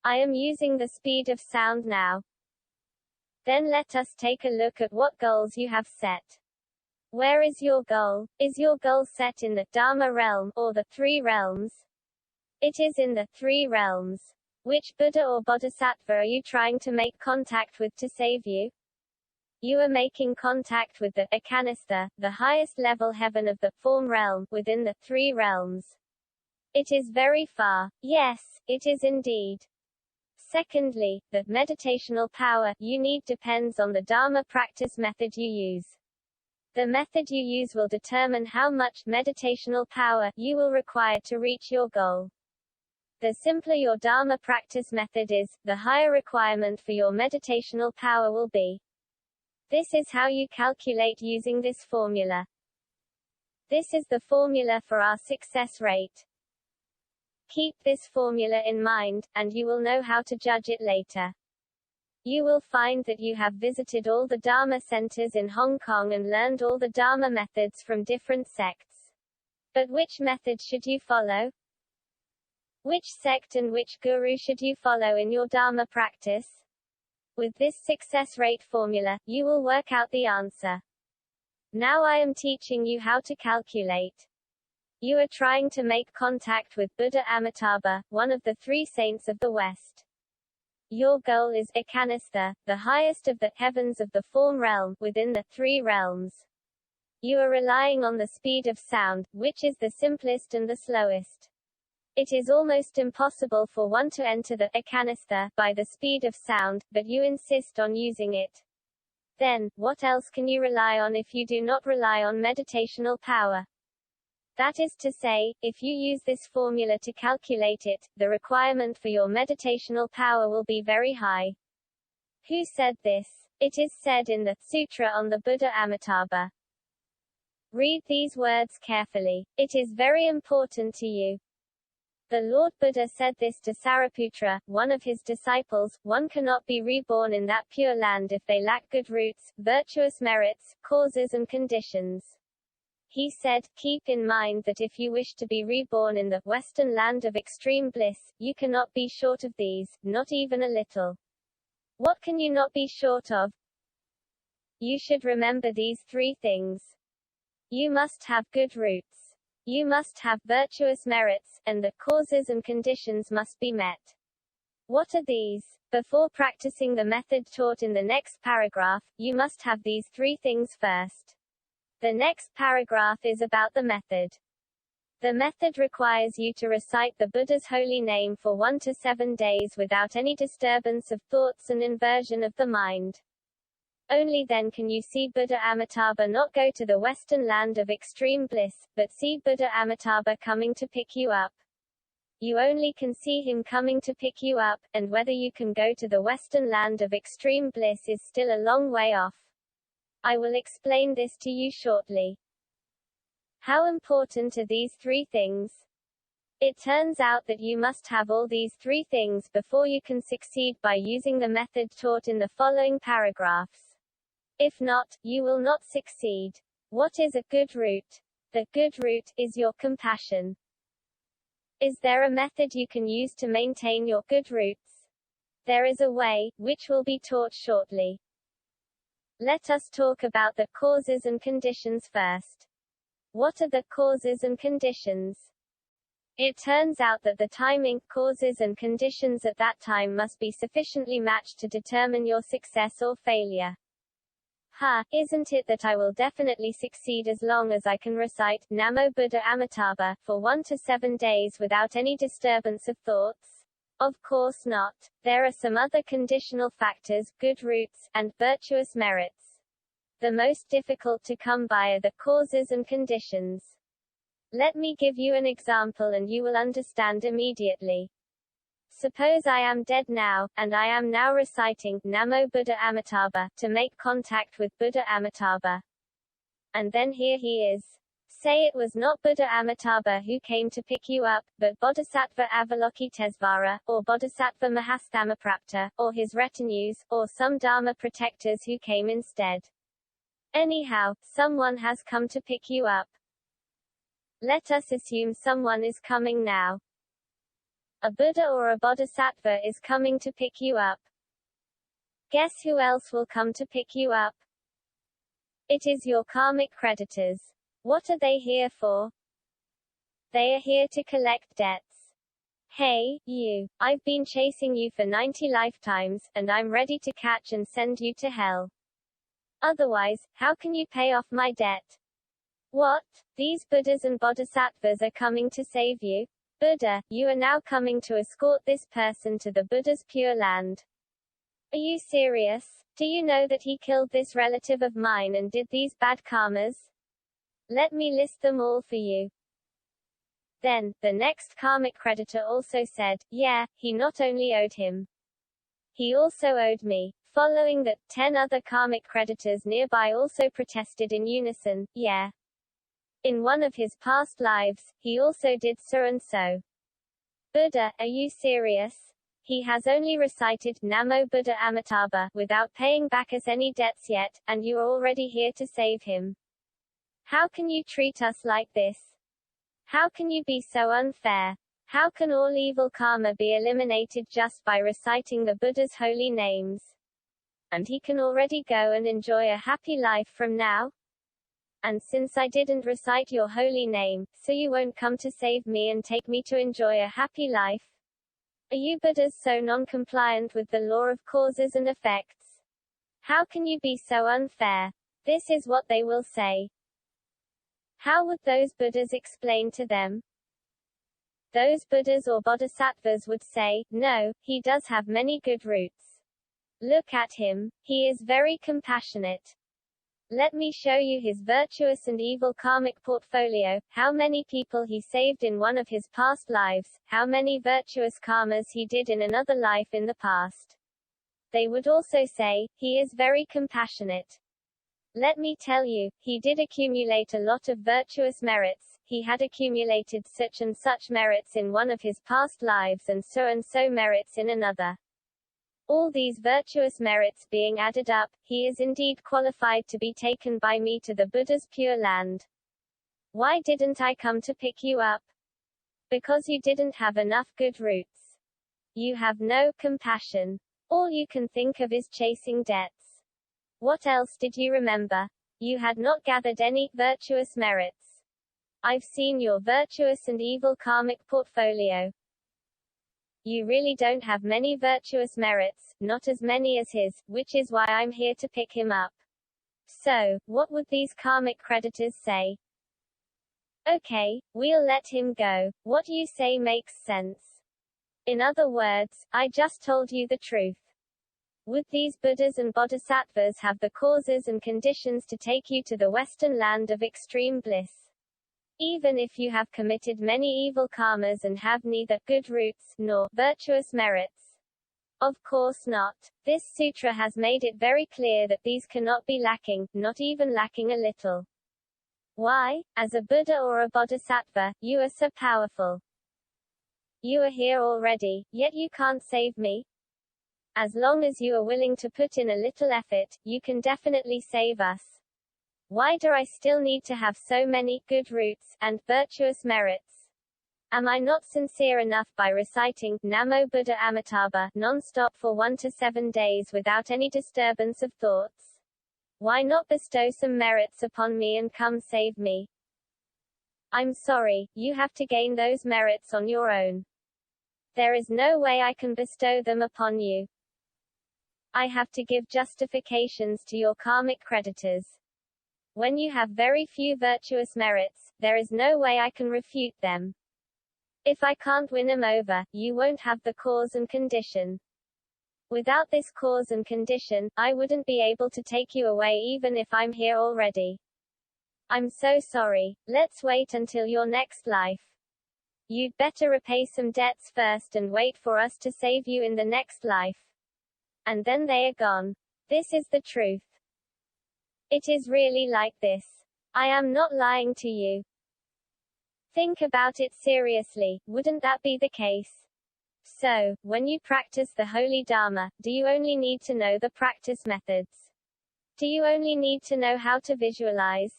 I am using the speed of sound now. Then let us take a look at what goals you have set. Where is your goal? Is your goal set in the Dharma realm, or the 3 realms? It is in the 3 realms. Which Buddha or Bodhisattva are you trying to make contact with to save you? You are making contact with the Ekanistha, the highest level heaven of the form realm, within the 3 realms. It is very far. Yes, it is indeed. Secondly, the meditational power you need depends on the Dharma practice method you use. The method you use will determine how much meditational power you will require to reach your goal. The simpler your Dharma practice method is, the higher requirement for your meditational power will be. This is how you calculate using this formula. This is the formula for our success rate. Keep this formula in mind, and you will know how to judge it later. You will find that you have visited all the Dharma centers in Hong Kong and learned all the Dharma methods from different sects. But which method should you follow? Which sect and which guru should you follow in your Dharma practice? With this success rate formula, you will work out the answer. Now I am teaching you how to calculate. You are trying to make contact with Buddha Amitabha, one of the 3 saints of the West. Your goal is Ekanistha, the highest of the heavens of the form realm, within the 3 realms. You are relying on the speed of sound, which is the simplest and the slowest. It is almost impossible for one to enter the Ekanistha by the speed of sound, but you insist on using it. Then, what else can you rely on if you do not rely on meditational power? That is to say, if you use this formula to calculate it, the requirement for your meditational power will be very high. Who said this? It is said in the Sutra on the Buddha Amitabha. Read these words carefully. It is very important to you. The Lord Buddha said this to Sariputra, one of his disciples. One cannot be reborn in that pure land if they lack good roots, virtuous merits, causes and conditions. He said, keep in mind that if you wish to be reborn in the Western land of extreme bliss, you cannot be short of these, not even a little. What can you not be short of? You should remember these 3 things. You must have good roots. You must have virtuous merits, and the causes and conditions must be met. What are these? Before practicing the method taught in the next paragraph, you must have these 3 things first. The next paragraph is about the method. The method requires you to recite the Buddha's holy name for 1 to 7 days without any disturbance of thoughts and inversion of the mind. Only then can you see Buddha Amitabha not go to the Western land of extreme bliss, but see Buddha Amitabha coming to pick you up. You only can see him coming to pick you up, and whether you can go to the Western land of extreme bliss is still a long way off. I will explain this to you shortly. How important are these 3 things? It turns out that you must have all these 3 things before you can succeed by using the method taught in the following paragraphs. If not, you will not succeed. What is a good root? The good root is your compassion. Is there a method you can use to maintain your good roots? There is a way, which will be taught shortly. Let us talk about the causes and conditions first. What are the causes and conditions? It turns out that the timing, causes and conditions at that time must be sufficiently matched to determine your success or failure. Isn't it that I will definitely succeed as long as I can recite Namo Buddha Amitabha for 1 to 7 days without any disturbance of thoughts? Of course not. There are some other conditional factors, good roots, and virtuous merits. The most difficult to come by are the causes and conditions. Let me give you an example and you will understand immediately. Suppose I am dead now, and I am now reciting Namo Buddha Amitabha to make contact with Buddha Amitabha. And then here he is. Say it was not Buddha Amitabha who came to pick you up, but Bodhisattva Avalokitesvara, or Bodhisattva Mahasthamaprapta, or his retinues, or some Dharma protectors who came instead. Anyhow, someone has come to pick you up. Let us assume someone is coming now. A Buddha or a Bodhisattva is coming to pick you up. Guess who else will come to pick you up? It is your karmic creditors. What are they here for? They are here to collect debts. Hey, you, I've been chasing you for 90 lifetimes, and I'm ready to catch and send you to hell. Otherwise, how can you pay off my debt? What? These Buddhas and Bodhisattvas are coming to save you? Buddha, you are now coming to escort this person to the Buddha's pure land. Are you serious? Do you know that he killed this relative of mine and did these bad karmas? Let me list them all for you. Then, the next karmic creditor also said, yeah, he not only owed him. He also owed me. Following that, 10 other karmic creditors nearby also protested in unison, yeah. In one of his past lives, he also did so and so. Buddha, are you serious? He has only recited Namo Buddha Amitabha without paying back us any debts yet, and you are already here to save him. How can you treat us like this? How can you be so unfair? How can all evil karma be eliminated just by reciting the Buddha's holy names? And he can already go and enjoy a happy life from now? And since I didn't recite your holy name, so you won't come to save me and take me to enjoy a happy life? Are you Buddhas so non-compliant with the law of causes and effects? How can you be so unfair? This is what they will say. How would those Buddhas explain to them? Those Buddhas or Bodhisattvas would say, no, he does have many good roots. Look at him, he is very compassionate. Let me show you his virtuous and evil karmic portfolio, how many people he saved in one of his past lives, how many virtuous karmas he did in another life in the past. They would also say, he is very compassionate. Let me tell you, he did accumulate a lot of virtuous merits, he had accumulated such and such merits in one of his past lives and so merits in another. All these virtuous merits being added up, he is indeed qualified to be taken by me to the Buddha's pure land. Why didn't I come to pick you up? Because you didn't have enough good roots. You have no compassion. All you can think of is chasing debts. What else did you remember? You had not gathered any virtuous merits. I've seen your virtuous and evil karmic portfolio. You really don't have many virtuous merits, not as many as his, which is why I'm here to pick him up. So, what would these karmic creditors say? Okay, we'll let him go. What you say makes sense. In other words, I just told you the truth. Would these Buddhas and Bodhisattvas have the causes and conditions to take you to the Western land of extreme bliss? Even if you have committed many evil karmas and have neither good roots nor virtuous merits? Of course not. This sutra has made it very clear that these cannot be lacking, not even lacking a little. Why? As a Buddha or a Bodhisattva, you are so powerful. You are here already, yet you can't save me? As long as you are willing to put in a little effort, you can definitely save us. Why do I still need to have so many good roots and virtuous merits? Am I not sincere enough by reciting Namo Buddha Amitabha non-stop for 1 to 7 days without any disturbance of thoughts? Why not bestow some merits upon me and come save me? I'm sorry, you have to gain those merits on your own. There is no way I can bestow them upon you. I have to give justifications to your karmic creditors. When you have very few virtuous merits, there is no way I can refute them. If I can't win them over, you won't have the cause and condition. Without this cause and condition, I wouldn't be able to take you away even if I'm here already. I'm so sorry. Let's wait until your next life. You'd better repay some debts first and wait for us to save you in the next life. And then they are gone. This is the truth. It is really like this. I am not lying to you. Think about it seriously, wouldn't that be the case? So, when you practice the Holy Dharma, do you only need to know the practice methods? Do you only need to know how to visualize?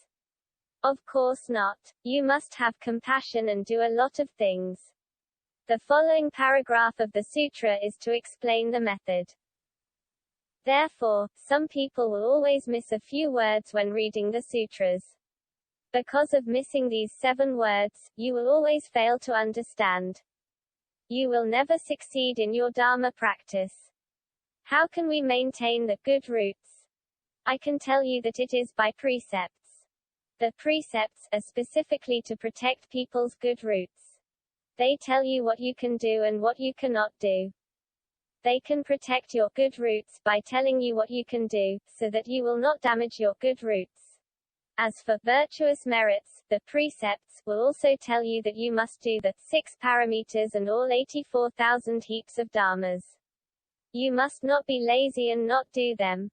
Of course not. You must have compassion and do a lot of things. The following paragraph of the sutra is to explain the method. Therefore, some people will always miss a few words when reading the sutras. Because of missing these 7 words, you will always fail to understand. You will never succeed in your Dharma practice. How can we maintain the good roots? I can tell you that it is by precepts. The precepts are specifically to protect people's good roots. They tell you what you can do and what you cannot do. They can protect your good roots by telling you what you can do, so that you will not damage your good roots. As for virtuous merits, the precepts will also tell you that you must do the 6 paramitas and all 84,000 heaps of dharmas. You must not be lazy and not do them.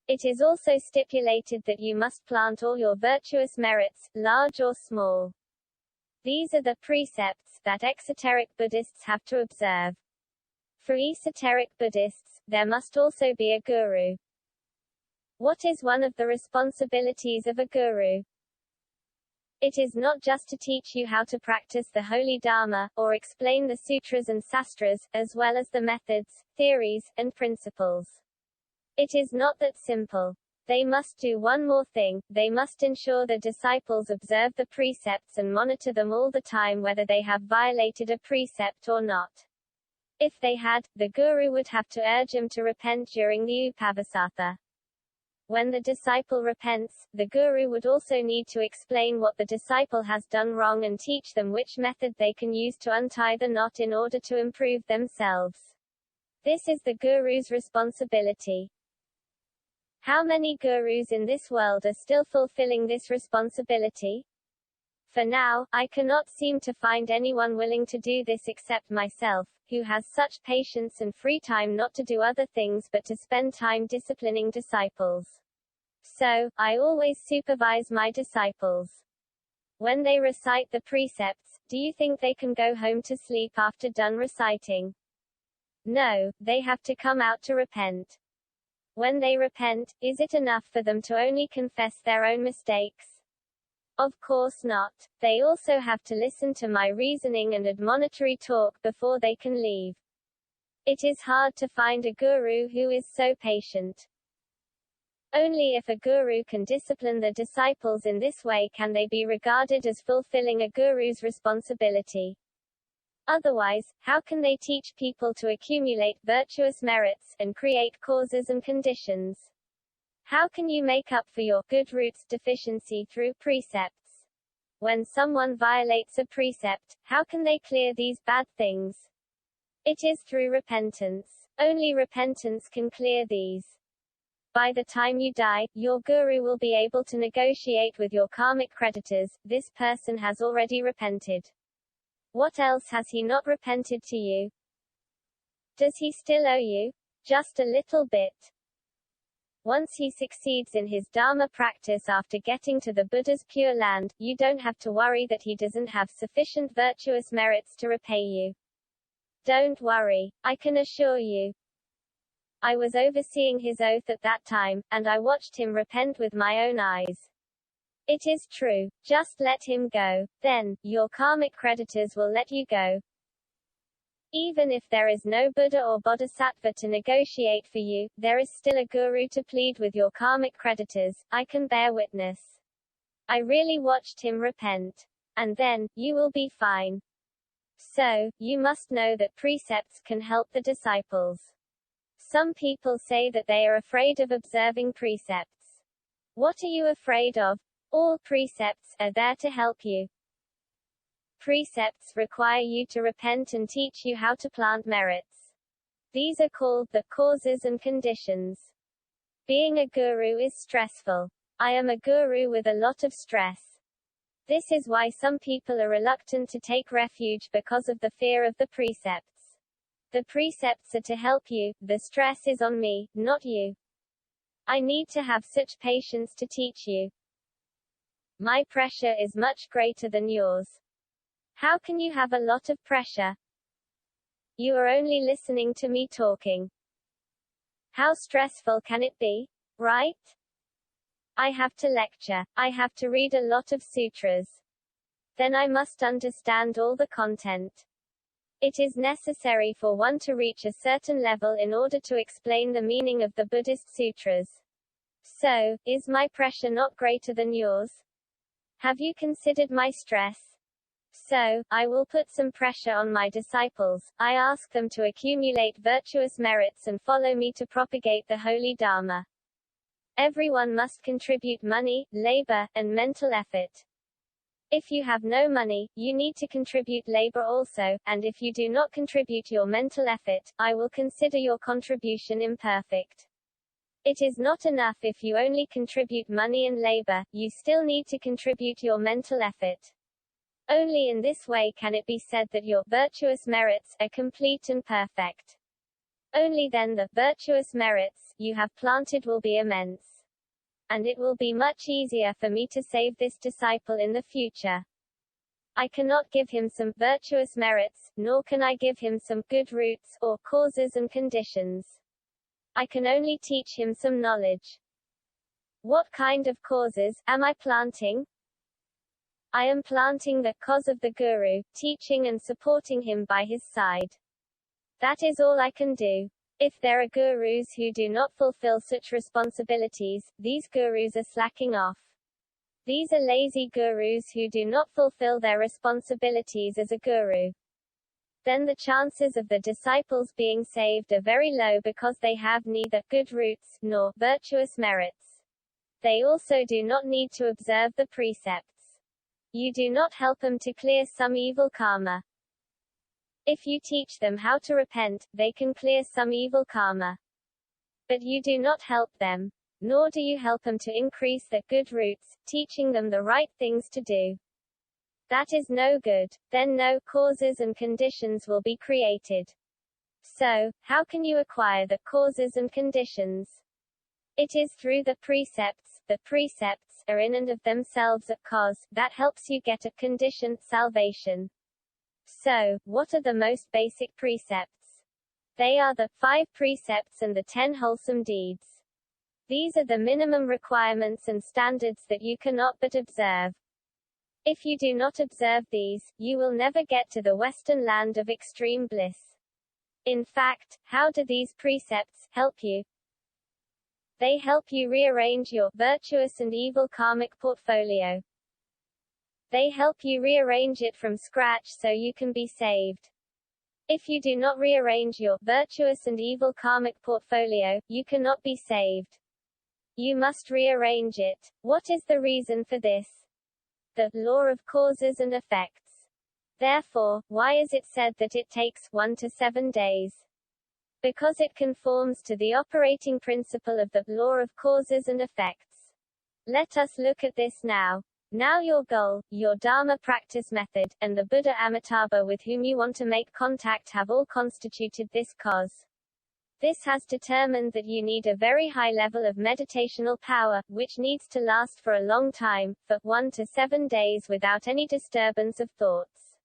It is also stipulated that you must plant all your virtuous merits, large or small. These are the precepts that exoteric Buddhists have to observe. For esoteric Buddhists, there must also be a guru. What is one of the responsibilities of a guru? It is not just to teach you how to practice the Holy Dharma, or explain the sutras and sastras, as well as the methods, theories, and principles. It is not that simple. They must do one more thing, they must ensure the disciples observe the precepts and monitor them all the time whether they have violated a precept or not. If they had, the guru would have to urge them to repent during the Upavasatha. When the disciple repents, the guru would also need to explain what the disciple has done wrong and teach them which method they can use to untie the knot in order to improve themselves. This is the guru's responsibility. How many gurus in this world are still fulfilling this responsibility? For now, I cannot seem to find anyone willing to do this except myself, who has such patience and free time not to do other things but to spend time disciplining disciples. So, I always supervise my disciples. When they recite the precepts, do you think they can go home to sleep after done reciting? No, they have to come out to repent. When they repent, is it enough for them to only confess their own mistakes? Of course not. They also have to listen to my reasoning and admonitory talk before they can leave. It is hard to find a guru who is so patient. Only if a guru can discipline the disciples in this way can they be regarded as fulfilling a guru's responsibility. Otherwise, how can they teach people to accumulate virtuous merits, and create causes and conditions? How can you make up for your good roots deficiency through precepts? When someone violates a precept, how can they clear these bad things? It is through repentance. Only repentance can clear these. By the time you die, your guru will be able to negotiate with your karmic creditors. This person has already repented. What else has he not repented to you? Does he still owe you? Just a little bit. Once he succeeds in his Dharma practice after getting to the Buddha's Pure Land, you don't have to worry that he doesn't have sufficient virtuous merits to repay you. Don't worry. I can assure you. I was overseeing his oath at that time, and I watched him repent with my own eyes. It is true. Just let him go. Then, your karmic creditors will let you go. Even if there is no Buddha or Bodhisattva to negotiate for you, there is still a guru to plead with your karmic creditors. I can bear witness. I really watched him repent. And then, you will be fine. So, you must know that precepts can help the disciples. Some people say that they are afraid of observing precepts. What are you afraid of? All precepts are there to help you. Precepts require you to repent and teach you how to plant merits. These are called the causes and conditions. Being a guru is stressful. I am a guru with a lot of stress. This is why some people are reluctant to take refuge because of the fear of the precepts. The precepts are to help you, the stress is on me, not you. I need to have such patience to teach you. My pressure is much greater than yours. How can you have a lot of pressure? You are only listening to me talking. How stressful can it be? Right? I have to lecture. I have to read a lot of sutras. Then I must understand all the content. It is necessary for one to reach a certain level in order to explain the meaning of the Buddhist sutras. So, is my pressure not greater than yours? Have you considered my stress? So, I will put some pressure on my disciples. I ask them to accumulate virtuous merits and follow me to propagate the holy Dharma. Everyone must contribute money, labor, and mental effort. If you have no money, you need to contribute labor also, and if you do not contribute your mental effort, I will consider your contribution imperfect. It is not enough if you only contribute money and labor, you still need to contribute your mental effort. Only in this way can it be said that your virtuous merits are complete and perfect. Only then the virtuous merits you have planted will be immense. And it will be much easier for me to save this disciple in the future. I cannot give him some virtuous merits, nor can I give him some good roots, or causes and conditions. I can only teach him some knowledge. What kind of causes am I planting? I am planting the cause of the Guru, teaching and supporting him by his side. That is all I can do. If there are gurus who do not fulfill such responsibilities, these gurus are slacking off. These are lazy gurus who do not fulfill their responsibilities as a guru. Then the chances of the disciples being saved are very low because they have neither good roots nor virtuous merits. They also do not need to observe the precepts. You do not help them to clear some evil karma. If you teach them how to repent, they can clear some evil karma. But you do not help them. Nor do you help them to increase their good roots, teaching them the right things to do. That is no good. Then no causes and conditions will be created. So, how can you acquire the causes and conditions? It is through the precepts. The precepts are in and of themselves a cause that helps you get a conditioned salvation. So, what are the most basic precepts? They are the 5 precepts and the 10 wholesome deeds. These are the minimum requirements and standards that you cannot but observe. If you do not observe these, you will never get to the Western land of extreme bliss. In fact, how do these precepts help you? They help you rearrange your virtuous and evil karmic portfolio. They help you rearrange it from scratch so you can be saved. If you do not rearrange your virtuous and evil karmic portfolio, you cannot be saved. You must rearrange it. What is the reason for this? The law of causes and effects. Therefore, why is it said that it takes 1 to 7 days? Because it conforms to the operating principle of the law of causes and effects. Let us look at this now. Now your goal, your Dharma practice method, and the Buddha Amitabha with whom you want to make contact have all constituted this cause. This has determined that you need a very high level of meditational power, which needs to last for a long time, for 1 to 7 days without any disturbance of thoughts.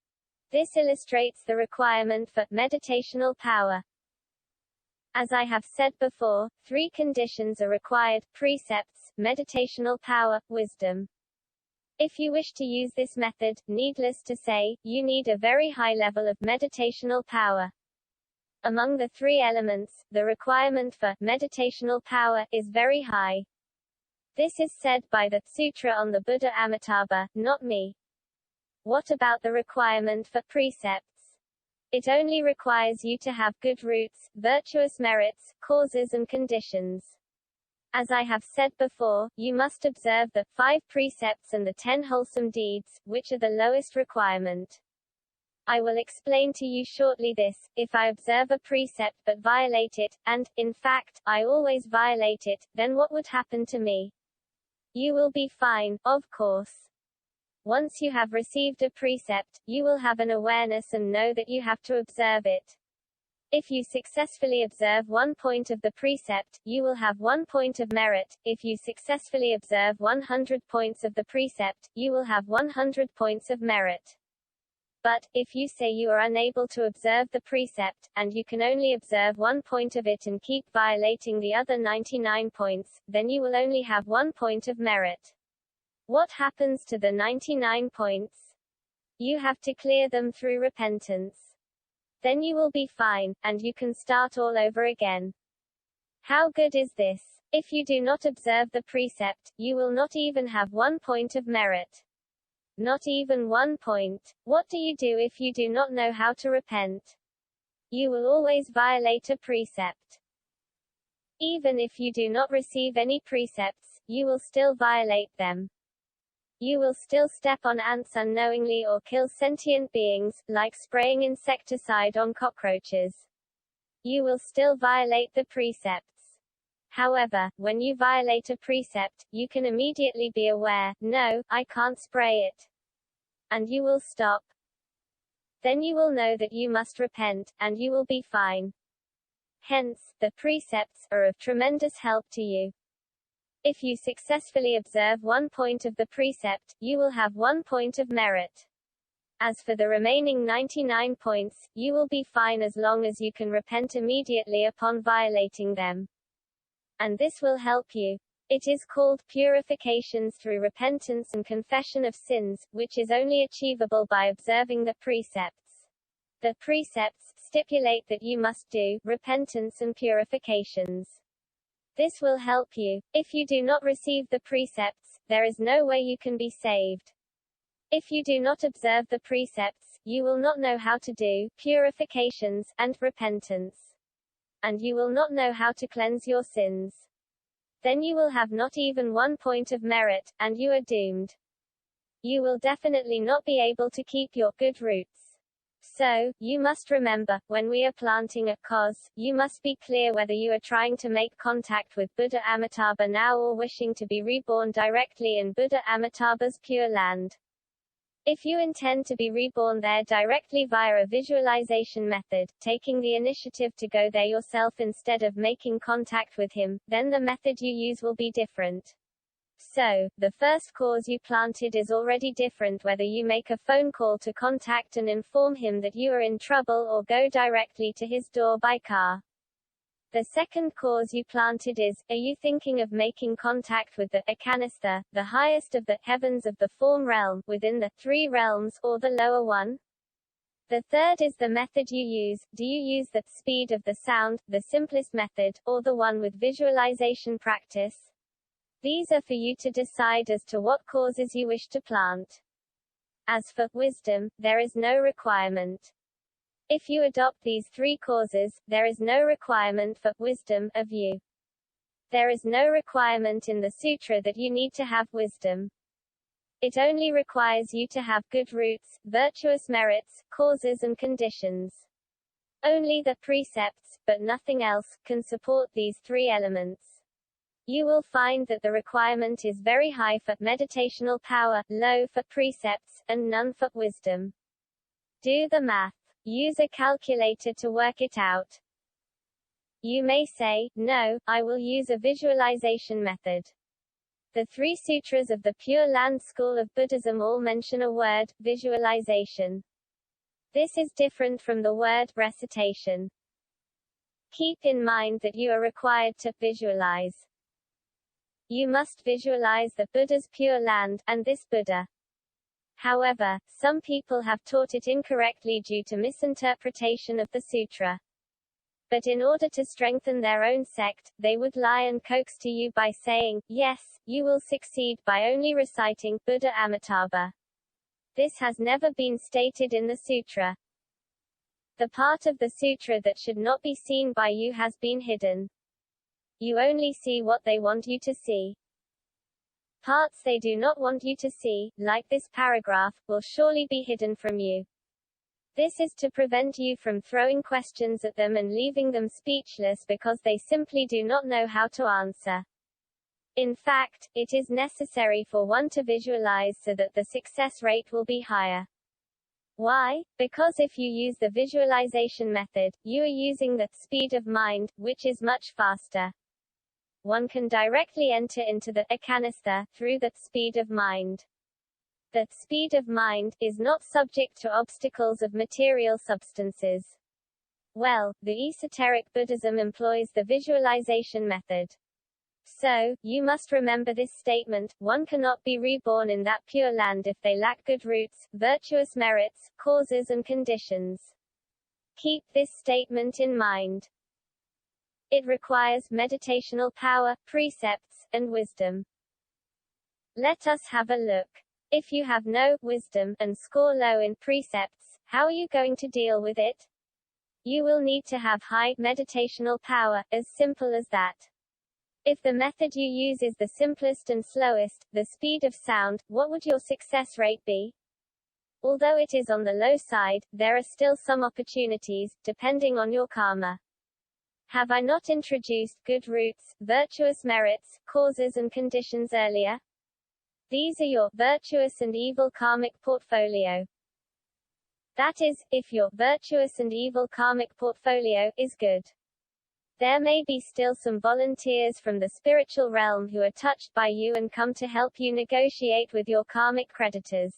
This illustrates the requirement for meditational power. As I have said before, 3 conditions are required: precepts, meditational power, wisdom. If you wish to use this method, needless to say, you need a very high level of meditational power. Among the 3 elements, the requirement for meditational power is very high. This is said by the Sutra on the Buddha Amitabha, not me. What about the requirement for precepts? It only requires you to have good roots, virtuous merits, causes and conditions. As I have said before, you must observe the 5 precepts and the 10 wholesome deeds, which are the lowest requirement. I will explain to you shortly this. If I observe a precept but violate it, and, in fact, I always violate it, then what would happen to me? You will be fine, of course. Once you have received a precept, you will have an awareness and know that you have to observe it. If you successfully observe 1 point of the precept, you will have 1 point of merit. If you successfully observe 100 points of the precept, you will have 100 points of merit. But, if you say you are unable to observe the precept, and you can only observe 1 point of it and keep violating the other 99 points, then you will only have 1 point of merit. What happens to the 99 points? You have to clear them through repentance. Then you will be fine, and you can start all over again. How good is this? If you do not observe the precept, you will not even have 1 point of merit. Not even 1 point. What do you do if you do not know how to repent? You will always violate a precept. Even if you do not receive any precepts, you will still violate them. You will still step on ants unknowingly or kill sentient beings, like spraying insecticide on cockroaches. You will still violate the precepts. However, when you violate a precept, you can immediately be aware, no, I can't spray it. And you will stop. Then you will know that you must repent, and you will be fine. Hence, the precepts are of tremendous help to you. If you successfully observe 1 point of the precept, you will have 1 point of merit. As for the remaining 99 points, you will be fine as long as you can repent immediately upon violating them. And this will help you. It is called purifications through repentance and confession of sins, which is only achievable by observing the precepts. The precepts stipulate that you must do repentance and purifications. This will help you. If you do not receive the precepts, there is no way you can be saved. If you do not observe the precepts, you will not know how to do purifications and repentance. And you will not know how to cleanse your sins. Then you will have not even 1 point of merit, and you are doomed. You will definitely not be able to keep your good roots. So, you must remember, when we are planting a cause, you must be clear whether you are trying to make contact with Buddha Amitabha now or wishing to be reborn directly in Buddha Amitabha's Pure Land. If you intend to be reborn there directly via a visualization method, taking the initiative to go there yourself instead of making contact with him, then the method you use will be different. So, the first cause you planted is already different whether you make a phone call to contact and inform him that you are in trouble or go directly to his door by car. The second cause you planted is, are you thinking of making contact with the Akanistha, the highest of the heavens of the form realm, within the 3 realms, or the lower one? The third is the method you use. Do you use the speed of the sound, the simplest method, or the one with visualization practice? These are for you to decide as to what causes you wish to plant. As for wisdom, there is no requirement. If you adopt these 3 causes, there is no requirement for wisdom of you. There is no requirement in the sutra that you need to have wisdom. It only requires you to have good roots, virtuous merits, causes and conditions. Only the precepts, but nothing else, can support these 3 elements. You will find that the requirement is very high for meditational power, low for precepts, and none for wisdom. Do the math. Use a calculator to work it out. You may say, no, I will use a visualization method. The 3 sutras of the Pure Land school of Buddhism all mention a word, visualization. This is different from the word, recitation. Keep in mind that you are required to visualize. You must visualize the Buddha's Pure Land, and this Buddha. However, some people have taught it incorrectly due to misinterpretation of the sutra. But in order to strengthen their own sect, they would lie and coax to you by saying, yes, you will succeed by only reciting Buddha Amitabha. This has never been stated in the sutra. The part of the sutra that should not be seen by you has been hidden. You only see what they want you to see. Parts they do not want you to see, like this paragraph, will surely be hidden from you. This is to prevent you from throwing questions at them and leaving them speechless because they simply do not know how to answer. In fact, it is necessary for one to visualize so that the success rate will be higher. Why? Because if you use the visualization method, you are using the speed of mind, which is much faster. One can directly enter into the ekanistha through the speed of mind. The speed of mind is not subject to obstacles of material substances. Well, the esoteric Buddhism employs the visualization method. So, you must remember this statement: one cannot be reborn in that pure land if they lack good roots, virtuous merits, causes and conditions. Keep this statement in mind. It requires meditational power, precepts, and wisdom. Let us have a look. If you have no wisdom and score low in precepts, how are you going to deal with it? You will need to have high meditational power, as simple as that. If the method you use is the simplest and slowest, the speed of sound, what would your success rate be? Although it is on the low side, there are still some opportunities, depending on your karma. Have I not introduced good roots, virtuous merits, causes and conditions earlier? These are your virtuous and evil karmic portfolio. That is, if your virtuous and evil karmic portfolio is good. There may be still some volunteers from the spiritual realm who are touched by you and come to help you negotiate with your karmic creditors.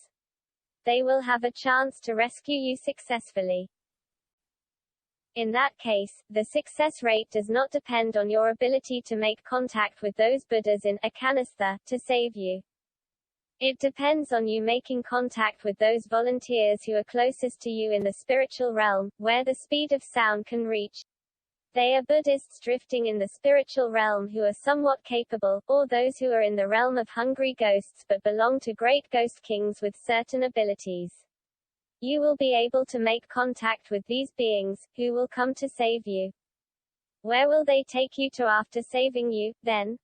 They will have a chance to rescue you successfully. In that case, the success rate does not depend on your ability to make contact with those Buddhas in ekanistha to save you. It depends on you making contact with those volunteers who are closest to you in the spiritual realm, where the speed of sound can reach. They are Buddhists drifting in the spiritual realm who are somewhat capable, or those who are in the realm of hungry ghosts but belong to great ghost kings with certain abilities. You will be able to make contact with these beings, who will come to save you. Where will they take you to after saving you, then?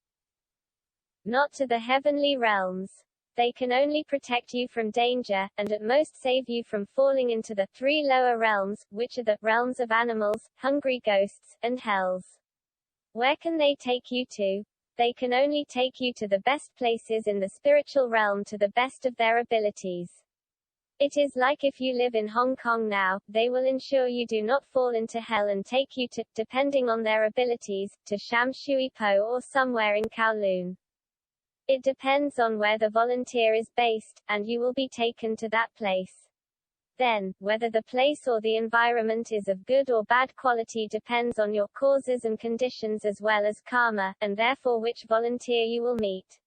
Not to the heavenly realms. They can only protect you from danger, and at most save you from falling into the 3 lower realms, which are the realms of animals, hungry ghosts, and hells. Where can they take you to? They can only take you to the best places in the spiritual realm to the best of their abilities. It is like if you live in Hong Kong now, they will ensure you do not fall into hell and take you to, depending on their abilities, to Sham Shui Po or somewhere in Kowloon. It depends on where the volunteer is based, and you will be taken to that place. Then, whether the place or the environment is of good or bad quality depends on your causes and conditions as well as karma, and therefore which volunteer you will meet.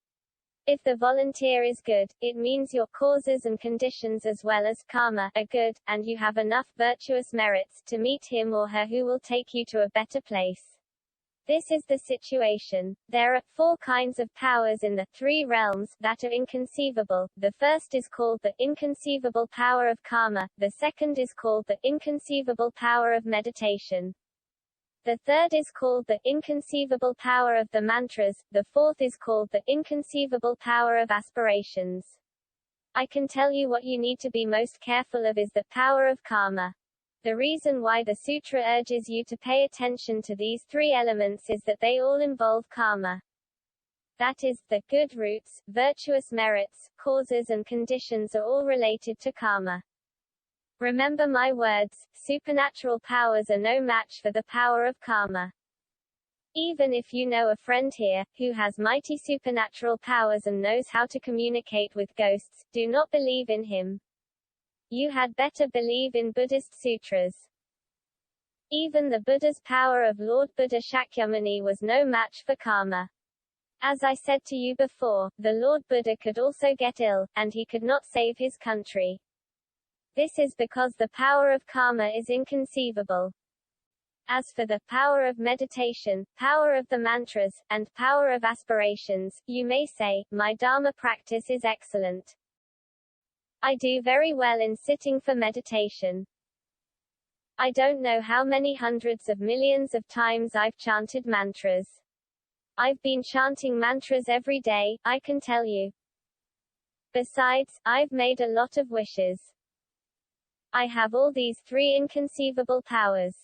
If the volunteer is good, it means your causes and conditions as well as karma are good, and you have enough virtuous merits to meet him or her who will take you to a better place. This is the situation. There are 4 kinds of powers in the 3 realms that are inconceivable. The first is called the inconceivable power of karma, the second is called the inconceivable power of meditation. The third is called the inconceivable power of the mantras, the fourth is called the inconceivable power of aspirations. I can tell you what you need to be most careful of is the power of karma. The reason why the sutra urges you to pay attention to these 3 elements is that they all involve karma. That is, the good roots, virtuous merits, causes and conditions are all related to karma. Remember my words, supernatural powers are no match for the power of karma. Even if you know a friend here, who has mighty supernatural powers and knows how to communicate with ghosts, do not believe in him. You had better believe in Buddhist sutras. Even the Buddha's power of Lord Buddha Shakyamuni was no match for karma. As I said to you before, the Lord Buddha could also get ill, and he could not save his country. This is because the power of karma is inconceivable. As for the power of meditation, power of the mantras, and power of aspirations, you may say, my Dharma practice is excellent. I do very well in sitting for meditation. I don't know how many hundreds of millions of times I've chanted mantras. I've been chanting mantras every day, I can tell you. Besides, I've made a lot of wishes. I have all these three inconceivable powers.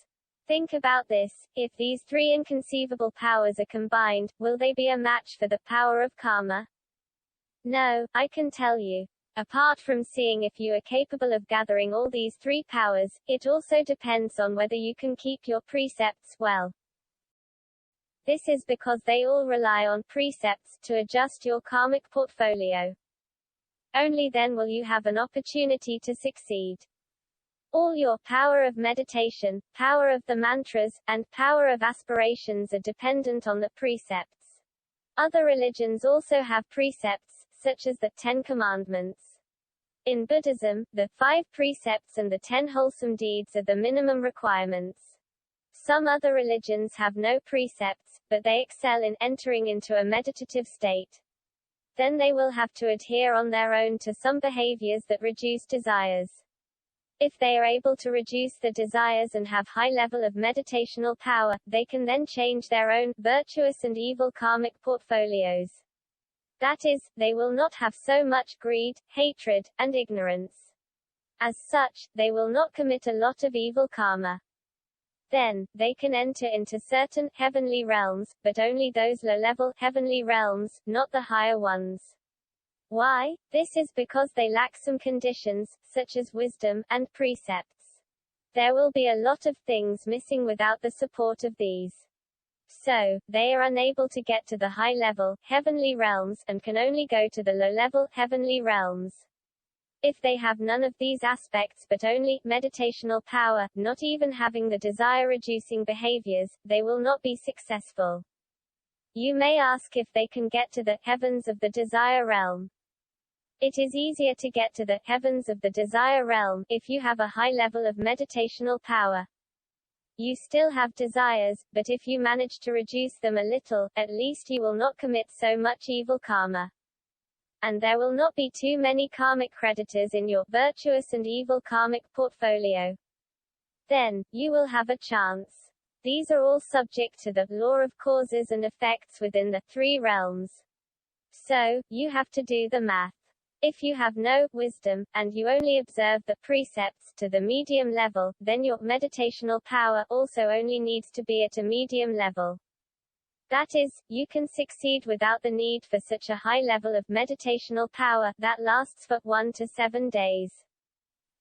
Think about this, if these three inconceivable powers are combined, will they be a match for the power of karma? No, I can tell you. Apart from seeing if you are capable of gathering all these three powers, it also depends on whether you can keep your precepts well. This is because they all rely on precepts to adjust your karmic portfolio. Only then will you have an opportunity to succeed. All your power of meditation, power of the mantras, and power of aspirations are dependent on the precepts. Other religions also have precepts, such as the 10 Commandments. In Buddhism, the 5 precepts and the 10 wholesome deeds are the minimum requirements. Some other religions have no precepts, but they excel in entering into a meditative state. Then they will have to adhere on their own to some behaviors that reduce desires. If they are able to reduce the desires and have high level of meditational power, they can then change their own virtuous and evil karmic portfolios. That is, they will not have so much greed, hatred, and ignorance. As such, they will not commit a lot of evil karma. Then, they can enter into certain heavenly realms, but only those low-level heavenly realms, not the higher ones. Why? This is because they lack some conditions, such as wisdom, and precepts. There will be a lot of things missing without the support of these. So, they are unable to get to the high-level, heavenly realms, and can only go to the low-level, heavenly realms. If they have none of these aspects but only meditational power, not even having the desire-reducing behaviors, they will not be successful. You may ask if they can get to the heavens of the desire realm. It is easier to get to the heavens of the desire realm if you have a high level of meditational power. You still have desires, but if you manage to reduce them a little, at least you will not commit so much evil karma. And there will not be too many karmic creditors in your virtuous and evil karmic portfolio. Then, you will have a chance. These are all subject to the law of causes and effects within the 3 realms. So, you have to do the math. If you have no wisdom, and you only observe the precepts to the medium level, then your meditational power also only needs to be at a medium level. That is, you can succeed without the need for such a high level of meditational power that lasts for 1 to 7 days.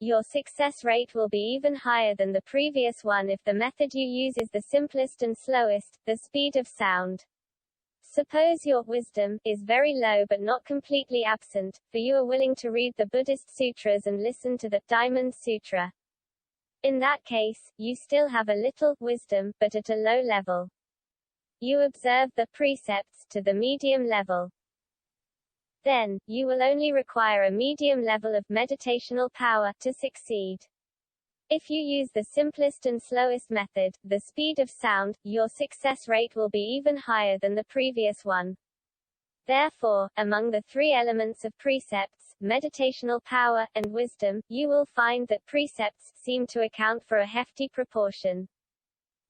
Your success rate will be even higher than the previous one if the method you use is the simplest and slowest, the speed of sound. Suppose your wisdom is very low but not completely absent, for you are willing to read the Buddhist sutras and listen to the Diamond Sutra. In that case, you still have a little wisdom, but at a low level. You observe the precepts to the medium level. Then, you will only require a medium level of meditational power to succeed. If you use the simplest and slowest method, the speed of sound, your success rate will be even higher than the previous one. Therefore, among the 3 elements of precepts, meditational power, and wisdom, you will find that precepts seem to account for a hefty proportion.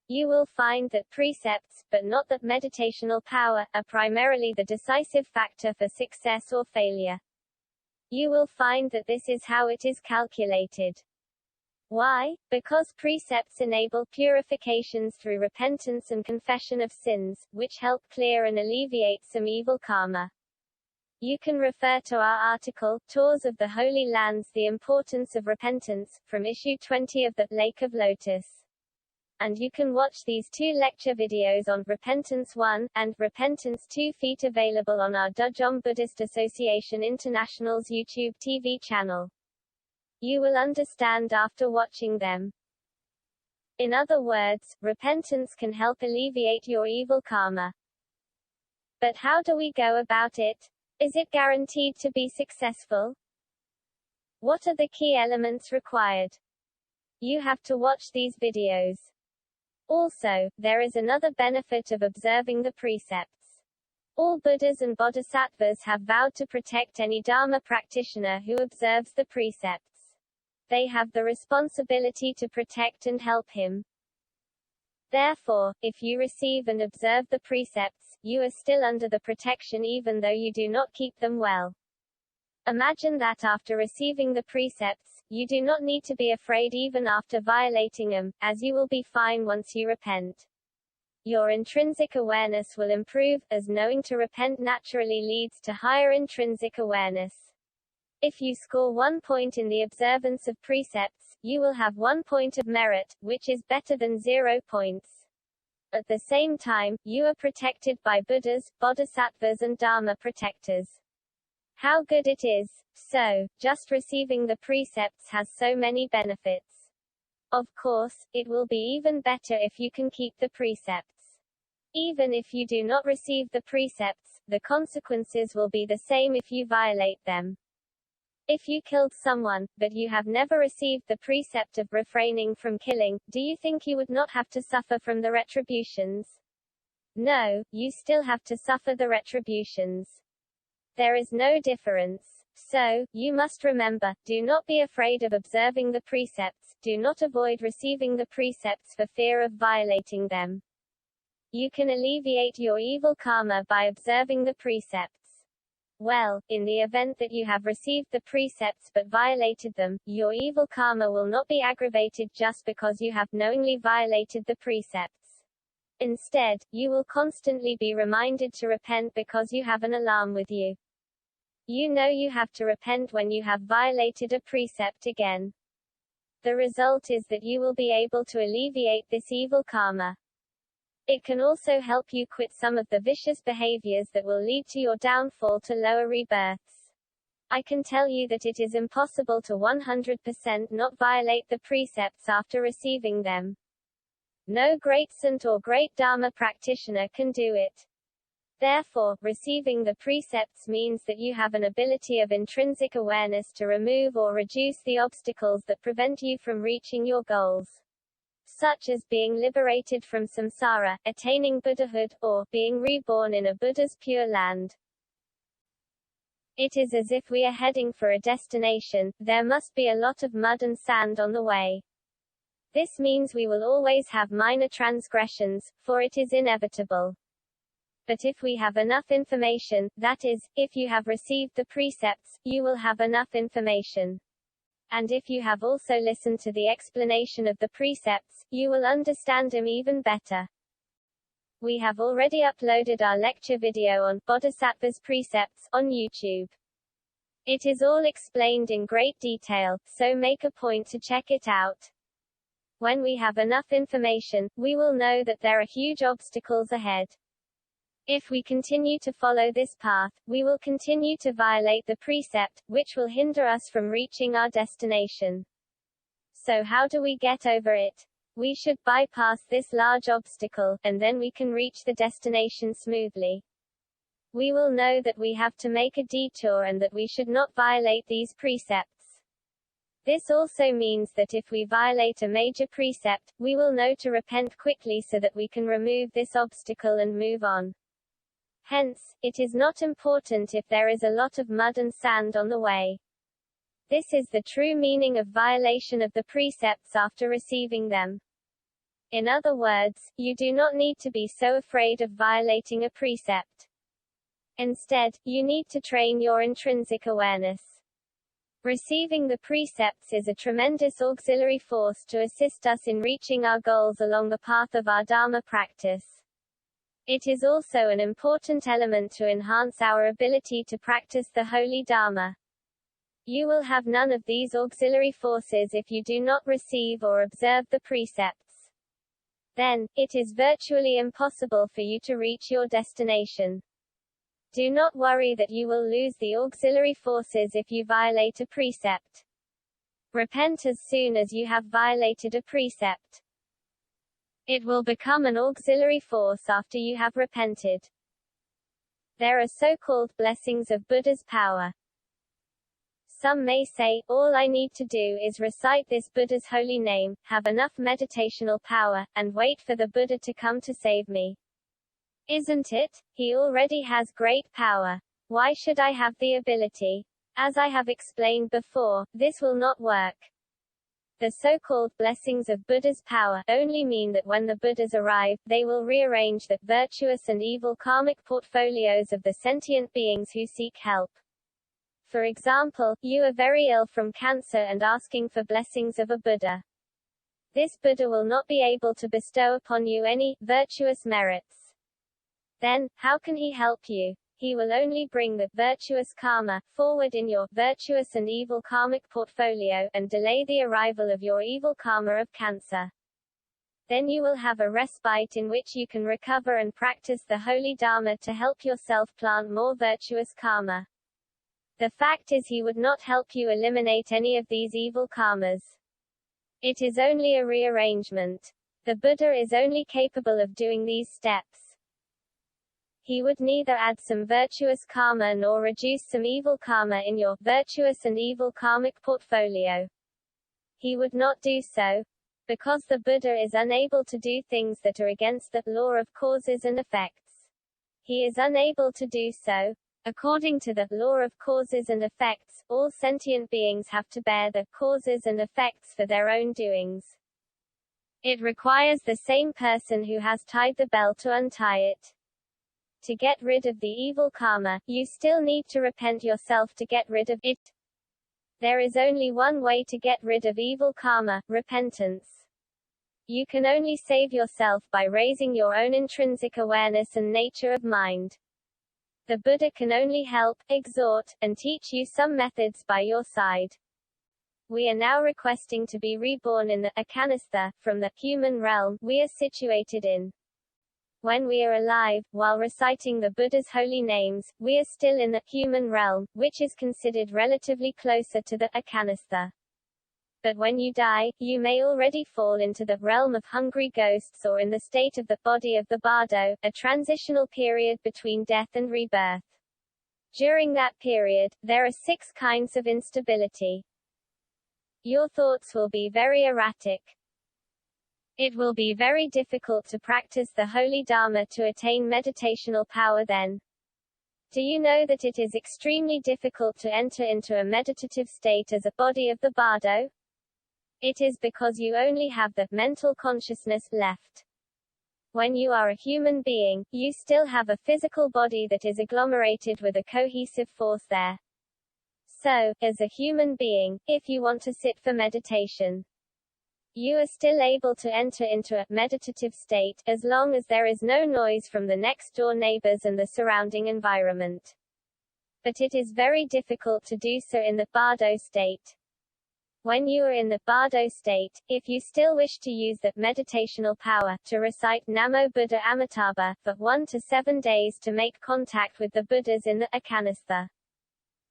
You will find that precepts, but not that meditational power, are primarily the decisive factor for success or failure. You will find that this is how it is calculated. Why? Because precepts enable purifications through repentance and confession of sins, which help clear and alleviate some evil karma. You can refer to our article, Tours of the Holy Lands: The Importance of Repentance, from issue 20 of The Lake of Lotus. And you can watch these 2 lecture videos on Repentance 1, and Repentance 2 feet available on our Dudjom Buddhist Association International's YouTube TV channel. You will understand after watching them. In other words, repentance can help alleviate your evil karma. But how do we go about it? Is it guaranteed to be successful? What are the key elements required? You have to watch these videos. Also, there is another benefit of observing the precepts. All Buddhas and Bodhisattvas have vowed to protect any Dharma practitioner who observes the precepts. They have the responsibility to protect and help him. Therefore, if you receive and observe the precepts, you are still under the protection even though you do not keep them well. Imagine that after receiving the precepts, you do not need to be afraid even after violating them, as you will be fine once you repent. Your intrinsic awareness will improve, as knowing to repent naturally leads to higher intrinsic awareness. If you score 1 point in the observance of precepts, you will have 1 point of merit, which is better than 0 points. At the same time, you are protected by Buddhas, Bodhisattvas and Dharma protectors. How good it is! So, just receiving the precepts has so many benefits. Of course, it will be even better if you can keep the precepts. Even if you do not receive the precepts, the consequences will be the same if you violate them. If you killed someone, but you have never received the precept of refraining from killing, do you think you would not have to suffer from the retributions? No, you still have to suffer the retributions. There is no difference. So, you must remember, do not be afraid of observing the precepts, do not avoid receiving the precepts for fear of violating them. You can alleviate your evil karma by observing the precepts. Well, in the event that you have received the precepts but violated them, your evil karma will not be aggravated just because you have knowingly violated the precepts. Instead, you will constantly be reminded to repent because you have an alarm with you. You know you have to repent when you have violated a precept again. The result is that you will be able to alleviate this evil karma. It can also help you quit some of the vicious behaviors that will lead to your downfall to lower rebirths. I can tell you that it is impossible to 100% not violate the precepts after receiving them. No great saint or great Dharma practitioner can do it. Therefore, receiving the precepts means that you have an ability of intrinsic awareness to remove or reduce the obstacles that prevent you from reaching your goals, such as being liberated from samsara, attaining Buddhahood, or being reborn in a Buddha's pure land. It is as if we are heading for a destination. There must be a lot of mud and sand on the way. This means we will always have minor transgressions, for it is inevitable. But if we have enough information, that is, if you have received the precepts, you will have enough information. And if you have also listened to the explanation of the precepts, you will understand them even better. We have already uploaded our lecture video on Bodhisattva's precepts on YouTube. It is all explained in great detail, so make a point to check it out. When we have enough information, we will know that there are huge obstacles ahead. If we continue to follow this path, we will continue to violate the precept, which will hinder us from reaching our destination. So how do we get over it? We should bypass this large obstacle, and then we can reach the destination smoothly. We will know that we have to make a detour and that we should not violate these precepts. This also means that if we violate a major precept, we will know to repent quickly so that we can remove this obstacle and move on. Hence, it is not important if there is a lot of mud and sand on the way. This is the true meaning of violation of the precepts after receiving them. In other words, you do not need to be so afraid of violating a precept. Instead, you need to train your intrinsic awareness. Receiving the precepts is a tremendous auxiliary force to assist us in reaching our goals along the path of our Dharma practice. It is also an important element to enhance our ability to practice the holy Dharma. You will have none of these auxiliary forces if you do not receive or observe the precepts. Then, it is virtually impossible for you to reach your destination. Do not worry that you will lose the auxiliary forces if you violate a precept. Repent as soon as you have violated a precept. It will become an auxiliary force after you have repented. There are so-called blessings of Buddha's power. Some may say, all I need to do is recite this Buddha's holy name, have enough meditational power, and wait for the Buddha to come to save me. Isn't it? He already has great power. Why should I have the ability? As I have explained before, this will not work. The so-called blessings of Buddha's power only mean that when the Buddhas arrive, they will rearrange the virtuous and evil karmic portfolios of the sentient beings who seek help. For example, you are very ill from cancer and asking for blessings of a Buddha. This Buddha will not be able to bestow upon you any virtuous merits. Then, how can he help you? He will only bring the virtuous karma forward in your virtuous and evil karmic portfolio, and delay the arrival of your evil karma of cancer. Then you will have a respite in which you can recover and practice the holy Dharma to help yourself plant more virtuous karma. The fact is he would not help you eliminate any of these evil karmas. It is only a rearrangement. The Buddha is only capable of doing these steps. He would neither add some virtuous karma nor reduce some evil karma in your virtuous and evil karmic portfolio. He would not do so, because the Buddha is unable to do things that are against the law of causes and effects. He is unable to do so. According to the law of causes and effects, all sentient beings have to bear the causes and effects for their own doings. It requires the same person who has tied the bell to untie it. To get rid of the evil karma, you still need to repent yourself to get rid of it. There is only one way to get rid of evil karma, repentance. You can only save yourself by raising your own intrinsic awareness and nature of mind. The Buddha can only help, exhort, and teach you some methods by your side. We are now requesting to be reborn in the Akanistha, from the human realm we are situated in. When we are alive, while reciting the Buddha's holy names, we are still in the human realm, which is considered relatively closer to the Akanistha. But when you die, you may already fall into the realm of hungry ghosts or in the state of the body of the bardo, a transitional period between death and rebirth. During that period, there are 6 kinds of instability. Your thoughts will be very erratic. It will be very difficult to practice the holy Dharma to attain meditational power then. Do you know that it is extremely difficult to enter into a meditative state as a body of the bardo? It is because you only have the mental consciousness left. When you are a human being, you still have a physical body that is agglomerated with a cohesive force there. So, as a human being, if you want to sit for meditation, you are still able to enter into a meditative state, as long as there is no noise from the next-door neighbors and the surrounding environment. But it is very difficult to do so in the bardo state. When you are in the bardo state, if you still wish to use the meditational power, to recite Namo Buddha Amitabha, for 1 to 7 days to make contact with the Buddhas in the Akanistha.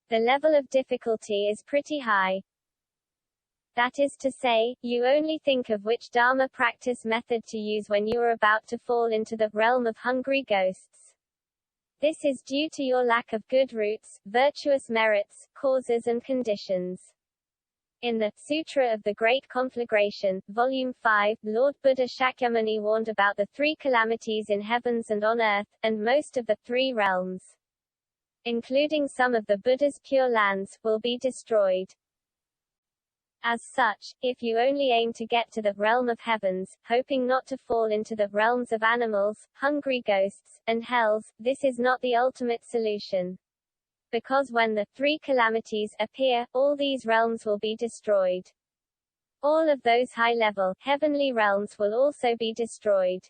The level of difficulty is pretty high. That is to say, you only think of which Dharma practice method to use when you are about to fall into the realm of hungry ghosts. This is due to your lack of good roots, virtuous merits, causes and conditions. In the Sutra of the Great Conflagration, Volume 5, Lord Buddha Shakyamuni warned about the 3 calamities in heavens and on earth, and most of the 3 realms, including some of the Buddha's pure lands, will be destroyed. As such, if you only aim to get to the realm of heavens, hoping not to fall into the realms of animals, hungry ghosts, and hells, this is not the ultimate solution. Because when the 3 calamities appear, all these realms will be destroyed. All of those high-level, heavenly realms will also be destroyed.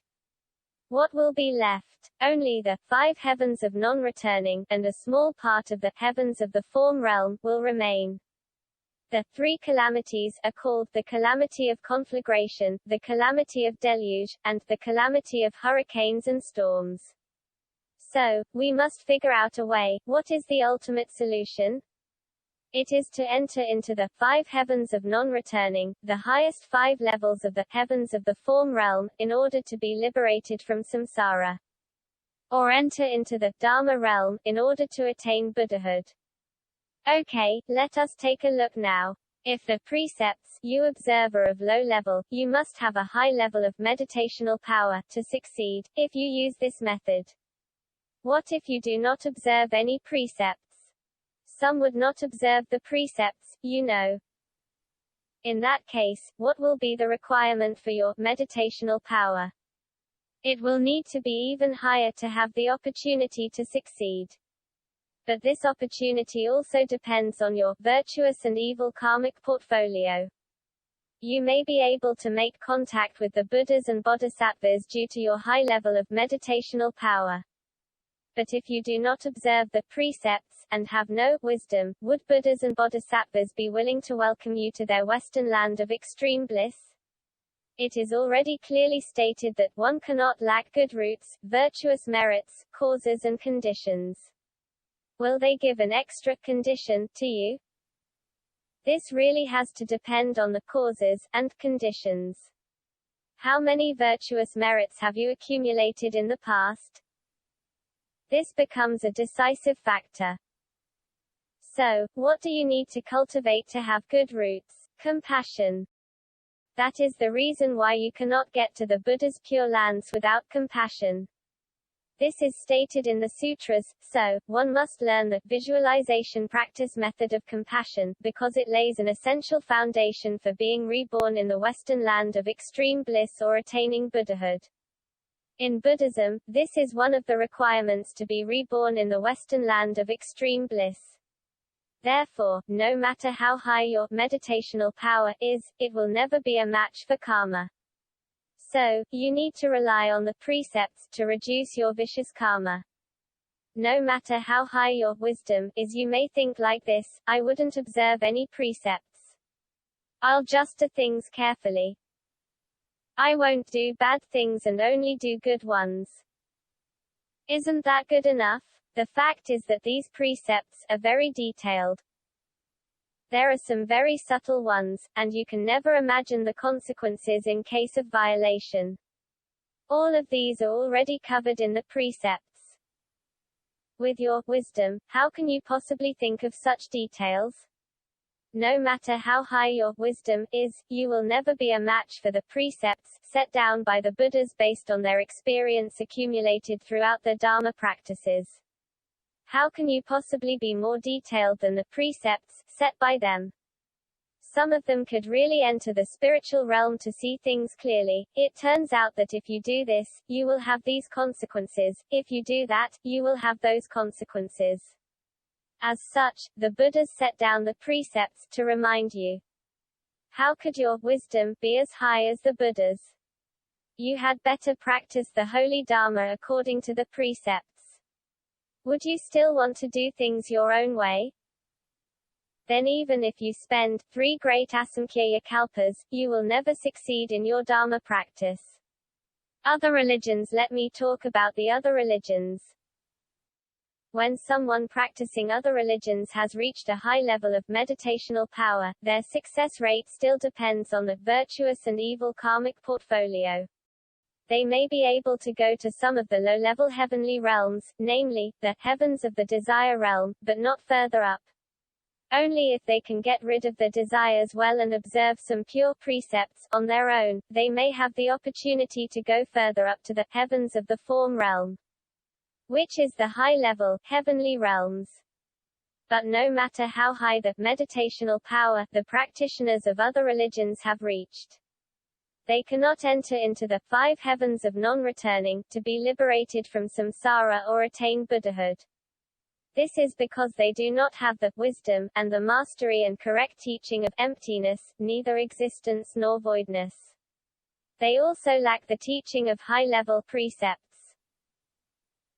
What will be left? Only the 5 heavens of non-returning, and a small part of the heavens of the form realm, will remain. The 3 calamities are called the calamity of conflagration, the calamity of deluge, and the calamity of hurricanes and storms. So, we must figure out a way. What is the ultimate solution? It is to enter into the 5 heavens of non-returning, the highest 5 levels of the heavens of the form realm, in order to be liberated from samsara. Or enter into the Dharma realm, in order to attain Buddhahood. Okay, let us take a look now. If the precepts, you observer of low level, you must have a high level of meditational power, to succeed, if you use this method. What if you do not observe any precepts? Some would not observe the precepts, you know. In that case, what will be the requirement for your meditational power? It will need to be even higher to have the opportunity to succeed. But this opportunity also depends on your virtuous and evil karmic portfolio. You may be able to make contact with the Buddhas and Bodhisattvas due to your high level of meditational power. But if you do not observe the precepts, and have no wisdom, would Buddhas and Bodhisattvas be willing to welcome you to their Western land of extreme bliss? It is already clearly stated that one cannot lack good roots, virtuous merits, causes and conditions. Will they give an extra condition to you? This really has to depend on the causes and conditions. How many virtuous merits have you accumulated in the past? This becomes a decisive factor. So, what do you need to cultivate to have good roots? Compassion. That is the reason why you cannot get to the Buddha's pure lands without compassion. This is stated in the sutras, so, one must learn the visualization practice method of compassion, because it lays an essential foundation for being reborn in the Western land of extreme bliss or attaining Buddhahood. In Buddhism, this is one of the requirements to be reborn in the Western land of extreme bliss. Therefore, no matter how high your meditational power is, it will never be a match for karma. So, you need to rely on the precepts to reduce your vicious karma. No matter how high your wisdom is, you may think like this: I wouldn't observe any precepts. I'll just do things carefully. I won't do bad things and only do good ones. Isn't that good enough? The fact is that these precepts are very detailed. There are some very subtle ones, and you can never imagine the consequences in case of violation. All of these are already covered in the precepts. With your wisdom, how can you possibly think of such details? No matter how high your wisdom is, you will never be a match for the precepts set down by the Buddhas based on their experience accumulated throughout their Dharma practices. How can you possibly be more detailed than the precepts set by them? Some of them could really enter the spiritual realm to see things clearly. It turns out that if you do this, you will have these consequences. If you do that, you will have those consequences. As such, the Buddhas set down the precepts to remind you. How could your wisdom be as high as the Buddhas? You had better practice the holy Dharma according to the precepts. Would you still want to do things your own way? Then even if you spend 3 great Asamkhya kalpas, you will never succeed in your Dharma practice. Other religions. Let me talk about the other religions. When someone practicing other religions has reached a high level of meditational power, their success rate still depends on the virtuous and evil karmic portfolio. They may be able to go to some of the low-level heavenly realms, namely, the heavens of the desire realm, but not further up. Only if they can get rid of the desires well and observe some pure precepts on their own, they may have the opportunity to go further up to the heavens of the form realm, which is the high-level, heavenly realms. But no matter how high the meditational power the practitioners of other religions have reached, they cannot enter into the 5 heavens of non-returning, to be liberated from samsara or attain Buddhahood. This is because they do not have the wisdom, and the mastery and correct teaching of emptiness, neither existence nor voidness. They also lack the teaching of high-level precepts.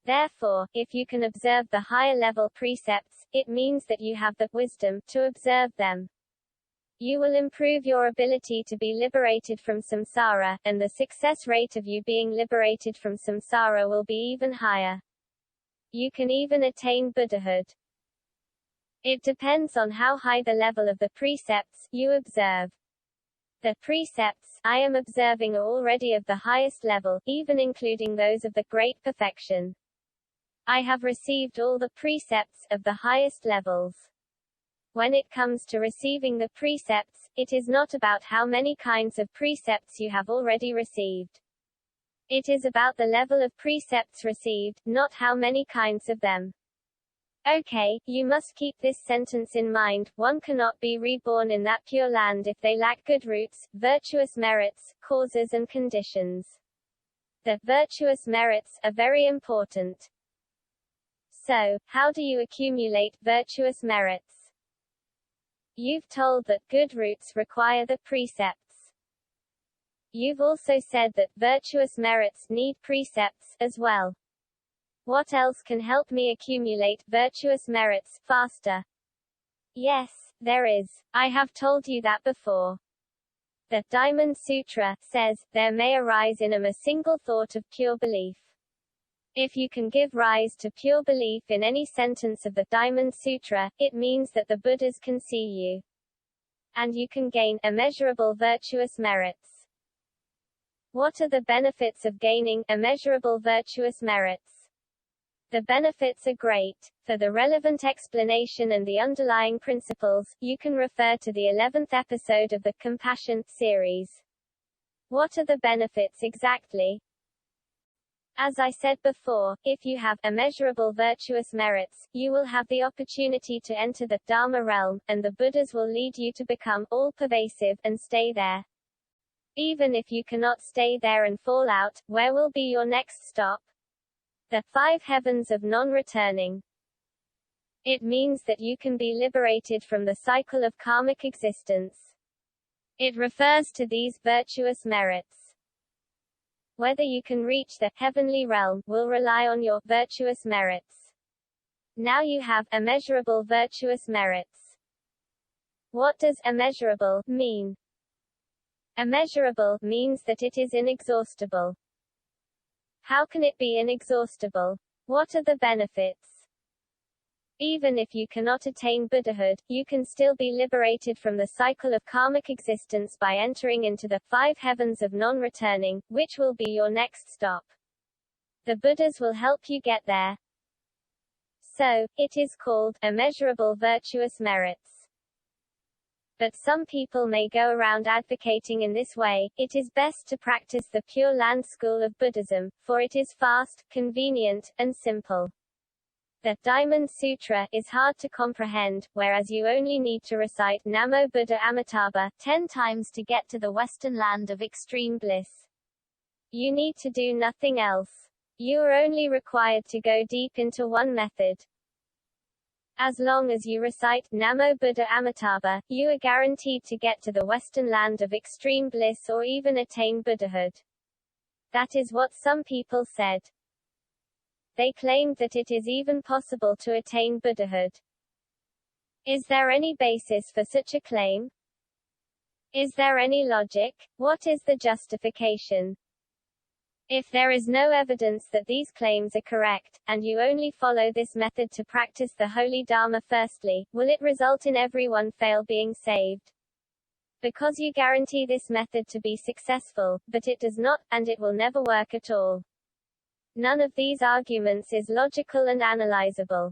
Therefore, if you can observe the higher-level precepts, it means that you have the wisdom to observe them. You will improve your ability to be liberated from samsara, and the success rate of you being liberated from samsara will be even higher. You can even attain Buddhahood. It depends on how high the level of the precepts you observe. The precepts I am observing are already of the highest level, even including those of the great perfection. I have received all the precepts of the highest levels. When it comes to receiving the precepts, it is not about how many kinds of precepts you have already received. It is about the level of precepts received, not how many kinds of them. Okay, you must keep this sentence in mind: one cannot be reborn in that pure land if they lack good roots, virtuous merits, causes and conditions. The virtuous merits are very important. So, how do you accumulate virtuous merits? You've told that good roots require the precepts. You've also said that virtuous merits need precepts, as well. What else can help me accumulate virtuous merits faster? Yes, there is. I have told you that before. The Diamond Sutra says, there may arise in a single thought of pure belief. If you can give rise to pure belief in any sentence of the Diamond Sutra, it means that the Buddhas can see you. And you can gain immeasurable virtuous merits. What are the benefits of gaining immeasurable virtuous merits? The benefits are great. For the relevant explanation and the underlying principles, you can refer to the 11th episode of the Compassion series. What are the benefits exactly? As I said before, if you have immeasurable virtuous merits, you will have the opportunity to enter the Dharma realm, and the Buddhas will lead you to become all-pervasive and stay there. Even if you cannot stay there and fall out, where will be your next stop? The 5 heavens of non-returning. It means that you can be liberated from the cycle of karmic existence. It refers to these virtuous merits. Whether you can reach the heavenly realm will rely on your virtuous merits. Now you have immeasurable virtuous merits. What does immeasurable mean? Immeasurable means that it is inexhaustible. How can it be inexhaustible? What are the benefits? Even if you cannot attain Buddhahood, you can still be liberated from the cycle of karmic existence by entering into the 5 heavens of non-returning, which will be your next stop. The Buddhas will help you get there. So, it is called immeasurable virtuous merits. But some people may go around advocating in this way: it is best to practice the Pure Land school of Buddhism, for it is fast, convenient, and simple. The Diamond Sutra is hard to comprehend, whereas you only need to recite Namo Buddha Amitabha 10 times to get to the Western land of extreme bliss. You need to do nothing else. You are only required to go deep into one method. As long as you recite Namo Buddha Amitabha, you are guaranteed to get to the Western land of extreme bliss or even attain Buddhahood. That is what some people said. They claimed that it is even possible to attain Buddhahood. Is there any basis for such a claim? Is there any logic? What is the justification? If there is no evidence that these claims are correct, and you only follow this method to practice the Holy Dharma firstly, will it result in everyone fail being saved? Because you guarantee this method to be successful, but it does not, and it will never work at all. None of these arguments is logical and analyzable.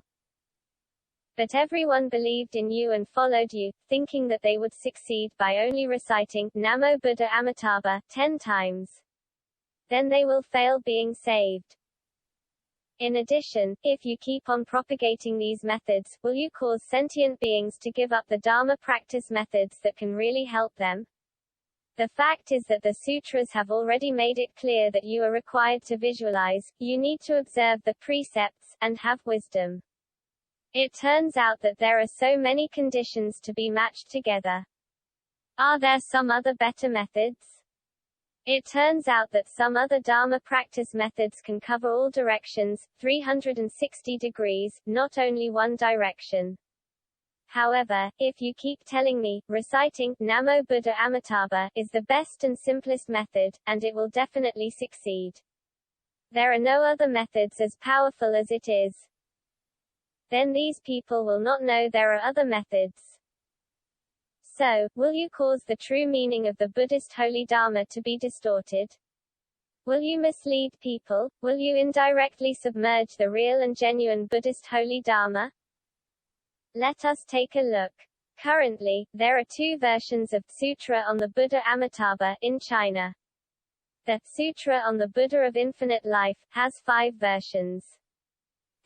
But everyone believed in you and followed you, thinking that they would succeed by only reciting Namo Buddha Amitabha 10 times. Then they will fail being saved. In addition, if you keep on propagating these methods, will you cause sentient beings to give up the Dharma practice methods that can really help them? The fact is that the sutras have already made it clear that you are required to visualize, you need to observe the precepts, and have wisdom. It turns out that there are so many conditions to be matched together. Are there some other better methods? It turns out that some other Dharma practice methods can cover all directions, 360 degrees, not only one direction. However, if you keep telling me, reciting Namo Buddha Amitabha is the best and simplest method, and it will definitely succeed. There are no other methods as powerful as it is. Then these people will not know there are other methods. So, will you cause the true meaning of the Buddhist Holy Dharma to be distorted? Will you mislead people? Will you indirectly submerge the real and genuine Buddhist Holy Dharma? Let us take a look. Currently, there are 2 versions of Sutra on the Buddha Amitabha in China. The Sutra on the Buddha of Infinite Life has 5 versions.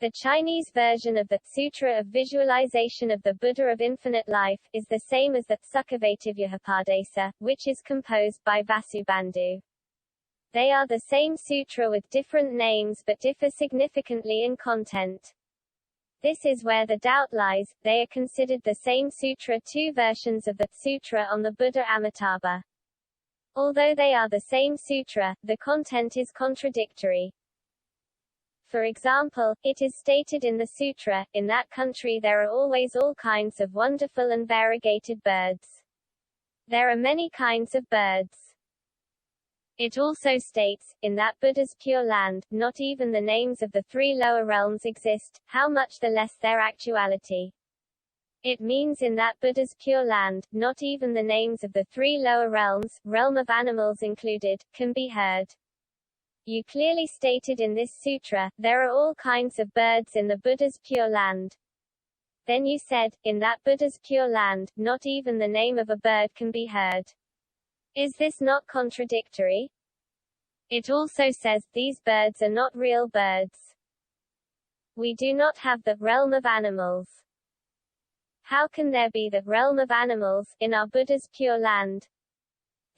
The Chinese version of the Sutra of Visualization of the Buddha of Infinite Life is the same as the Sukhavativyuhapadesa, which is composed by Vasubandhu. They are the same sutra with different names but differ significantly in content. This is where the doubt lies. They are considered the same sutra, two versions of the Sutra on the Buddha Amitabha. Although they are the same sutra, the content is contradictory. For example, it is stated in the sutra, in that country there are always all kinds of wonderful and variegated birds. There are many kinds of birds. It also states, in that Buddha's pure land, not even the names of the three lower realms exist, how much the less their actuality. It means in that Buddha's pure land, not even the names of the three lower realms, realm of animals included, can be heard. You clearly stated in this sutra, there are all kinds of birds in the Buddha's pure land. Then you said, in that Buddha's pure land, not even the name of a bird can be heard. Is this not contradictory? It also says, these birds are not real birds. We do not have the realm of animals. How can there be the realm of animals in our Buddha's pure land?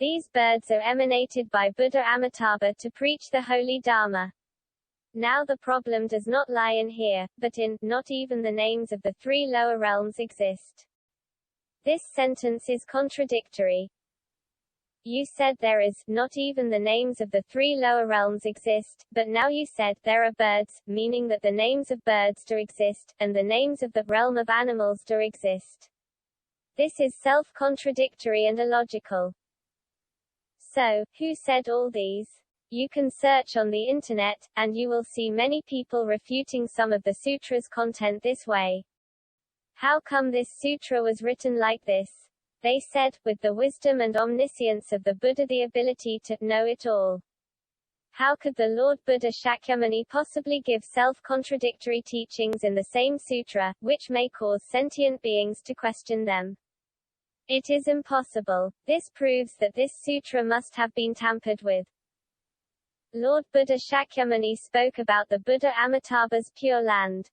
These birds are emanated by Buddha Amitabha to preach the holy Dharma. Now the problem does not lie in here, but in, not even the names of the three lower realms exist. This sentence is contradictory. You said there is, not even the names of the three lower realms exist, but now you said, there are birds, meaning that the names of birds do exist, and the names of the realm of animals do exist. This is self-contradictory and illogical. So, who said all these? You can search on the internet, and you will see many people refuting some of the sutra's content this way. How come this sutra was written like this? They said, with the wisdom and omniscience of the Buddha, the ability to know it all. How could the Lord Buddha Shakyamuni possibly give self-contradictory teachings in the same sutra, which may cause sentient beings to question them? It is impossible. This proves that this sutra must have been tampered with. Lord Buddha Shakyamuni spoke about the Buddha Amitabha's pure land.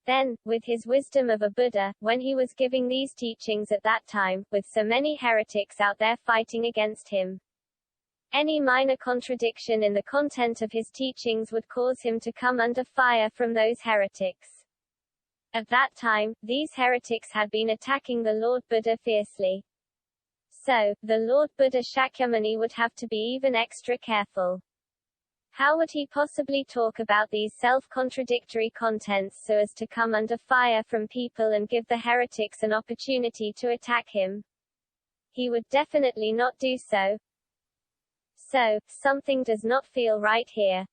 Then, with his wisdom of a Buddha, when he was giving these teachings at that time, with so many heretics out there fighting against him, any minor contradiction in the content of his teachings would cause him to come under fire from those heretics. At that time, these heretics had been attacking the Lord Buddha fiercely. So, the Lord Buddha Shakyamuni would have to be even extra careful. How would he possibly talk about these self-contradictory contents so as to come under fire from people and give the heretics an opportunity to attack him? He would definitely not do so. So, something does not feel right here.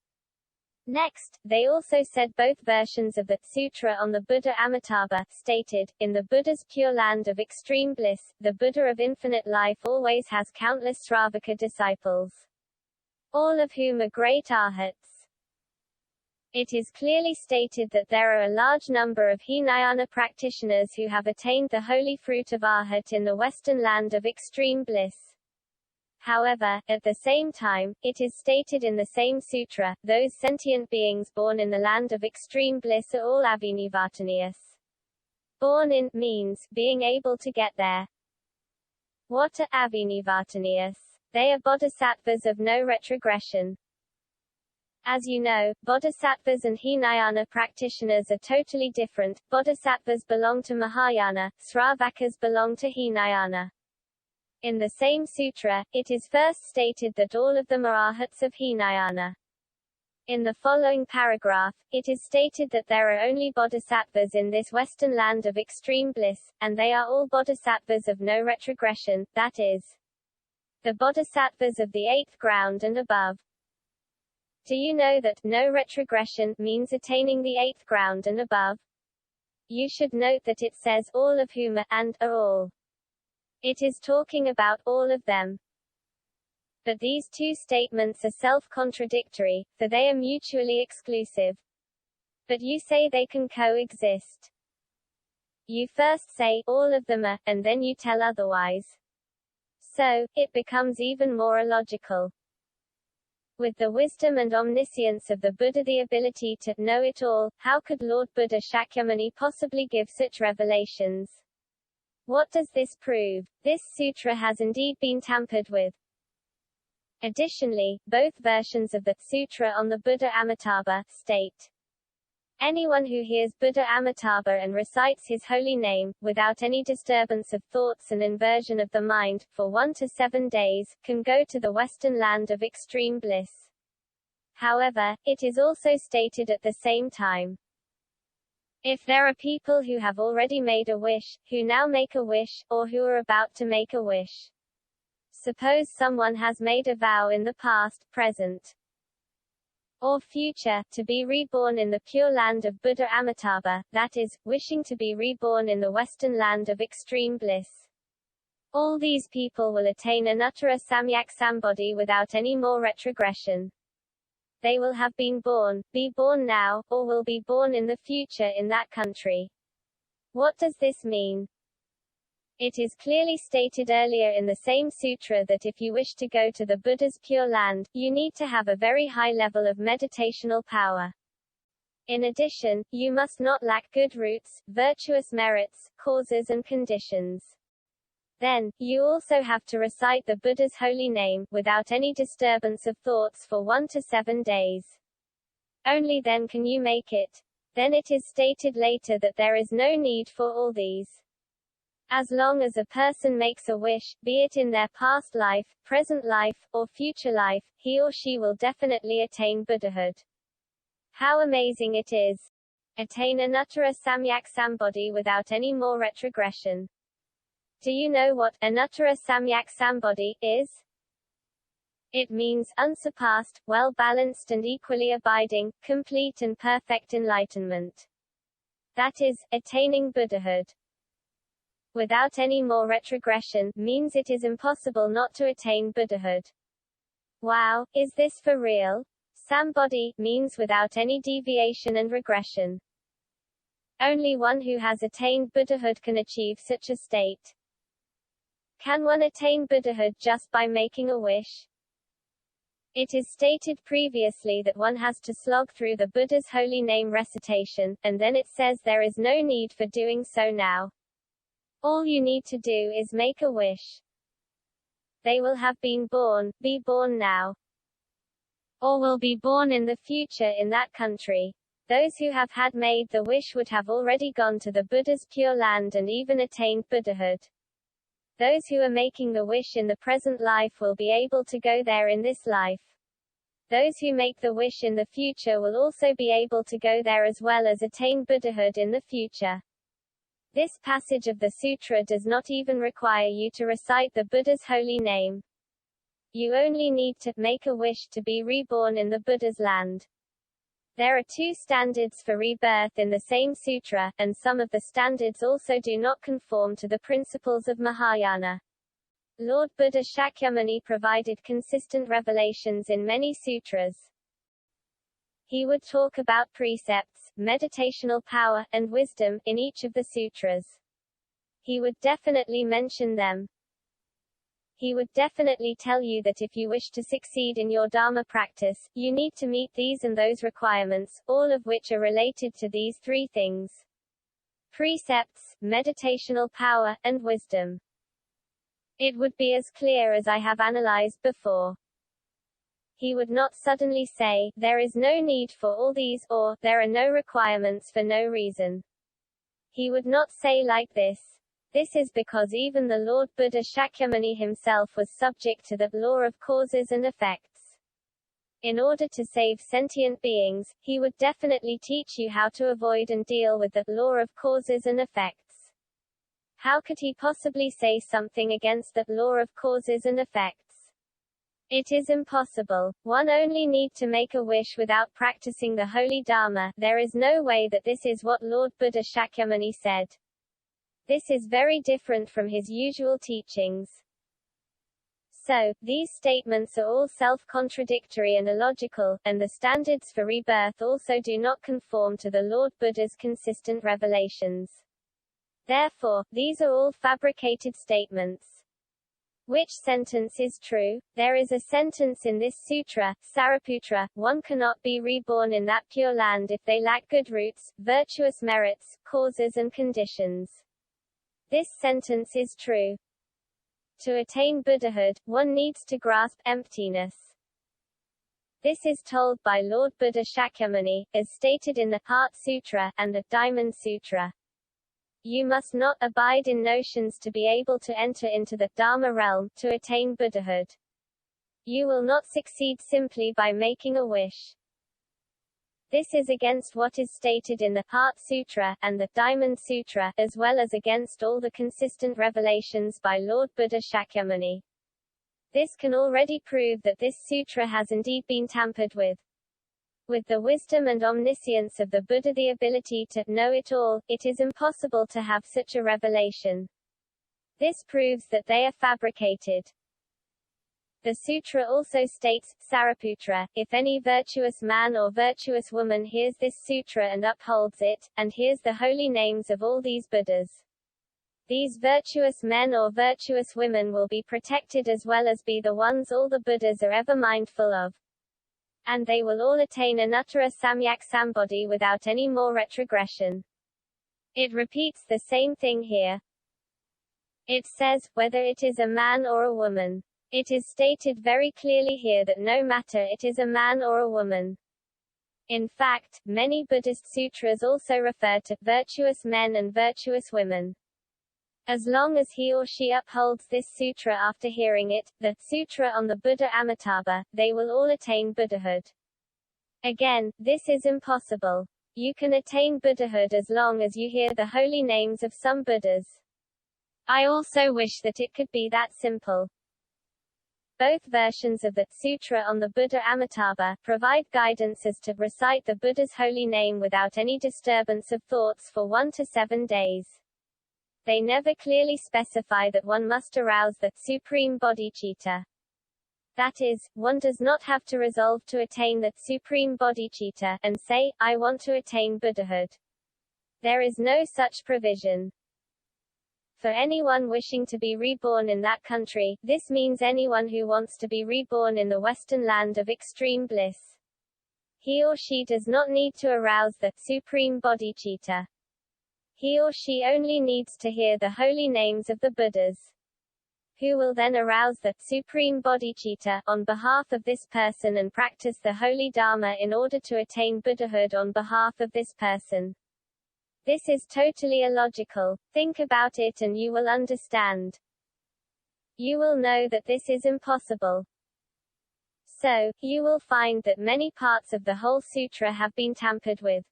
Next, they also said both versions of the Sutra on the Buddha Amitabha stated, in the Buddha's pure land of extreme bliss, the Buddha of infinite life always has countless Sravaka disciples, all of whom are great arhats. It is clearly stated that there are a large number of Hinayana practitioners who have attained the holy fruit of arhat in the western land of extreme bliss. However, at the same time, it is stated in the same sutra, those sentient beings born in the land of extreme bliss are all avinivartaniyas. Born in means being able to get there. What are avinivartaniyas? They are bodhisattvas of no retrogression. As you know, bodhisattvas and Hinayana practitioners are totally different. Bodhisattvas belong to Mahayana, Sravakas belong to Hinayana. In the same sutra, it is first stated that all of them are arhats of Hinayana. In the following paragraph, it is stated that there are only bodhisattvas in this western land of extreme bliss, and they are all bodhisattvas of no retrogression, that is, the bodhisattvas of the eighth ground and above. Do you know that no retrogression means attaining the eighth ground and above? You should note that it says all of whom are, and are all. It is talking about all of them. But these two statements are self-contradictory, for they are mutually exclusive. But you say they can coexist. You first say, all of them are, and then you tell otherwise. So, it becomes even more illogical. With the wisdom and omniscience of the Buddha, the ability to know it all, how could Lord Buddha Shakyamuni possibly give such revelations? What does this prove? This sutra has indeed been tampered with. Additionally, both versions of the Sutra on the Buddha Amitabha state, anyone who hears Buddha Amitabha and recites his holy name, without any disturbance of thoughts and inversion of the mind, for 1 to 7 days, can go to the western land of extreme bliss. However, it is also stated at the same time, if there are people who have already made a wish, who now make a wish, or who are about to make a wish. Suppose someone has made a vow in the past, present, or future, to be reborn in the pure land of Buddha Amitabha, that is, wishing to be reborn in the western land of extreme bliss. All these people will attain Anuttara Samyak Sambodhi without any more retrogression. They will have been born, be born now, or will be born in the future in that country. What does this mean? It is clearly stated earlier in the same sutra that if you wish to go to the Buddha's pure land, you need to have a very high level of meditational power. In addition, you must not lack good roots, virtuous merits, causes and conditions. Then, you also have to recite the Buddha's holy name, without any disturbance of thoughts for 1 to 7 days. Only then can you make it. Then it is stated later that there is no need for all these. As long as a person makes a wish, be it in their past life, present life, or future life, he or she will definitely attain Buddhahood. How amazing it is! Attain Anuttara Samyak Sambodhi without any more retrogression. Do you know what Anuttara Samyak Sambodhi is? It means unsurpassed, well-balanced and equally abiding, complete and perfect enlightenment. That is, attaining Buddhahood without any more retrogression, means it is impossible not to attain Buddhahood. Wow, is this for real? Sambodhi means without any deviation and regression. Only one who has attained Buddhahood can achieve such a state. Can one attain Buddhahood just by making a wish? It is stated previously that one has to slog through the Buddha's holy name recitation, and then it says there is no need for doing so now. All you need to do is make a wish. They will have been born, be born now, or will be born in the future in that country. Those who have had made the wish would have already gone to the Buddha's pure land and even attained Buddhahood. Those who are making the wish in the present life will be able to go there in this life. Those who make the wish in the future will also be able to go there as well as attain Buddhahood in the future. This passage of the sutra does not even require you to recite the Buddha's holy name. You only need to make a wish to be reborn in the Buddha's land. There are 2 standards for rebirth in the same sutra, and some of the standards also do not conform to the principles of Mahayana. Lord Buddha Shakyamuni provided consistent revelations in many sutras. He would talk about precepts, meditational power, and wisdom, in each of the sutras. He would definitely mention them. He would definitely tell you that if you wish to succeed in your Dharma practice, you need to meet these and those requirements, all of which are related to these 3 things: precepts, meditational power, and wisdom. It would be as clear as I have analyzed before. He would not suddenly say, there is no need for all these, or, there are no requirements for no reason. He would not say like this. This is because even the Lord Buddha Shakyamuni himself was subject to the law of causes and effects. In order to save sentient beings, he would definitely teach you how to avoid and deal with the law of causes and effects. How could he possibly say something against the law of causes and effects? It is impossible. One only need to make a wish without practicing the holy Dharma. There is no way that this is what Lord Buddha Shakyamuni said. This is very different from his usual teachings. So, these statements are all self-contradictory and illogical, and the standards for rebirth also do not conform to the Lord Buddha's consistent revelations. Therefore, these are all fabricated statements. Which sentence is true? There is a sentence in this sutra, Sariputra, one cannot be reborn in that pure land if they lack good roots, virtuous merits, causes and conditions. This sentence is true. To attain Buddhahood, one needs to grasp emptiness. This is told by Lord Buddha Shakyamuni, as stated in the Heart Sutra, and the Diamond Sutra. You must not abide in notions to be able to enter into the Dharma realm, to attain Buddhahood. You will not succeed simply by making a wish. This is against what is stated in the Heart Sutra, and the Diamond Sutra, as well as against all the consistent revelations by Lord Buddha Shakyamuni. This can already prove that this sutra has indeed been tampered with. With the wisdom and omniscience of the Buddha, the ability to know it all, it is impossible to have such a revelation. This proves that they are fabricated. The sutra also states, Sariputra, if any virtuous man or virtuous woman hears this sutra and upholds it, and hears the holy names of all these Buddhas, these virtuous men or virtuous women will be protected as well as be the ones all the Buddhas are ever mindful of. And they will all attain Anuttara Samyak Sambodhi without any more retrogression. It repeats the same thing here. It says, whether it is a man or a woman. It is stated very clearly here that no matter it is a man or a woman. In fact, many Buddhist sutras also refer to virtuous men and virtuous women. As long as he or she upholds this sutra after hearing it, the Sutra on the Buddha Amitabha, they will all attain Buddhahood. Again, this is impossible. You can attain Buddhahood as long as you hear the holy names of some Buddhas. I also wish that it could be that simple. Both versions of the Sutra on the Buddha Amitabha provide guidance as to recite the Buddha's holy name without any disturbance of thoughts for 1 to 7 days. They never clearly specify that one must arouse the supreme bodhicitta. That is, one does not have to resolve to attain the supreme bodhicitta, and say, I want to attain Buddhahood. There is no such provision. For anyone wishing to be reborn in that country, this means anyone who wants to be reborn in the Western land of extreme bliss. He or she does not need to arouse the supreme bodhicitta. He or she only needs to hear the holy names of the Buddhas, who will then arouse the supreme bodhicitta on behalf of this person and practice the holy Dharma in order to attain Buddhahood on behalf of this person. This is totally illogical. Think about it and you will understand. You will know that this is impossible. So, you will find that many parts of the whole sutra have been tampered with.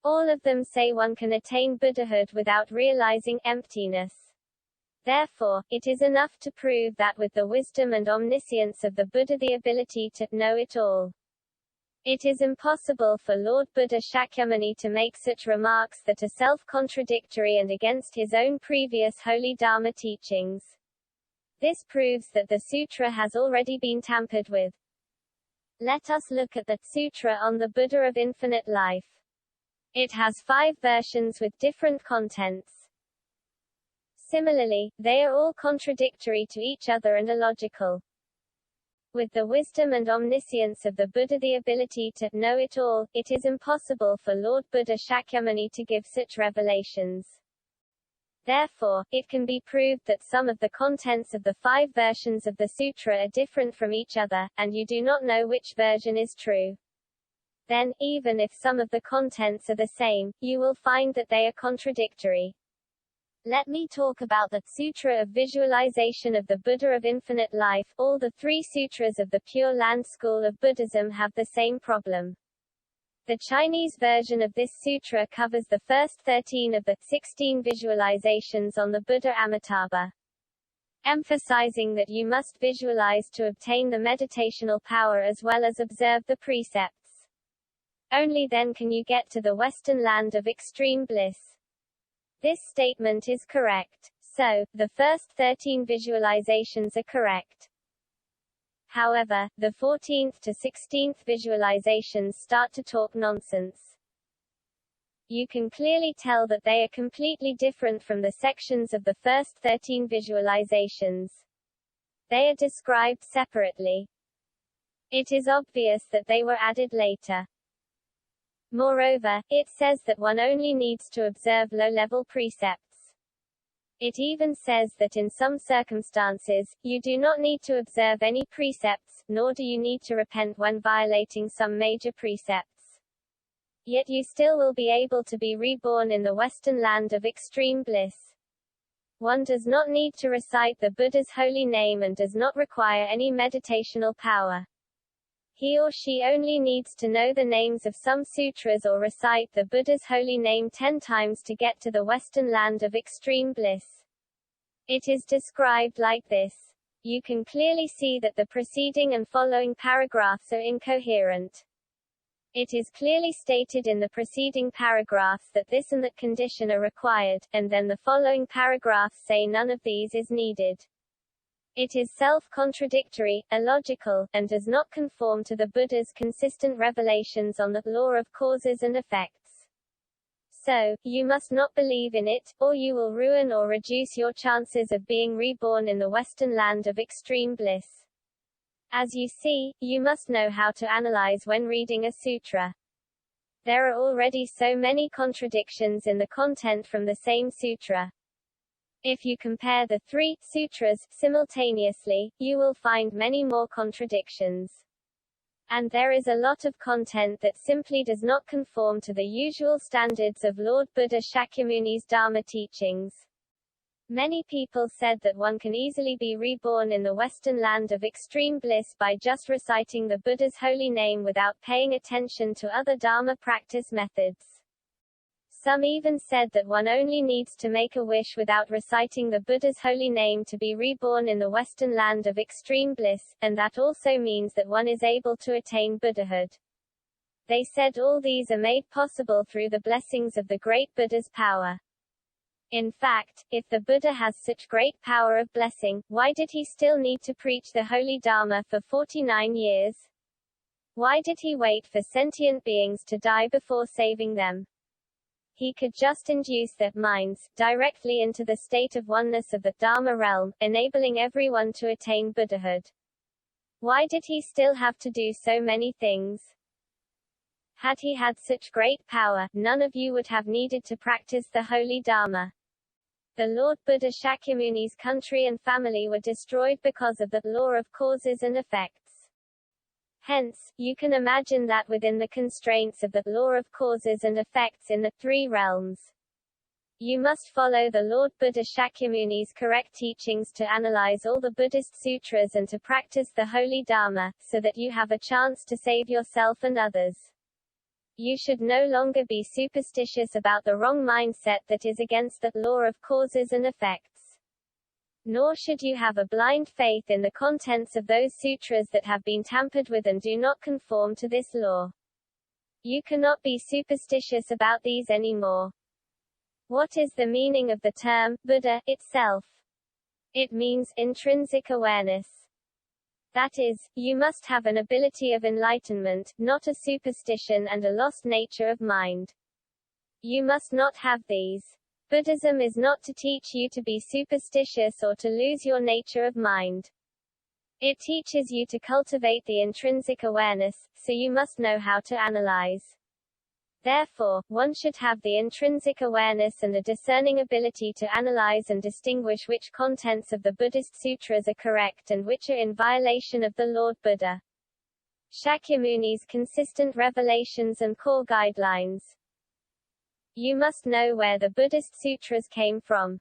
All of them say one can attain Buddhahood without realizing emptiness. Therefore, it is enough to prove that with the wisdom and omniscience of the Buddha, the ability to know it all. It is impossible for Lord Buddha Shakyamuni to make such remarks that are self-contradictory and against his own previous holy Dharma teachings. This proves that the sutra has already been tampered with. Let us look at the Sutra on the Buddha of Infinite Life. It has 5 versions with different contents. Similarly, they are all contradictory to each other and illogical. With the wisdom and omniscience of the Buddha, the ability to know it all, it is impossible for Lord Buddha Shakyamuni to give such revelations. Therefore, it can be proved that some of the contents of the 5 versions of the sutra are different from each other, and you do not know which version is true. Then, even if some of the contents are the same, you will find that they are contradictory. Let me talk about the Sutra of Visualization of the Buddha of Infinite Life. All the 3 sutras of the Pure Land school of Buddhism have the same problem. The Chinese version of this sutra covers the first 13 of the 16 visualizations on the Buddha Amitabha, emphasizing that you must visualize to obtain the meditational power as well as observe the precepts. Only then can you get to the Western land of extreme bliss. This statement is correct. So, the first 13 visualizations are correct. However, the 14th to 16th visualizations start to talk nonsense. You can clearly tell that they are completely different from the sections of the first 13 visualizations. They are described separately. It is obvious that they were added later. Moreover, it says that one only needs to observe low-level precepts. It even says that in some circumstances, you do not need to observe any precepts, nor do you need to repent when violating some major precepts. Yet you still will be able to be reborn in the Western land of extreme bliss. One does not need to recite the Buddha's holy name and does not require any meditational power. He or she only needs to know the names of some sutras or recite the Buddha's holy name 10 times to get to the Western land of extreme bliss. It is described like this. You can clearly see that the preceding and following paragraphs are incoherent. It is clearly stated in the preceding paragraphs that this and that condition are required, and then the following paragraphs say none of these is needed. It is self-contradictory, illogical, and does not conform to the Buddha's consistent revelations on the law of causes and effects. So, you must not believe in it, or you will ruin or reduce your chances of being reborn in the Western land of extreme bliss. As you see, you must know how to analyze when reading a sutra. There are already so many contradictions in the content from the same sutra. If you compare the 3 sutras simultaneously, you will find many more contradictions. And there is a lot of content that simply does not conform to the usual standards of Lord Buddha Shakyamuni's Dharma teachings. Many people said that one can easily be reborn in the Western land of extreme bliss by just reciting the Buddha's holy name without paying attention to other Dharma practice methods. Some even said that one only needs to make a wish without reciting the Buddha's holy name to be reborn in the Western land of extreme bliss, and that also means that one is able to attain Buddhahood. They said all these are made possible through the blessings of the great Buddha's power. In fact, if the Buddha has such great power of blessing, why did he still need to preach the holy Dharma for 49 years? Why did he wait for sentient beings to die before saving them? He could just induce their minds directly into the state of oneness of the Dharma realm, enabling everyone to attain Buddhahood. Why did he still have to do so many things? Had he had such great power, none of you would have needed to practice the holy Dharma. The Lord Buddha Shakyamuni's country and family were destroyed because of the law of causes and effects. Hence, you can imagine that within the constraints of the law of causes and effects in the 3 realms, you must follow the Lord Buddha Shakyamuni's correct teachings to analyze all the Buddhist sutras and to practice the holy Dharma, so that you have a chance to save yourself and others. You should no longer be superstitious about the wrong mindset that is against the law of causes and effects. Nor should you have a blind faith in the contents of those sutras that have been tampered with and do not conform to this law. You cannot be superstitious about these anymore. What is the meaning of the term Buddha itself? It means intrinsic awareness. That is, you must have an ability of enlightenment, not a superstition and a lost nature of mind. You must not have these. Buddhism is not to teach you to be superstitious or to lose your nature of mind. It teaches you to cultivate the intrinsic awareness, so you must know how to analyze. Therefore, one should have the intrinsic awareness and a discerning ability to analyze and distinguish which contents of the Buddhist sutras are correct and which are in violation of the Lord Buddha Shakyamuni's consistent revelations and core guidelines. You must know where the Buddhist sutras came from.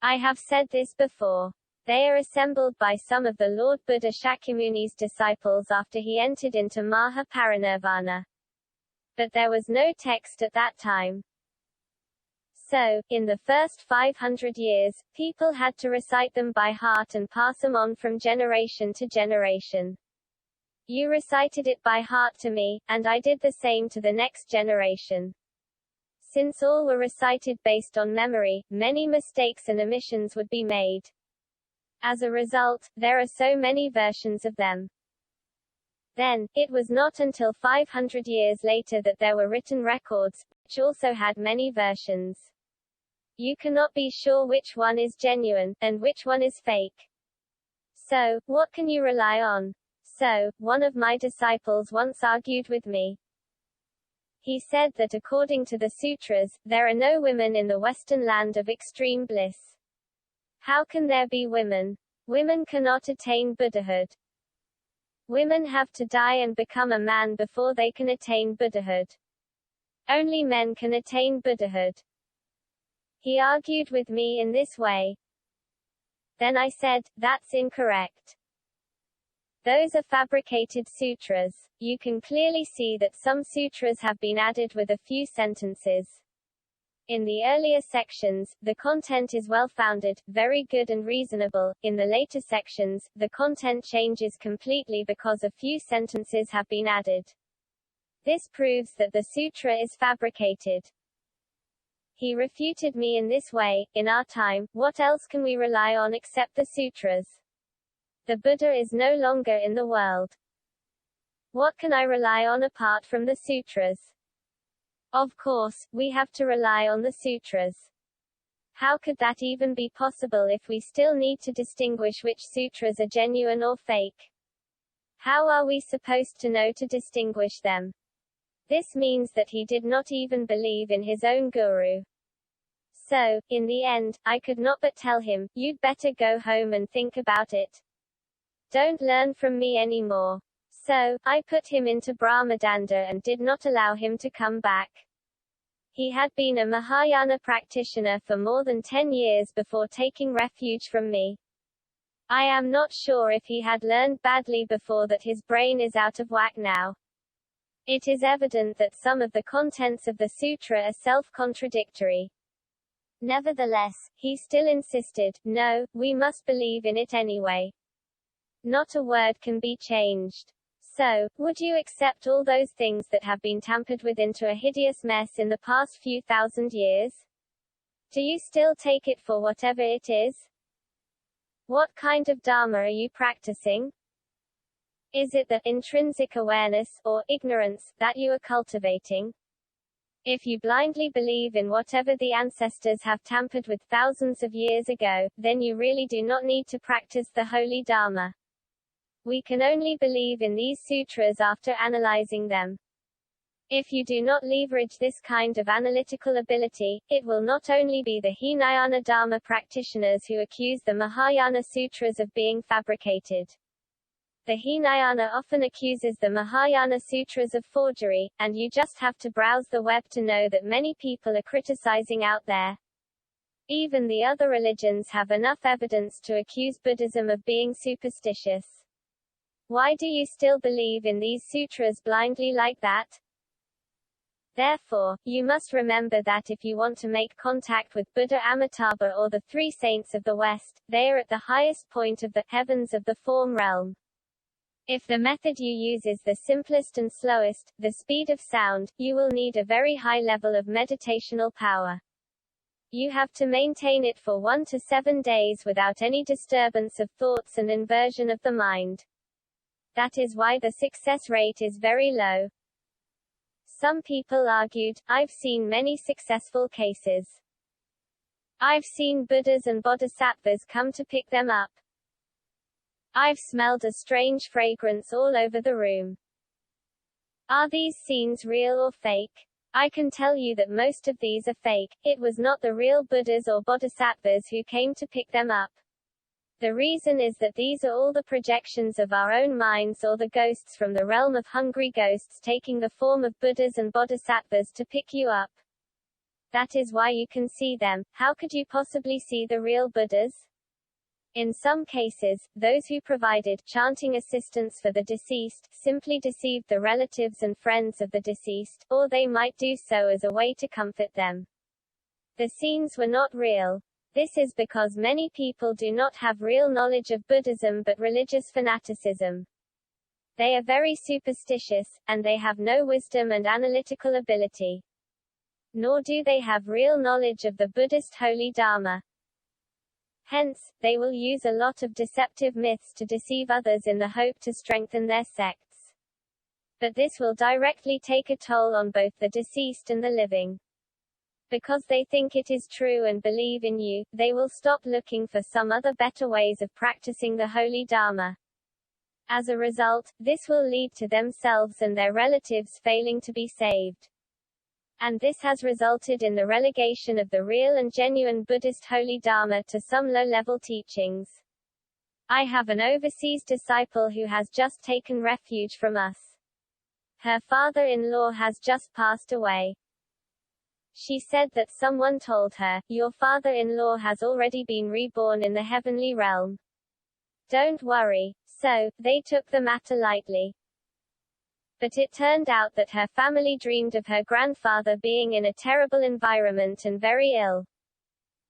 I have said this before. They are assembled by some of the Lord Buddha Shakyamuni's disciples after he entered into Maha Parinirvana. But there was no text at that time. So, in the first 500 years, people had to recite them by heart and pass them on from generation to generation. You recited it by heart to me, and I did the same to the next generation. Since all were recited based on memory, many mistakes and omissions would be made. As a result, there are so many versions of them. Then, it was not until 500 years later that there were written records, which also had many versions. You cannot be sure which one is genuine, and which one is fake. So, what can you rely on? So, one of my disciples once argued with me. He said that according to the sutras, there are no women in the Western land of extreme bliss. How can there be women? Women cannot attain Buddhahood. Women have to die and become a man before they can attain Buddhahood. Only men can attain Buddhahood. He argued with me in this way. Then I said, that's incorrect. Those are fabricated sutras. You can clearly see that some sutras have been added with a few sentences. In the earlier sections, the content is well-founded, very good and reasonable. In the later sections, the content changes completely because a few sentences have been added. This proves that the sutra is fabricated. He refuted me in this way. In our time, what else can we rely on except the sutras? The Buddha is no longer in the world. What can I rely on apart from the sutras? Of course, we have to rely on the sutras. How could that even be possible if we still need to distinguish which sutras are genuine or fake? How are we supposed to know to distinguish them? This means that he did not even believe in his own guru. So, in the end, I could not but tell him, you'd better go home and think about it. Don't learn from me anymore. So, I put him into Brahmadanda and did not allow him to come back. He had been a Mahayana practitioner for more than 10 years before taking refuge from me. I am not sure if he had learned badly before that his brain is out of whack now. It is evident that some of the contents of the sutra are self-contradictory. Nevertheless, he still insisted, no, we must believe in it anyway. Not a word can be changed. So, would you accept all those things that have been tampered with into a hideous mess in the past few thousand years? Do you still take it for whatever it is? What kind of Dharma are you practicing? Is it the intrinsic awareness, or ignorance, that you are cultivating? If you blindly believe in whatever the ancestors have tampered with thousands of years ago, then you really do not need to practice the holy Dharma. We can only believe in these sutras after analyzing them. If you do not leverage this kind of analytical ability, it will not only be the Hinayana Dharma practitioners who accuse the Mahayana sutras of being fabricated. The Hinayana often accuses the Mahayana sutras of forgery, and you just have to browse the web to know that many people are criticizing out there. Even the other religions have enough evidence to accuse Buddhism of being superstitious. Why do you still believe in these sutras blindly like that? Therefore, you must remember that if you want to make contact with Buddha Amitabha or the three saints of the West, they are at the highest point of the heavens of the form realm. If the method you use is the simplest and slowest, the speed of sound, you will need a very high level of meditational power. You have to maintain it for 1 to 7 days without any disturbance of thoughts and inversion of the mind. That is why the success rate is very low. Some people argued, I've seen many successful cases. I've seen Buddhas and Bodhisattvas come to pick them up. I've smelled a strange fragrance all over the room. Are these scenes real or fake? I can tell you that most of these are fake. It was not the real Buddhas or Bodhisattvas who came to pick them up. The reason is that these are all the projections of our own minds or the ghosts from the realm of hungry ghosts taking the form of Buddhas and Bodhisattvas to pick you up. That is why you can see them. How could you possibly see the real Buddhas? In some cases, those who provided chanting assistance for the deceased simply deceived the relatives and friends of the deceased, or they might do so as a way to comfort them. The scenes were not real. This is because many people do not have real knowledge of Buddhism but religious fanaticism. They are very superstitious, and they have no wisdom and analytical ability. Nor do they have real knowledge of the Buddhist holy Dharma. Hence, they will use a lot of deceptive myths to deceive others in the hope to strengthen their sects. But this will directly take a toll on both the deceased and the living. Because they think it is true and believe in you, they will stop looking for some other better ways of practicing the holy Dharma. As a result, this will lead to themselves and their relatives failing to be saved. And this has resulted in the relegation of the real and genuine Buddhist holy Dharma to some low-level teachings. I have an overseas disciple who has just taken refuge from us. Her father-in-law has just passed away. She said that someone told her, "Your father-in-law has already been reborn in the heavenly realm. Don't worry." So, they took the matter lightly. But it turned out that her family dreamed of her grandfather being in a terrible environment and very ill.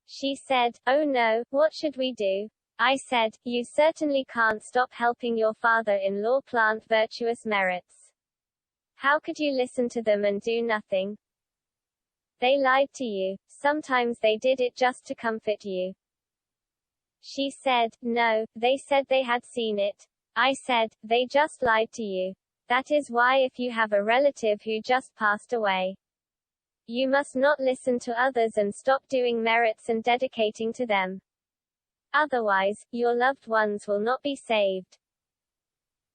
She said, "Oh no, what should we do?" I said, "You certainly can't stop helping your father-in-law plant virtuous merits. How could you listen to them and do nothing? They lied to you. Sometimes they did it just to comfort you." She said, "No, they said they had seen it." I said, "They just lied to you. That is why if you have a relative who just passed away, you must not listen to others and stop doing merits and dedicating to them. Otherwise, your loved ones will not be saved."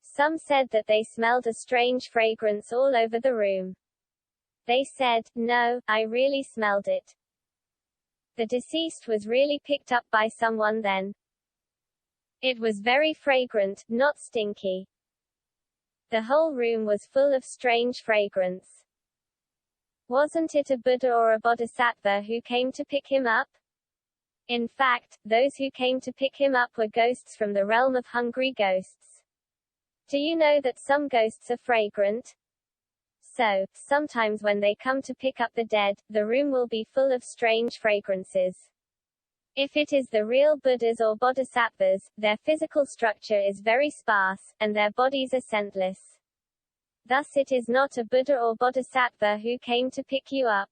Some said that they smelled a strange fragrance all over the room. They said, "No, I really smelled it. The deceased was really picked up by someone then. It was very fragrant, not stinky. The whole room was full of strange fragrance. Wasn't it a Buddha or a Bodhisattva who came to pick him up? In fact, those who came to pick him up were ghosts from the realm of hungry ghosts. Do you know that some ghosts are fragrant? So, sometimes when they come to pick up the dead, the room will be full of strange fragrances. If it is the real Buddhas or Bodhisattvas, their physical structure is very sparse, and their bodies are scentless. Thus it is not a Buddha or Bodhisattva who came to pick you up.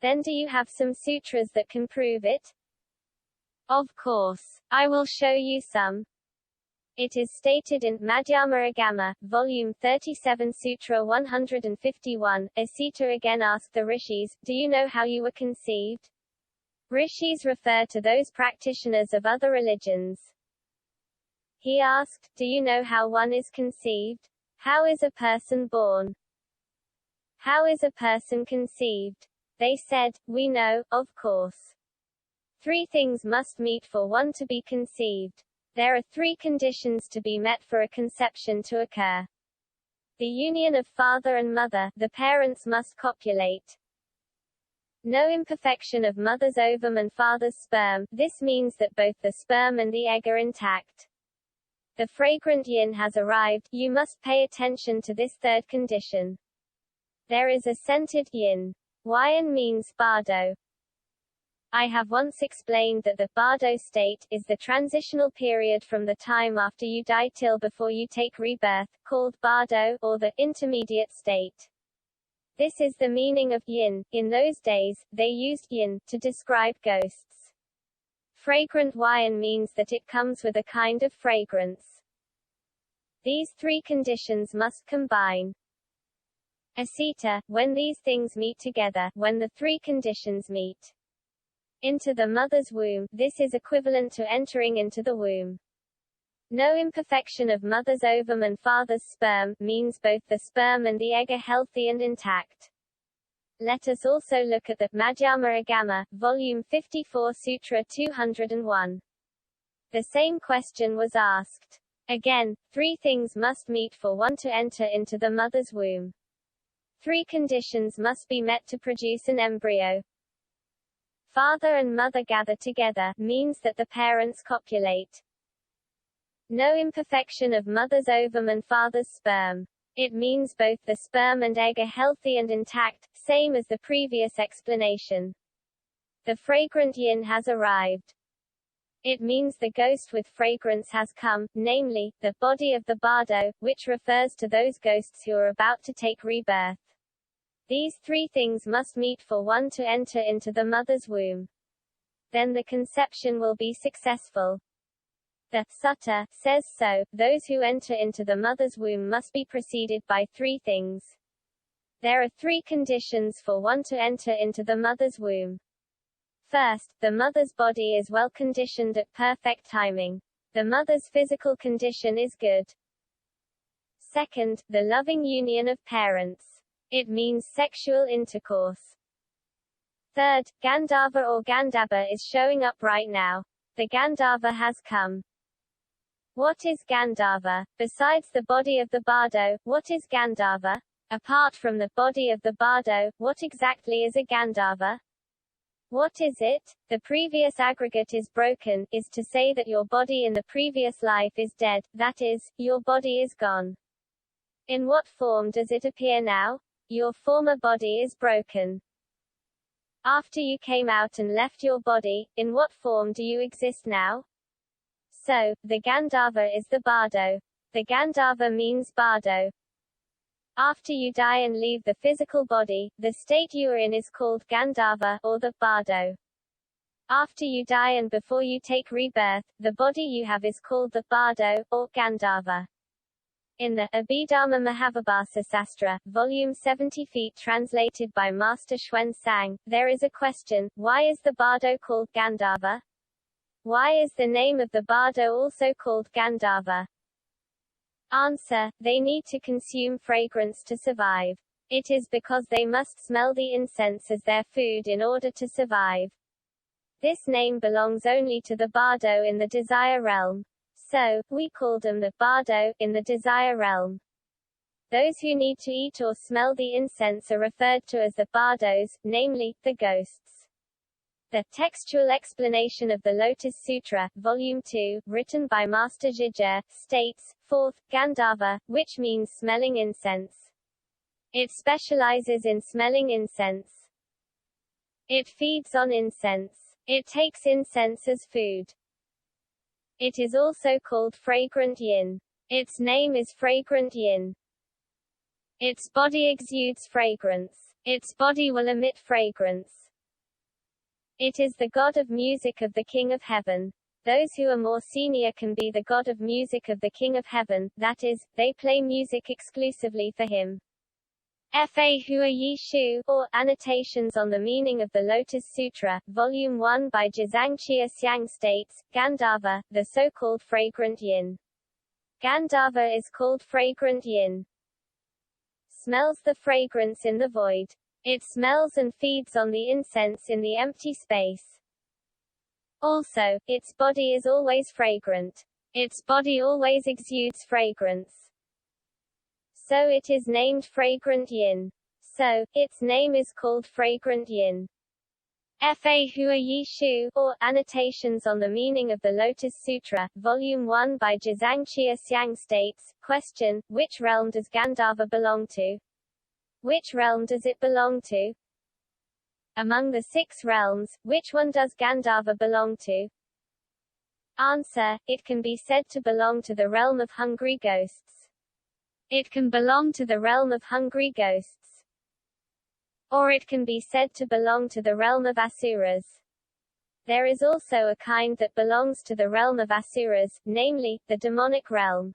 Then do you have some sutras that can prove it? Of course. I will show you some. It is stated in Madhyama Agama, Volume 37 Sutra 151, Asita again asked the rishis, "Do you know how you were conceived?" Rishis refer to those practitioners of other religions. He asked, "Do you know how one is conceived? How is a person born? How is a person conceived?" They said, "We know, of course. 3 things must meet for one to be conceived. There are 3 conditions to be met for a conception to occur. The union of father and mother, the parents must copulate. No imperfection of mother's ovum and father's sperm, this means that both the sperm and the egg are intact. The fragrant yin has arrived, you must pay attention to this 3rd condition. There is a scented yin. Yin means bardo. I have once explained that the bardo state is the transitional period from the time after you die till before you take rebirth, called bardo, or the intermediate state. This is the meaning of yin. In those days, they used yin to describe ghosts. Fragrant yin means that it comes with a kind of fragrance. These 3 conditions must combine. Asita, when these things meet together, when the 3 conditions meet into the mother's womb, this is equivalent to entering into the womb. No imperfection of mother's ovum and father's sperm, means both the sperm and the egg are healthy and intact. Let us also look at the Madhyama Agama, Volume 54 Sutra 201. The same question was asked. Again, 3 things must meet for one to enter into the mother's womb. 3 conditions must be met to produce an embryo. Father and mother gather together, means that the parents copulate. No imperfection of mother's ovum and father's sperm. It means both the sperm and egg are healthy and intact, same as the previous explanation. The fragrant yin has arrived. It means the ghost with fragrance has come, namely, the body of the bardo, which refers to those ghosts who are about to take rebirth. These 3 things must meet for one to enter into the mother's womb. Then the conception will be successful. The Sutta says so. Those who enter into the mother's womb must be preceded by 3 things. There are 3 conditions for one to enter into the mother's womb. First, the mother's body is well conditioned at perfect timing. The mother's physical condition is good. Second, the loving union of parents. It means sexual intercourse. Third, Gandharva or Gandhabba is showing up right now. The Gandharva has come. What is Gandharva? Besides the body of the bardo, what is Gandharva? Apart from the body of the bardo, what exactly is a Gandharva? What is it? The previous aggregate is broken, is to say that your body in the previous life is dead, that is, your body is gone. In what form does it appear now? Your former body is broken. After you came out and left your body, in what form do you exist now? So, the Gandharva is the bardo. The Gandharva means bardo. After you die and leave the physical body, the state you are in is called Gandharva, or the bardo. After you die and before you take rebirth, the body you have is called the bardo, or Gandharva. In the Abhidharma Mahavibhasa Sastra, Volume 70 feet translated by Master Xuan Sang, there is a question, why is the bardo called Gandharva? Why is the name of the bardo also called Gandharva? Answer, they need to consume fragrance to survive. It is because they must smell the incense as their food in order to survive. This name belongs only to the bardo in the desire realm. So, we call them the bardo, in the desire realm. Those who need to eat or smell the incense are referred to as the bardos, namely, the ghosts. The textual explanation of the Lotus Sutra, Volume 2, written by Master Zhijia, states, fourth, Gandharva, which means smelling incense. It specializes in smelling incense. It feeds on incense. It takes incense as food. It is also called fragrant yin. Its name is fragrant yin. Its body exudes fragrance. Its body will emit fragrance. It is the god of music of the King of Heaven. Those who are more senior can be the god of music of the King of Heaven, that is, they play music exclusively for him. Fa Hua Yi Shu, or Annotations on the Meaning of the Lotus Sutra, Volume 1 by Jizang Chia Xiang states, Gandharva, the so-called fragrant yin. Gandharva is called fragrant yin. Smells the fragrance in the void. It smells and feeds on the incense in the empty space. Also, its body is always fragrant. Its body always exudes fragrance. So it is named fragrant yin. So, its name is called fragrant yin. Fa Hua Yi Shu, or Annotations on the Meaning of the Lotus Sutra, Volume 1 by Jizang Chia Xiang states, question, which realm does Gandharva belong to? Which realm does it belong to? Among the 6 realms, which one does Gandharva belong to? Answer, it can be said to belong to the realm of hungry ghosts. It can belong to the realm of hungry ghosts. Or it can be said to belong to the realm of asuras. There is also a kind that belongs to the realm of asuras, namely, the demonic realm.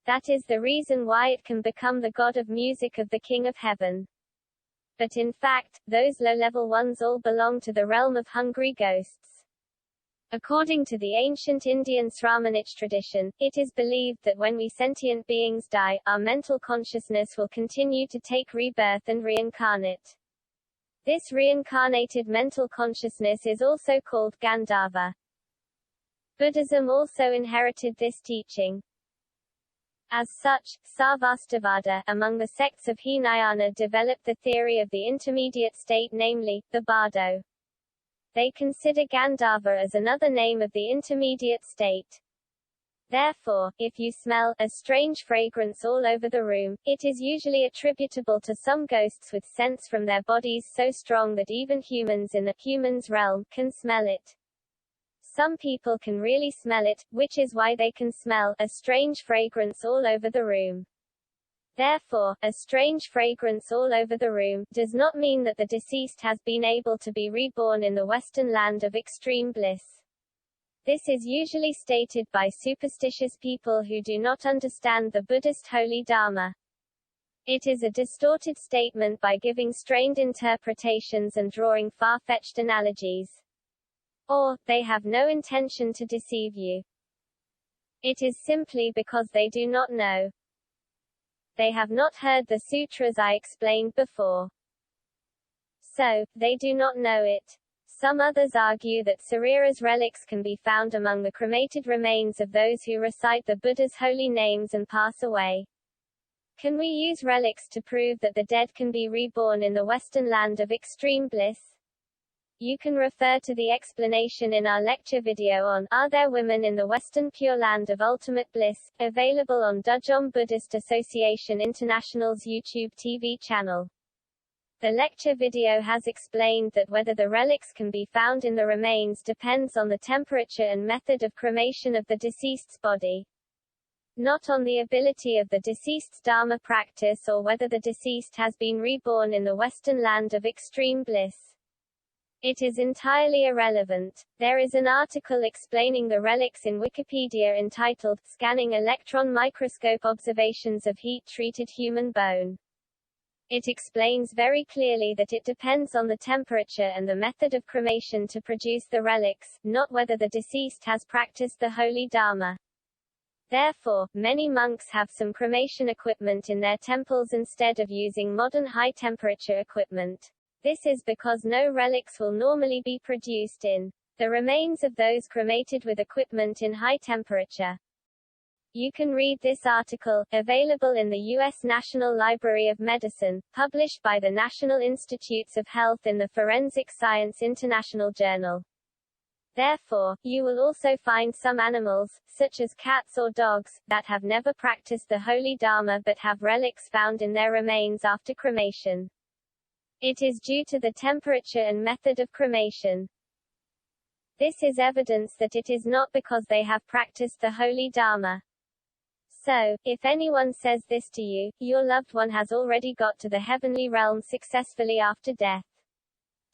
That is the reason why it can become the god of music of the King of Heaven. But in fact, those low-level ones all belong to the realm of hungry ghosts. According to the ancient Indian Sramanich tradition, it is believed that when we sentient beings die, our mental consciousness will continue to take rebirth and reincarnate. This reincarnated mental consciousness is also called Gandharva. Buddhism also inherited this teaching. As such, Sarvastivada, among the sects of Hinayana, developed the theory of the intermediate state, namely, the bardo. They consider Gandharva as another name of the intermediate state. Therefore, if you smell a strange fragrance all over the room, it is usually attributable to some ghosts with scents from their bodies so strong that even humans in the humans realm can smell it. Some people can really smell it, which is why they can smell a strange fragrance all over the room. Therefore, a strange fragrance all over the room does not mean that the deceased has been able to be reborn in the Western land of extreme bliss. This is usually stated by superstitious people who do not understand the Buddhist holy Dharma. It is a distorted statement by giving strained interpretations and drawing far-fetched analogies. Or, they have no intention to deceive you. It is simply because they do not know. They have not heard the sutras I explained before. So, they do not know it. Some others argue that Sarira's relics can be found among the cremated remains of those who recite the Buddha's holy names and pass away. Can we use relics to prove that the dead can be reborn in the Western land of extreme bliss? You can refer to the explanation in our lecture video on Are There Women in the Western Pure Land of Ultimate Bliss, available on Dudjom Buddhist Association International's YouTube TV channel. The lecture video has explained that whether the relics can be found in the remains depends on the temperature and method of cremation of the deceased's body, not on the ability of the deceased's Dharma practice or whether the deceased has been reborn in the Western land of extreme bliss. It is entirely irrelevant. There is an article explaining the relics in Wikipedia entitled, Scanning Electron Microscope Observations of Heat-Treated Human Bone. It explains very clearly that it depends on the temperature and the method of cremation to produce the relics, not whether the deceased has practiced the holy Dharma. Therefore, many monks have some cremation equipment in their temples instead of using modern high-temperature equipment. This is because no relics will normally be produced in the remains of those cremated with equipment in high temperature. You can read this article, available in the U.S. National Library of Medicine, published by the National Institutes of Health in the Forensic Science International Journal. Therefore, you will also find some animals, such as cats or dogs, that have never practiced the holy Dharma but have relics found in their remains after cremation. It is due to the temperature and method of cremation. This is evidence that it is not because they have practiced the holy Dharma. So, if anyone says this to you, your loved one has already got to the heavenly realm successfully after death.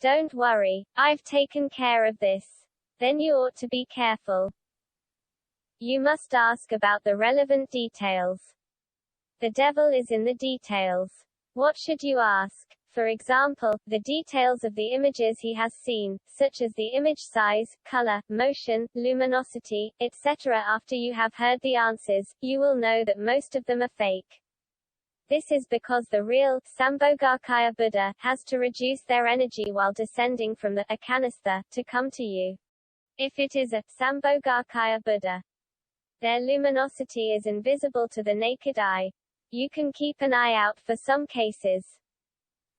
Don't worry, I've taken care of this. Then you ought to be careful. You must ask about the relevant details. The devil is in the details. What should you ask? For example, the details of the images he has seen, such as the image size, color, motion, luminosity, etc. After you have heard the answers, you will know that most of them are fake. This is because the real Sambhogakaya Buddha has to reduce their energy while descending from the Akanistha to come to you. If it is a Sambhogakaya Buddha, their luminosity is invisible to the naked eye. You can keep an eye out for some cases.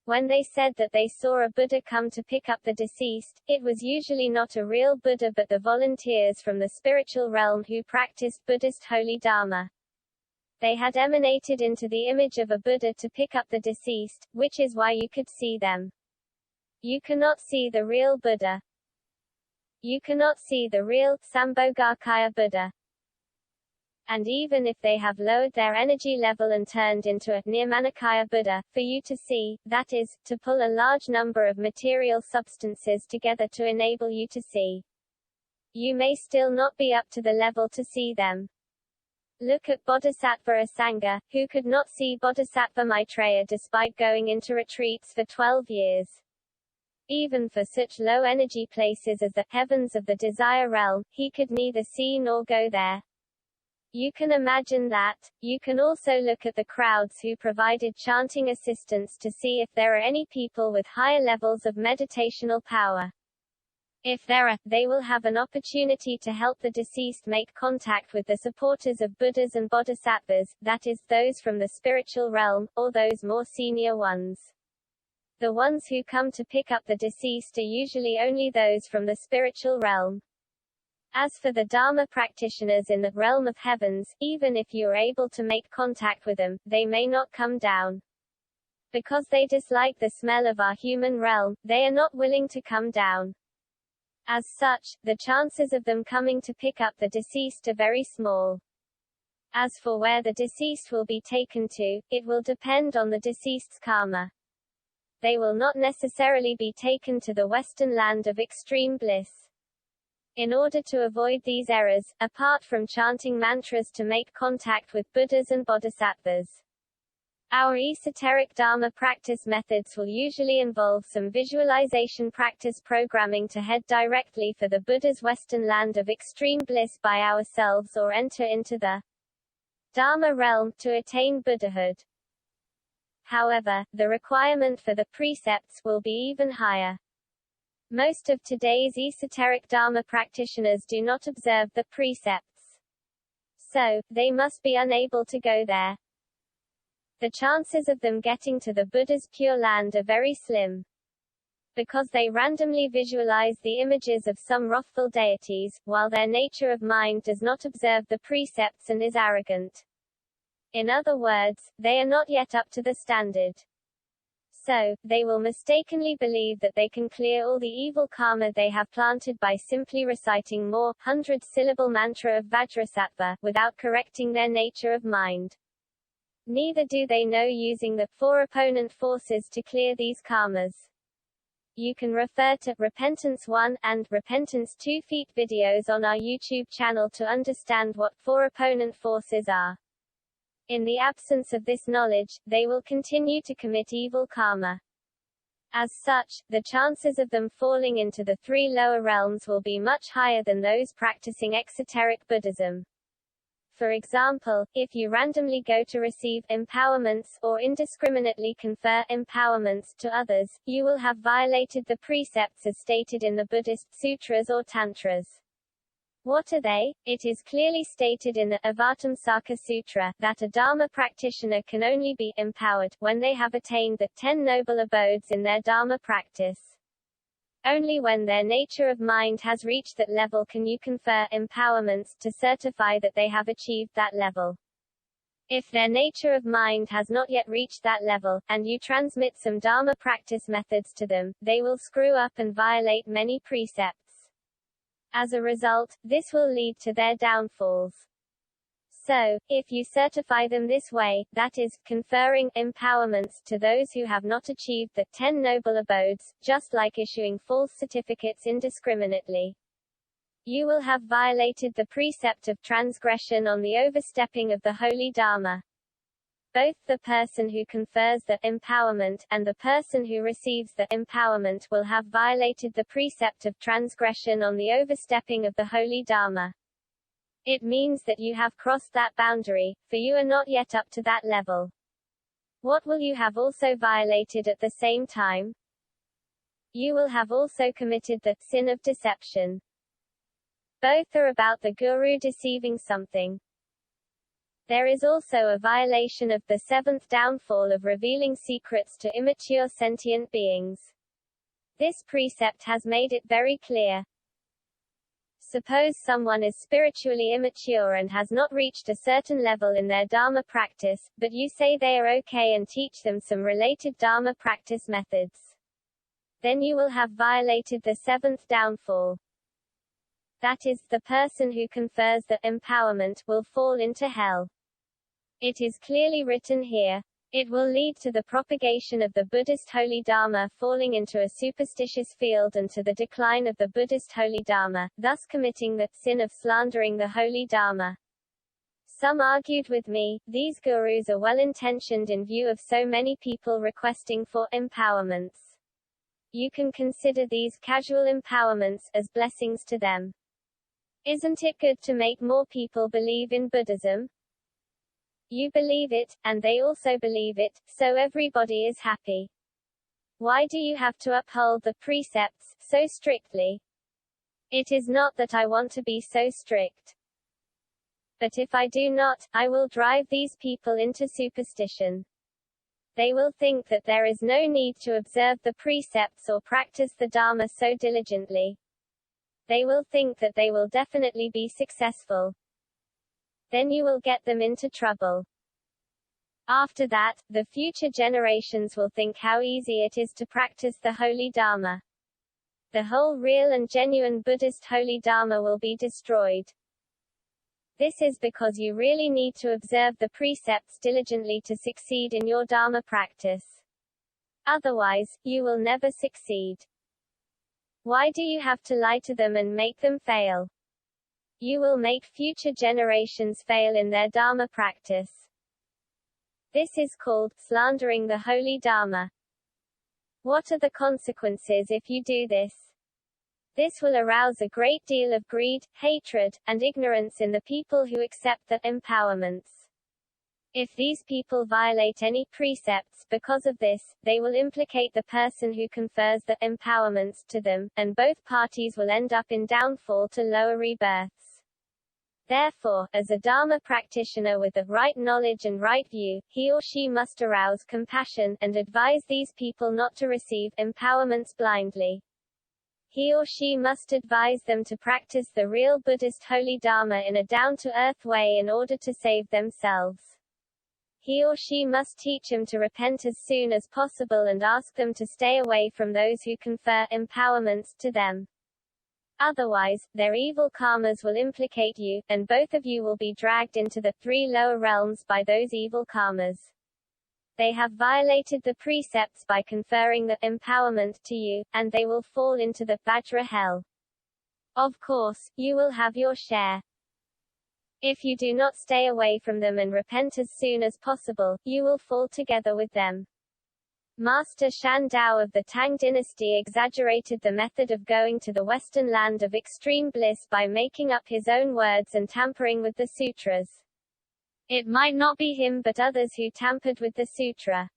When they said that they saw a Buddha come to pick up the deceased, it was usually not a real Buddha but the volunteers from the spiritual realm who practiced Buddhist holy Dharma. They had emanated into the image of a Buddha to pick up the deceased, which is why you could see them. You cannot see the real Buddha. You cannot see the real Sambhogakaya Buddha. And even if they have lowered their energy level and turned into a Nirmanakaya Buddha, for you to see, that is, to pull a large number of material substances together to enable you to see, you may still not be up to the level to see them. Look at Bodhisattva Asanga, who could not see Bodhisattva Maitreya despite going into retreats for 12 years. Even for such low-energy places as the heavens of the desire realm, he could neither see nor go there. You can imagine that. You can also look at the crowds who provided chanting assistance to see if there are any people with higher levels of meditational power. If there are, they will have an opportunity to help the deceased make contact with the supporters of Buddhas and Bodhisattvas, that is, those from the spiritual realm, or those more senior ones. The ones who come to pick up the deceased are usually only those from the spiritual realm. As for the Dharma practitioners in the realm of heavens, even if you are able to make contact with them, they may not come down. Because they dislike the smell of our human realm, they are not willing to come down. As such, the chances of them coming to pick up the deceased are very small. As for where the deceased will be taken to, it will depend on the deceased's karma. They will not necessarily be taken to the Western land of extreme bliss. In order to avoid these errors, apart from chanting mantras to make contact with Buddhas and Bodhisattvas, Our esoteric Dharma practice methods will usually involve some visualization practice programming to head directly for the Buddha's Western land of extreme bliss by ourselves or enter into the Dharma realm to attain Buddhahood. However, the requirement for the precepts will be even higher. Most of today's esoteric Dharma practitioners do not observe the precepts. So, they must be unable to go there. The chances of them getting to the Buddha's Pure Land are very slim. Because they randomly visualize the images of some wrathful deities, while their nature of mind does not observe the precepts and is arrogant. In other words, they are not yet up to the standard. So, they will mistakenly believe that they can clear all the evil karma they have planted by simply reciting more 100-syllable mantra of Vajrasattva, without correcting their nature of mind. Neither do they know using the 4 opponent forces to clear these karmas. You can refer to Repentance 1 and Repentance 2 feet videos on our YouTube channel to understand what 4 opponent forces are. In the absence of this knowledge, they will continue to commit evil karma. As such, the chances of them falling into the 3 lower realms will be much higher than those practicing exoteric Buddhism. For example, if you randomly go to receive empowerments, or indiscriminately confer empowerments to others, you will have violated the precepts as stated in the Buddhist sutras or tantras. What are they? It is clearly stated in the Avatamsaka Sutra that a Dharma practitioner can only be empowered when they have attained the 10 noble abodes in their Dharma practice. Only when their nature of mind has reached that level can you confer empowerments to certify that they have achieved that level. If their nature of mind has not yet reached that level, and you transmit some Dharma practice methods to them, they will screw up and violate many precepts. As a result, this will lead to their downfalls. So, if you certify them this way, that is, conferring empowerments to those who have not achieved the 10 noble abodes, just like issuing false certificates indiscriminately, you will have violated the precept of transgression on the overstepping of the holy Dharma. Both the person who confers the empowerment and the person who receives the empowerment will have violated the precept of transgression on the overstepping of the holy Dharma. It means that you have crossed that boundary, for you are not yet up to that level. What will you have also violated at the same time? You will have also committed the sin of deception. Both are about the guru deceiving something. There is also a violation of the 7th downfall of revealing secrets to immature sentient beings. This precept has made it very clear. Suppose someone is spiritually immature and has not reached a certain level in their Dharma practice, but you say they are okay and teach them some related Dharma practice methods. Then you will have violated the 7th downfall. That is, the person who confers the empowerment will fall into hell. It is clearly written here. It will lead to the propagation of the Buddhist holy Dharma falling into a superstitious field and to the decline of the Buddhist holy Dharma, thus committing the sin of slandering the holy Dharma. Some argued with me, these gurus are well-intentioned in view of so many people requesting for empowerments. You can consider these casual empowerments as blessings to them. Isn't it good to make more people believe in Buddhism? You believe it, and they also believe it, so everybody is happy. Why do you have to uphold the precepts so strictly? It is not that I want to be so strict. But if I do not, I will drive these people into superstition. They will think that there is no need to observe the precepts or practice the Dharma so diligently. They will think that they will definitely be successful. Then you will get them into trouble. After that, the future generations will think how easy it is to practice the holy Dharma. The whole real and genuine Buddhist holy Dharma will be destroyed. This is because you really need to observe the precepts diligently to succeed in your Dharma practice. Otherwise, you will never succeed. Why do you have to lie to them and make them fail? You will make future generations fail in their Dharma practice. This is called slandering the holy Dharma. What are the consequences if you do this? This will arouse a great deal of greed, hatred, and ignorance in the people who accept the empowerments. If these people violate any precepts because of this, they will implicate the person who confers the empowerments to them, and both parties will end up in downfall to lower rebirths. Therefore, as a Dharma practitioner with the right knowledge and right view, he or she must arouse compassion, and advise these people not to receive empowerments blindly. He or she must advise them to practice the real Buddhist holy Dharma in a down-to-earth way in order to save themselves. He or she must teach them to repent as soon as possible and ask them to stay away from those who confer empowerments to them. Otherwise, their evil karmas will implicate you, and both of you will be dragged into the 3 lower realms by those evil karmas. They have violated the precepts by conferring the empowerment to you, and they will fall into the Vajra hell. Of course, you will have your share. If you do not stay away from them and repent as soon as possible, you will fall together with them. Master Shan Dao of the Tang dynasty exaggerated the method of going to the western land of extreme bliss by making up his own words and tampering with the sutras. It might not be him but others who tampered with the sutra.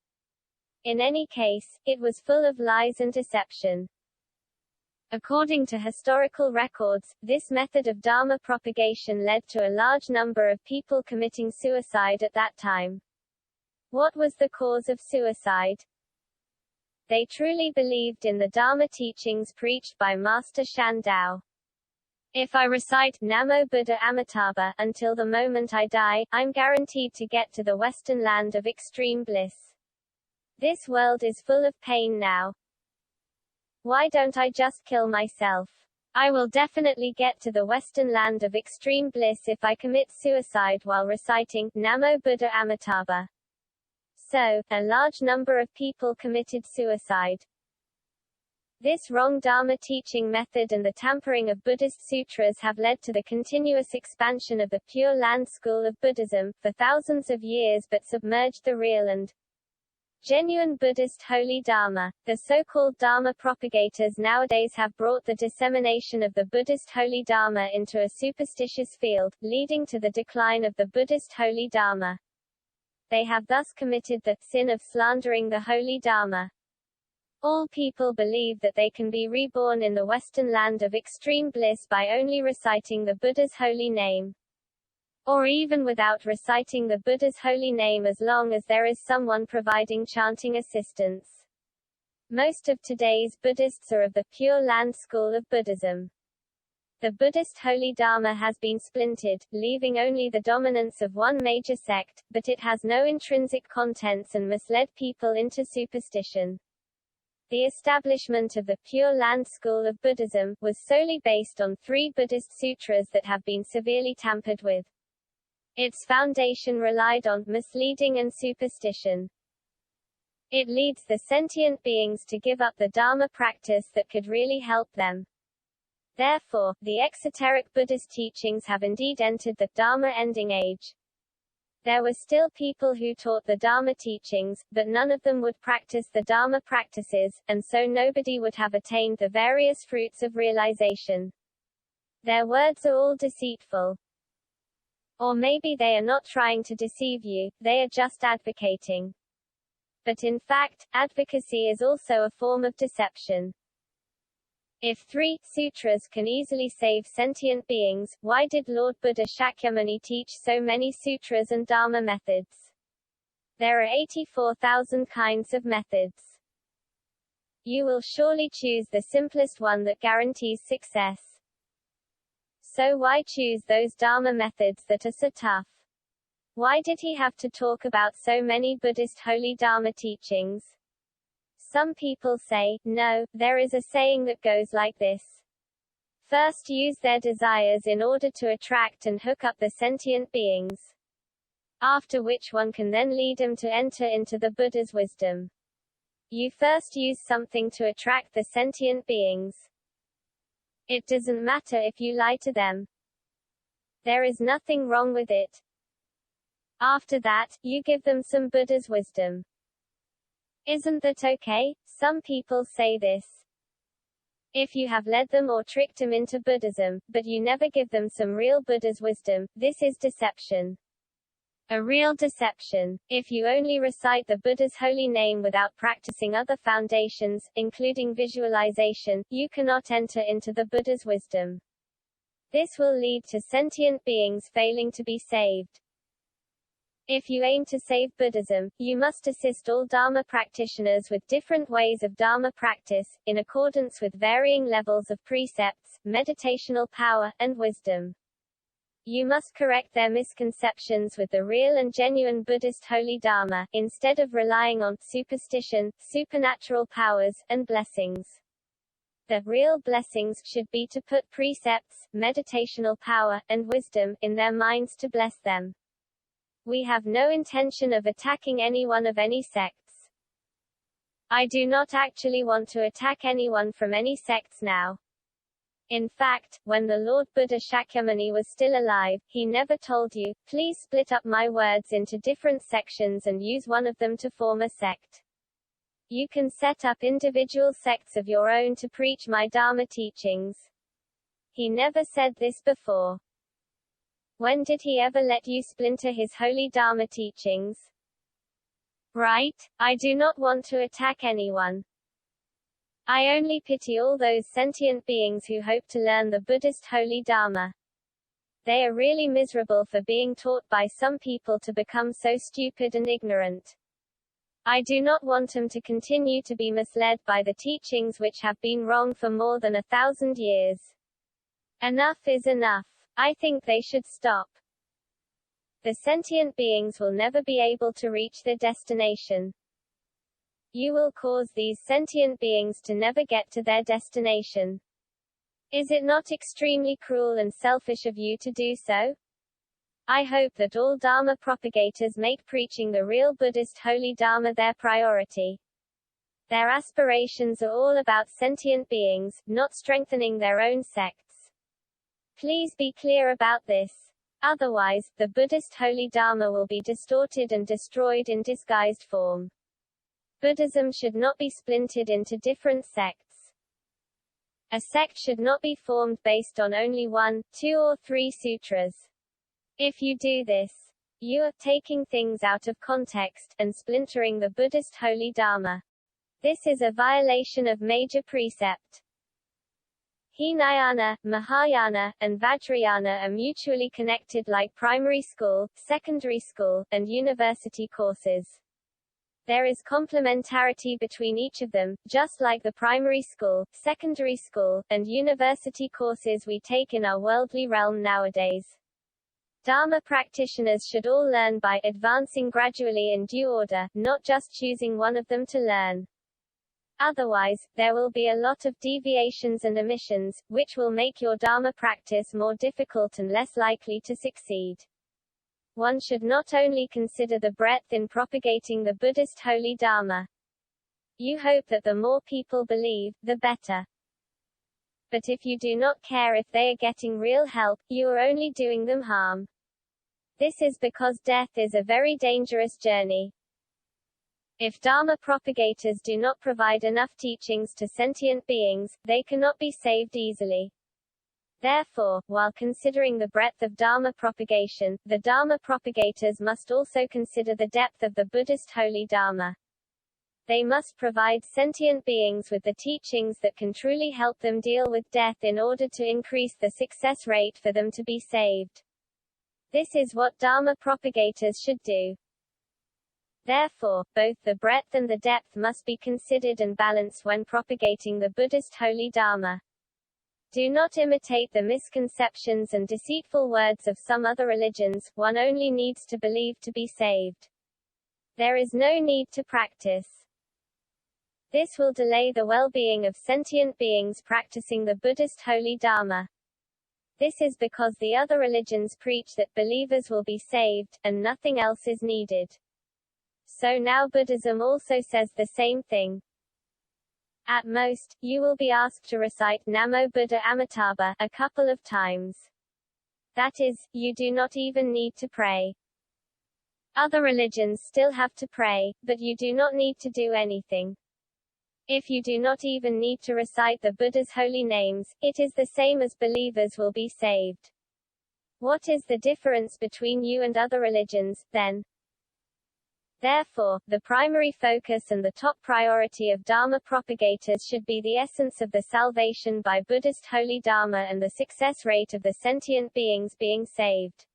In any case, it was full of lies and deception. According to historical records, this method of Dharma propagation led to a large number of people committing suicide at that time. What was the cause of suicide? They truly believed in the Dharma teachings preached by Master Shan Dao. If I recite Namo Buddha Amitabha until the moment I die, I'm guaranteed to get to the western land of extreme bliss. This world is full of pain now. Why don't I just kill myself? I will definitely get to the western land of extreme bliss if I commit suicide while reciting Namo Buddha Amitabha. So, a large number of people committed suicide. This wrong Dharma teaching method and the tampering of Buddhist sutras have led to the continuous expansion of the Pure Land school of Buddhism, for thousands of years but submerged the real and genuine Buddhist holy Dharma. The so-called Dharma propagators nowadays have brought the dissemination of the Buddhist holy Dharma into a superstitious field, leading to the decline of the Buddhist holy Dharma. They have thus committed the sin of slandering the holy Dharma. All people believe that they can be reborn in the western land of extreme bliss by only reciting the Buddha's holy name. Or even without reciting the Buddha's holy name as long as there is someone providing chanting assistance. Most of today's Buddhists are of the Pure Land school of Buddhism. The Buddhist holy Dharma has been splintered, leaving only the dominance of one major sect, but it has no intrinsic contents and misled people into superstition. The establishment of the Pure Land school of Buddhism was solely based on 3 Buddhist sutras that have been severely tampered with. Its foundation relied on misleading and superstition. It leads the sentient beings to give up the Dharma practice that could really help them. Therefore, the exoteric Buddhist teachings have indeed entered the Dharma ending age. There were still people who taught the Dharma teachings, but none of them would practice the Dharma practices, and so nobody would have attained the various fruits of realization. Their words are all deceitful. Or maybe they are not trying to deceive you, they are just advocating. But in fact, advocacy is also a form of deception. If 3 sutras can easily save sentient beings, why did Lord Buddha Shakyamuni teach so many sutras and Dharma methods? There are 84,000 kinds of methods. You will surely choose the simplest one that guarantees success. So why choose those Dharma methods that are so tough? Why did he have to talk about so many Buddhist holy Dharma teachings? Some people say, no, there is a saying that goes like this. First use their desires in order to attract and hook up the sentient beings. After which one can then lead them to enter into the Buddha's wisdom. You first use something to attract the sentient beings. It doesn't matter if you lie to them. There is nothing wrong with it. After that, you give them some Buddha's wisdom. Isn't that okay? Some people say this. If you have led them or tricked them into Buddhism, but you never give them some real Buddha's wisdom, this is deception. A real deception. If you only recite the Buddha's holy name without practicing other foundations, including visualization, you cannot enter into the Buddha's wisdom. This will lead to sentient beings failing to be saved. If you aim to save Buddhism, you must assist all Dharma practitioners with different ways of Dharma practice, in accordance with varying levels of precepts, meditational power, and wisdom. You must correct their misconceptions with the real and genuine Buddhist holy Dharma, instead of relying on superstition, supernatural powers, and blessings. The real blessings should be to put precepts, meditational power, and wisdom in their minds to bless them. We have no intention of attacking anyone of any sects. I do not actually want to attack anyone from any sects now. In fact, when the Lord Buddha Shakyamuni was still alive, he never told you, please split up my words into different sections and use one of them to form a sect. You can set up individual sects of your own to preach my Dharma teachings. He never said this before. When did he ever let you splinter his holy Dharma teachings? Right? I do not want to attack anyone. I only pity all those sentient beings who hope to learn the Buddhist holy Dharma. They are really miserable for being taught by some people to become so stupid and ignorant. I do not want them to continue to be misled by the teachings which have been wrong for more than 1,000 years. Enough is enough. I think they should stop. The sentient beings will never be able to reach their destination. You will cause these sentient beings to never get to their destination. Is it not extremely cruel and selfish of you to do so? I hope that all Dharma propagators make preaching the real Buddhist holy Dharma their priority. Their aspirations are all about sentient beings, not strengthening their own sects. Please be clear about this. Otherwise, the Buddhist holy Dharma will be distorted and destroyed in disguised form. Buddhism should not be splintered into different sects. A sect should not be formed based on only 1, 2 or 3 sutras. If you do this, you are taking things out of context, and splintering the Buddhist holy Dharma. This is a violation of major precept. Hinayana, Mahayana, and Vajrayana are mutually connected like primary school, secondary school, and university courses. There is complementarity between each of them, just like the primary school, secondary school, and university courses we take in our worldly realm nowadays. Dharma practitioners should all learn by advancing gradually in due order, not just choosing one of them to learn. Otherwise, there will be a lot of deviations and omissions, which will make your Dharma practice more difficult and less likely to succeed. One should not only consider the breadth in propagating the Buddhist holy Dharma. You hope that the more people believe, the better. But if you do not care if they are getting real help, you are only doing them harm. This is because death is a very dangerous journey. If Dharma propagators do not provide enough teachings to sentient beings, they cannot be saved easily. Therefore, while considering the breadth of Dharma propagation, the Dharma propagators must also consider the depth of the Buddhist holy Dharma. They must provide sentient beings with the teachings that can truly help them deal with death in order to increase the success rate for them to be saved. This is what Dharma propagators should do. Therefore, both the breadth and the depth must be considered and balanced when propagating the Buddhist holy Dharma. Do not imitate the misconceptions and deceitful words of some other religions. One only needs to believe to be saved. There is no need to practice. This will delay the well-being of sentient beings practicing the Buddhist holy Dharma. This is because the other religions preach that believers will be saved, and nothing else is needed. So now Buddhism also says the same thing. At most, you will be asked to recite Namo Buddha Amitabha a couple of times. That is, you do not even need to pray. Other religions still have to pray, but you do not need to do anything. If you do not even need to recite the Buddha's holy names, it is the same as believers will be saved. What is the difference between you and other religions, then? Therefore, the primary focus and the top priority of Dharma propagators should be the essence of the salvation by Buddhist holy Dharma and the success rate of the sentient beings being saved.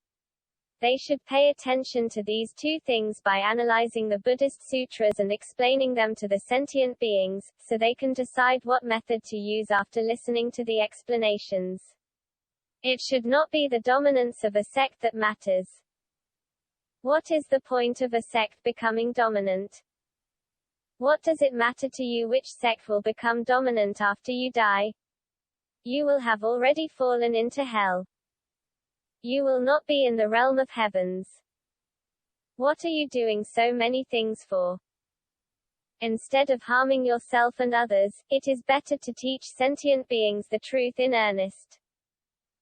They should pay attention to these two things by analyzing the Buddhist sutras and explaining them to the sentient beings, so they can decide what method to use after listening to the explanations. It should not be the dominance of a sect that matters. What is the point of a sect becoming dominant? What does it matter to you which sect will become dominant after you die? You will have already fallen into hell. You will not be in the realm of heavens. What are you doing so many things for? Instead of harming yourself and others, it is better to teach sentient beings the truth in earnest.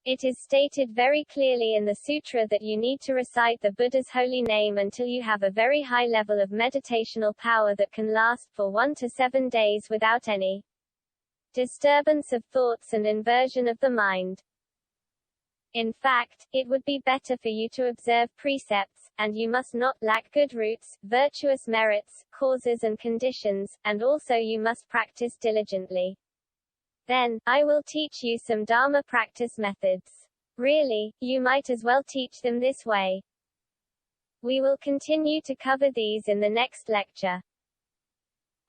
It is stated very clearly in the sutra that you need to recite the Buddha's holy name until you have a very high level of meditational power that can last for 1 to 7 days without any disturbance of thoughts and inversion of the mind. In fact, it would be better for you to observe precepts, and you must not lack good roots, virtuous merits, causes and conditions, and also you must practice diligently. Then, I will teach you some Dharma practice methods. Really, you might as well teach them this way. We will continue to cover these in the next lecture.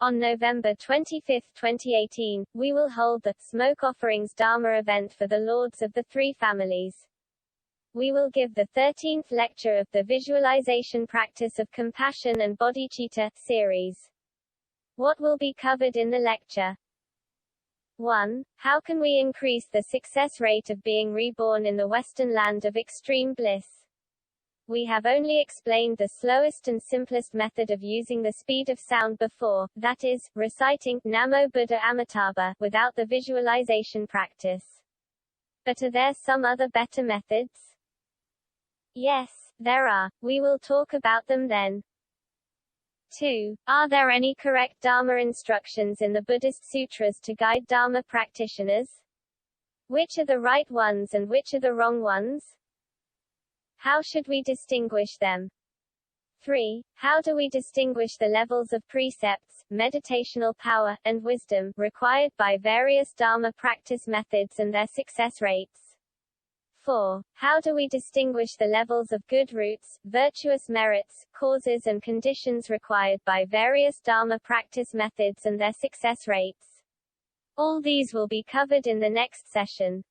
On November 25, 2018, we will hold the Smoke Offerings Dharma event for the Lords of the Three Families. We will give the 13th lecture of the Visualization Practice of Compassion and Bodhicitta series. What will be covered in the lecture? 1. How can we increase the success rate of being reborn in the Western land of extreme bliss? We have only explained the slowest and simplest method of using the speed of sound before, that is, reciting Namo Buddha Amitabha without the visualization practice. But are there some other better methods? Yes, there are. We will talk about them then. 2. Are there any correct Dharma instructions in the Buddhist sutras to guide Dharma practitioners? Which are the right ones and which are the wrong ones? How should we distinguish them? 3. How do we distinguish the levels of precepts, meditational power, and wisdom required by various Dharma practice methods and their success rates? 4. How do we distinguish the levels of good roots, virtuous merits, causes and conditions required by various Dharma practice methods and their success rates? All these will be covered in the next session.